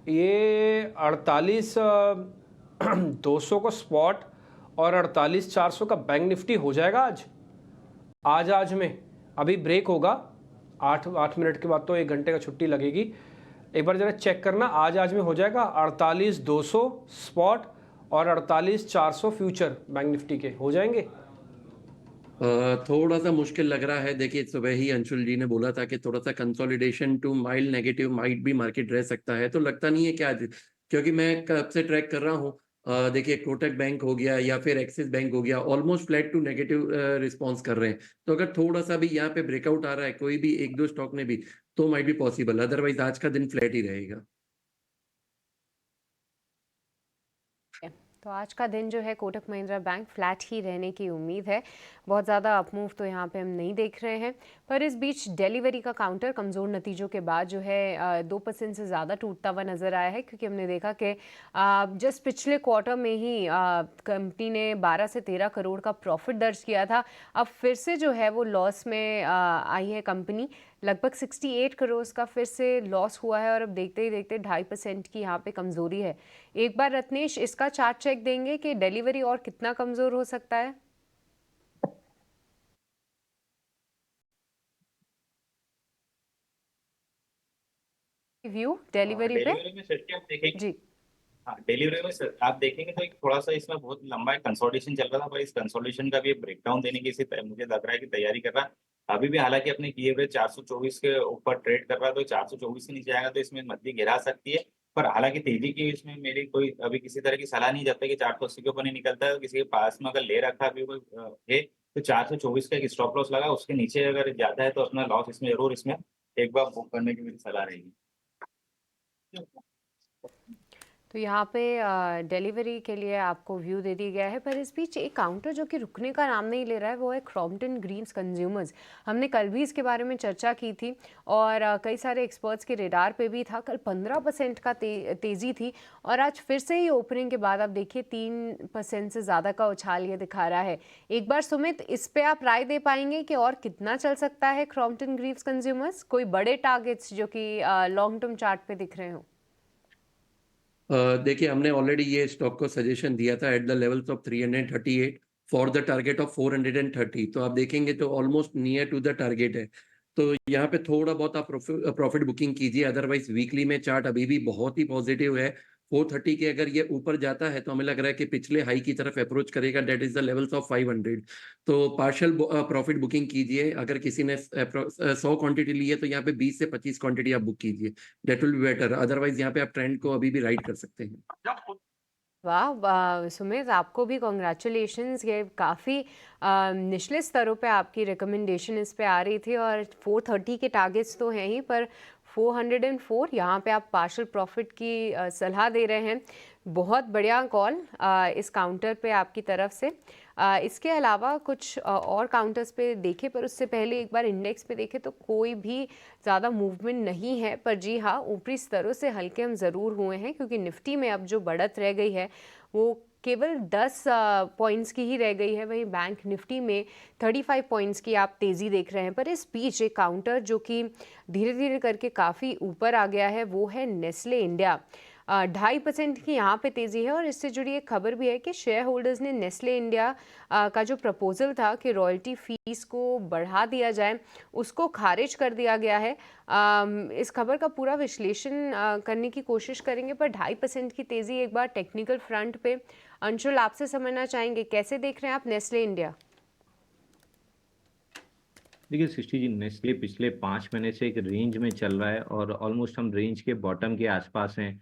ये 48,200 को स्पॉट और 48,400 का बैंक निफ्टी हो जाएगा आज में। अभी ब्रेक होगा 8 मिनट के बाद, तो 1 घंटे का छुट्टी लगेगी। एक बार जरा चेक करना, आज में हो जाएगा 48,200 स्पॉट और 48,400 फ्यूचर बैंक निफ्टी के हो जाएंगे। थोड़ा सा मुश्किल लग रहा है। देखिए, सुबह ही अंशुल जी ने बोला था कि थोड़ा सा consolidation to mild negative might भी मार्केट रह सकता है, तो लगता नहीं है कि आज, क्योंकि मैं कब से ट्रैक कर रहा हूँ। देखिए, कोटक बैंक हो गया या फिर एक्सिस बैंक हो गया, almost flat to negative response कर रहे हैं। तो अगर थोड़ा सा भी यहाँ पे ब्रेकआउट आ रहा है कोई भी 1-2 स्टॉक में भी, तो माइट बी पॉसिबल, अदरवाइज आज का दिन फ्लैट ही रहेगा। तो आज का दिन जो है कोटक महिंद्रा बैंक फ्लैट ही रहने की उम्मीद है। बहुत ज़्यादा अपमूव तो यहाँ पे हम नहीं देख रहे हैं, पर इस बीच डिलीवरी का काउंटर कमज़ोर नतीजों के बाद जो है 2% से ज़्यादा टूटता हुआ नज़र आया है, क्योंकि हमने देखा कि जस्ट पिछले क्वार्टर में ही कंपनी ने 12 से 13 करोड़ का प्रॉफिट दर्ज किया था। अब फिर से जो है वो लॉस में आई है कंपनी। लगभग 68 करोड़ का फिर से लॉस हुआ है और अब देखते ही देखते 2.5% की यहाँ पे कमज़ोरी है। एक बार रत्नेश इसका चार्ट चेक देंगे कि डिलीवरी और कितना कमज़ोर हो सकता है। व्यू डिलीवरी पे डिलीवरी में सर आप देखेंगे, जी। हाँ डिलीवरी में सर आप देखेंगे तो एक थोड़ा सा इसमें बहुत लंबा एक कंसोलिडेशन चल रहा था, पर इस कंसोलिडेशन का भी एक ब्रेकडाउन देने की मुझे लग रहा है कि तैयारी कर रहा है। अभी भी हालांकि अपने किए हुए 424 के ऊपर ट्रेड कर रहा है, तो 424 से नीचे आएगा तो इसमें मंदी गिरा सकती है। पर हालांकि तेजी की इसमें मेरी कोई अभी किसी तरह की सलाह नहीं, जब तक कि 480 के ऊपर नहीं निकलता है। किसी के पास में अगर ले रखा भी कोई है तो 424 का एक स्टॉप लॉस लगा, उसके नीचे अगर जाता है तो अपना लॉस इसमें जरूर इसमें एक बार बुक करने की मेरी सलाह रहेगी। तो यहाँ पे डिलीवरी के लिए आपको व्यू दे दिया गया है, पर इस बीच एक काउंटर जो कि रुकने का नाम नहीं ले रहा है वो है क्रॉम्पटन ग्रीन्स कंज्यूमर्स। हमने कल भी इसके बारे में चर्चा की थी और कई सारे एक्सपर्ट्स के रेडार पे भी था। कल 15% का तेज़ी थी और आज फिर से ही ओपनिंग के बाद आप देखिए 3% से ज़्यादा का उछाल ये दिखा रहा है। एक बार सुमित इस पे आप राय दे पाएंगे कि और कितना चल सकता है क्रॉम्पटन ग्रीन्स कंज्यूमर्स, कोई बड़े टारगेट्स जो कि लॉन्ग टर्म चार्ट पे दिख रहे हो? देखिए हमने ऑलरेडी ये स्टॉक को सजेशन दिया था at the levels of 338 for the target of 430। तो आप देखेंगे तो almost near to the target है। तो यहाँ पे थोड़ा बहुत आप प्रॉफिट बुकिंग कीजिए, अदरवाइज वीकली में चार्ट अभी भी बहुत ही पॉजिटिव है। 430 के अगर ये ऊपर जाता है तो हमें लग रहा है कि पिछले हाई की तरफ अप्रोच करेगा, that is the levels of 500। तो पार्शियल प्रॉफिट बुकिंग कीजिए। अगर किसी ने 100 क्वांटिटी ली है तो यहाँ पे 20 से 25 क्वांटिटी आप बुक कीजिए, that will be better. Otherwise यहाँ पे आप ट्रेंड को अभी भी राइड कर सकते हैं। वाह सुमित, आपको भी कॉन्ग्रेचुलेशंस। ये काफ़ी निचले स्तरों पे आपकी रिकमेंडेशन इस पे आ रही थी और 430 के टारगेट्स तो हैं ही, पर 404 यहाँ पे आप पार्शियल प्रॉफिट की सलाह दे रहे हैं। बहुत बढ़िया कॉल इस काउंटर पे आपकी तरफ से। इसके अलावा कुछ और काउंटर्स पे देखे, पर उससे पहले एक बार इंडेक्स पे देखे तो कोई भी ज़्यादा मूवमेंट नहीं है। पर जी हाँ, ऊपरी स्तरों से हल्के हम ज़रूर हुए हैं क्योंकि निफ्टी में अब जो बढ़त रह गई है वो केवल 10 पॉइंट्स की ही रह गई है। वहीं बैंक निफ्टी में 35 पॉइंट्स की आप तेज़ी देख रहे हैं। पर इस बीच एक काउंटर जो कि धीरे धीरे करके काफ़ी ऊपर आ गया है वो है नेस्ले इंडिया। 2.5% की यहाँ पे तेज़ी है और इससे जुड़ी एक खबर भी है कि शेयर होल्डर्स ने नेस्ले इंडिया का जो प्रपोजल था कि रॉयल्टी फीस को बढ़ा दिया जाए उसको खारिज कर दिया गया है। इस खबर का पूरा विश्लेषण करने की कोशिश करेंगे, पर 2.5% की तेज़ी एक बार टेक्निकल फ्रंट पे अंशुल आपसे समझना चाहेंगे, कैसे देख रहे हैं आप नेस्ले इंडिया? देखिए सृष्टि जी, नेस्ले पिछले 5 महीने से एक रेंज में चल रहा है और ऑलमोस्ट हम रेंज के बॉटम के आसपास हैं।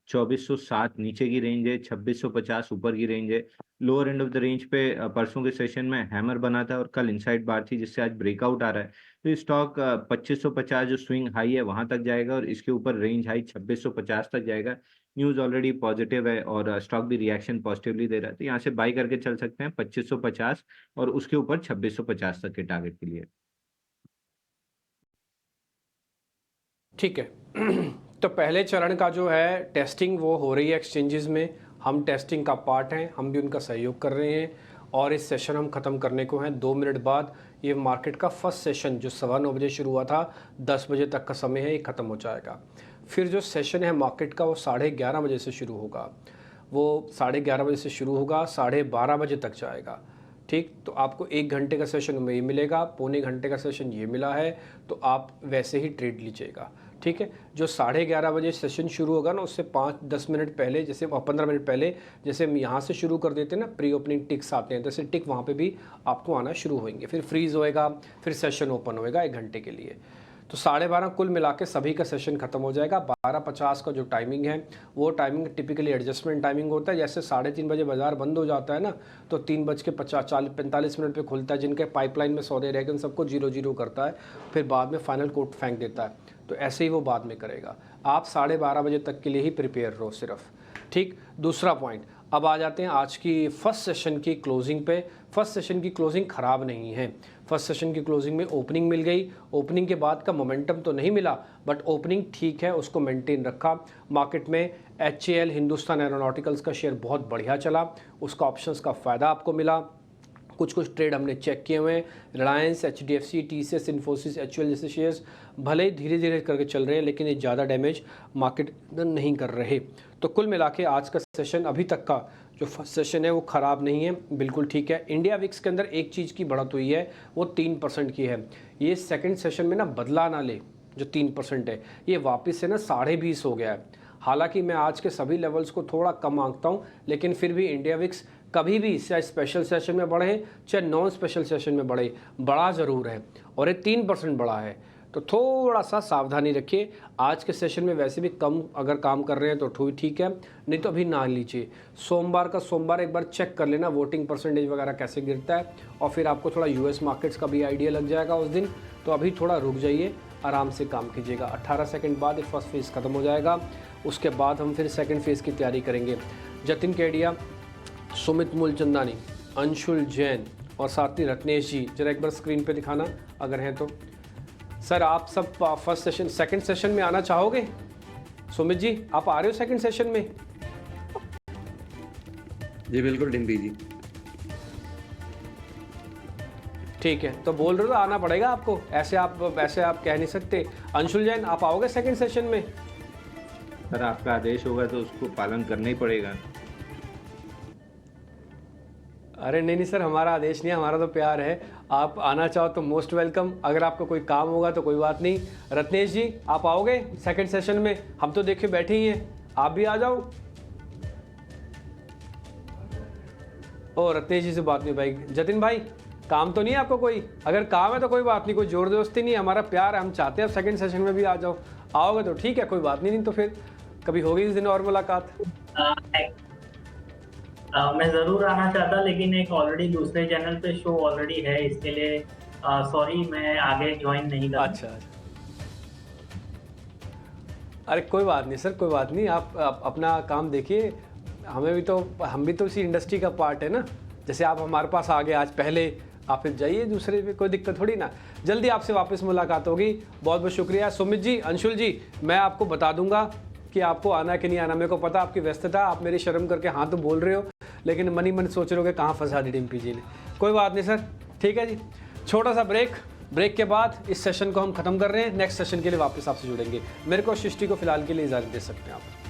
2407 नीचे की रेंज है, 2650 ऊपर की रेंज है। Lower end of the range पे परसों के सेशन में हैमर बना था और कल इनसाइड बार थी, जिससे आज ब्रेकआउट आ रहा है। तो ये स्टॉक 2550 जो स्विंग हाई है वहां तक जाएगा और इसके ऊपर रेंज हाई 2650 तक जाएगा। न्यूज़ ऑलरेडी पॉजिटिव है और स्टॉक भी रिएक्शन पॉजिटिवली दे रहा है, तो यहाँ से बाई करके चल सकते हैं 2550 और उसके ऊपर 2650 तक के टारगेट के लिए। ठीक है। तो पहले चरण का जो है टेस्टिंग वो हो रही है एक्सचेंजेस में। हम टेस्टिंग का पार्ट हैं, हम भी उनका सहयोग कर रहे हैं और इस सेशन हम ख़त्म करने को हैं 2 मिनट बाद। ये मार्केट का फर्स्ट सेशन जो 9:15 बजे शुरू हुआ था, 10 बजे तक का समय है, ये ख़त्म हो जाएगा। फिर जो सेशन है मार्केट का वो 11:30 बजे से शुरू होगा। वो 11:30 बजे से शुरू होगा, 12:30 बजे तक जाएगा। ठीक, तो आपको 1 घंटे का सेशन में ये मिलेगा, पौने घंटे का सेशन ये मिला है, तो आप वैसे ही ट्रेड लीजिएगा। ठीक है, जो 11:30 बजे सेशन शुरू होगा ना, उससे 5-10 मिनट पहले, जैसे 15 मिनट पहले जैसे हम यहाँ से शुरू कर देते हैं ना, प्री ओपनिंग टिक्स आते हैं, जैसे टिक वहाँ पे भी आपको आना शुरू होंगे। फिर फ्रीज होएगा, फिर सेशन ओपन होएगा 1 घंटे के लिए। तो 12:30 कुल मिला के सभी का सेशन खत्म हो जाएगा। 12:50 का जो टाइमिंग है वो टाइमिंग टिपिकली एडजस्टमेंट टाइमिंग होता है। जैसे 3:30 बजे बाजार बंद हो जाता है ना, तो 3:45 मिनट पे खुलता है। जिनके पाइपलाइन में सौदे रह गए उन सबको 0-0 करता है, फिर बाद में फाइनल कोट फेंक देता है। तो ऐसे ही वो बाद में करेगा। आप 12:30 बजे तक के लिए ही प्रिपेयर रहो सिर्फ। ठीक, दूसरा पॉइंट, अब आ जाते हैं आज की फर्स्ट सेशन की क्लोजिंग पे। फर्स्ट सेशन की क्लोजिंग ख़राब नहीं है। फर्स्ट सेशन की क्लोजिंग में ओपनिंग मिल गई। ओपनिंग के बाद का मोमेंटम तो नहीं मिला, बट ओपनिंग ठीक है, उसको मेंटेन रखा। मार्केट में HAL हिंदुस्तान एरोनॉटिकल्स का शेयर बहुत बढ़िया चला, उसका ऑप्शंस का फ़ायदा आपको मिला। कुछ ट्रेड हमने चेक किए हुए हैं। Reliance, HDFC, TCS, Infosys, HUL जैसे शेयर्स भले ही धीरे धीरे करके चल रहे हैं, लेकिन ये ज़्यादा डैमेज मार्केट नहीं कर रहे। तो कुल मिला के आज का सेशन, अभी तक का जो फर्स्ट सेशन है वो ख़राब नहीं है, बिल्कुल ठीक है। इंडिया विक्स के अंदर एक चीज़ की बढ़त हुई है, वो 3% की है। ये सेकेंड सेशन में ना बदला ना ले, जो 3% है ये वापस से ना 20.5 हो गया है। हालांकि मैं आज के सभी लेवल्स को थोड़ा कम मांगता हूँ, लेकिन फिर भी इंडिया विक्स कभी भी चाहे स्पेशल सेशन में बढ़े चाहे नॉन स्पेशल सेशन में बढ़े, बड़ा ज़रूर है और ये 3% बड़ा है। तो थोड़ा सा सावधानी रखिए। आज के सेशन में वैसे भी कम अगर काम कर रहे हैं तो ठीक है, नहीं तो अभी ना लीजिए। सोमवार का सोमवार एक बार चेक कर लेना वोटिंग परसेंटेज वगैरह कैसे गिरता है, और फिर आपको थोड़ा US मार्केट्स का भी आइडिया लग जाएगा उस दिन। तो अभी थोड़ा रुक जाइए, आराम से काम कीजिएगा। 18 सेकंड बाद फर्स्ट फेज़ ख़त्म हो जाएगा, उसके बाद हम फिर सेकंड फेज़ की तैयारी करेंगे। जतिन केडिया, सुमित मूलचंदानी, अंशुल जैन और साथ ही रत्नेश जी, जरा एक बार स्क्रीन पे दिखाना अगर हैं तो। सर आप सब फर्स्ट सेशन सेकंड सेशन में आना चाहोगे? सुमित जी आप आ रहे हो सेकंड सेशन में? जी बिल्कुल डिम्पी जी। ठीक है, तो बोल रहे हो तो आना पड़ेगा आपको, ऐसे आप कह नहीं सकते। अंशुल जैन आप आओगे सेकंड सेशन में? सर आपका आदेश होगा तो उसको पालन करना ही पड़ेगा। अरे नहीं सर, हमारा आदेश नहीं है, हमारा तो प्यार है। आप आना चाहो तो मोस्ट वेलकम, अगर आपका कोई काम होगा तो कोई बात नहीं। रत्नेश जी आप आओगे सेकंड सेशन में? हम तो देखे बैठे ही हैं, आप भी आ जाओ। ओ रत्नेश जी से बात नहीं भाई। जतिन भाई काम तो नहीं है आपको कोई? अगर काम है तो कोई बात नहीं, कोई जोर जबरदस्ती नहीं है, हमारा प्यार है, हम चाहते हैं आप सेकंड सेशन में भी आ जाओ। आओगे तो ठीक है, कोई बात नहीं तो फिर कभी होगी इस दिन और मुलाकात। मैं ज़रूर आना चाहता, लेकिन एक ऑलरेडी दूसरे चैनल पे शो ऑलरेडी है, इसके लिए सॉरी मैं आगे ज्वाइन नहीं कर। अच्छा, अरे कोई बात नहीं सर, कोई बात नहीं, आप अपना काम देखिए। हम भी तो इसी इंडस्ट्री का पार्ट है ना। जैसे आप हमारे पास आ गए आज, पहले आप फिर जाइए दूसरे पे, कोई दिक्कत थोड़ी ना। जल्दी आपसे वापस मुलाकात होगी। बहुत बहुत शुक्रिया सुमित जी, अंशुल जी। मैं आपको बता दूंगा कि आपको आना कि नहीं आना, मेरे को पता आपकी व्यस्तता, आप मेरी शर्म करके हाँ तो बोल रहे हो, लेकिन मन ही मन सोच रहे हो कि कहाँ फंसा दी डिम्पी जी ने। कोई बात नहीं सर, ठीक है जी। छोटा सा ब्रेक के बाद इस सेशन को हम खत्म कर रहे हैं। नेक्स्ट सेशन के लिए वापस आपसे जुड़ेंगे। मेरे को सृष्टि को फिलहाल के लिए इजाज़त दे सकते हैं आप।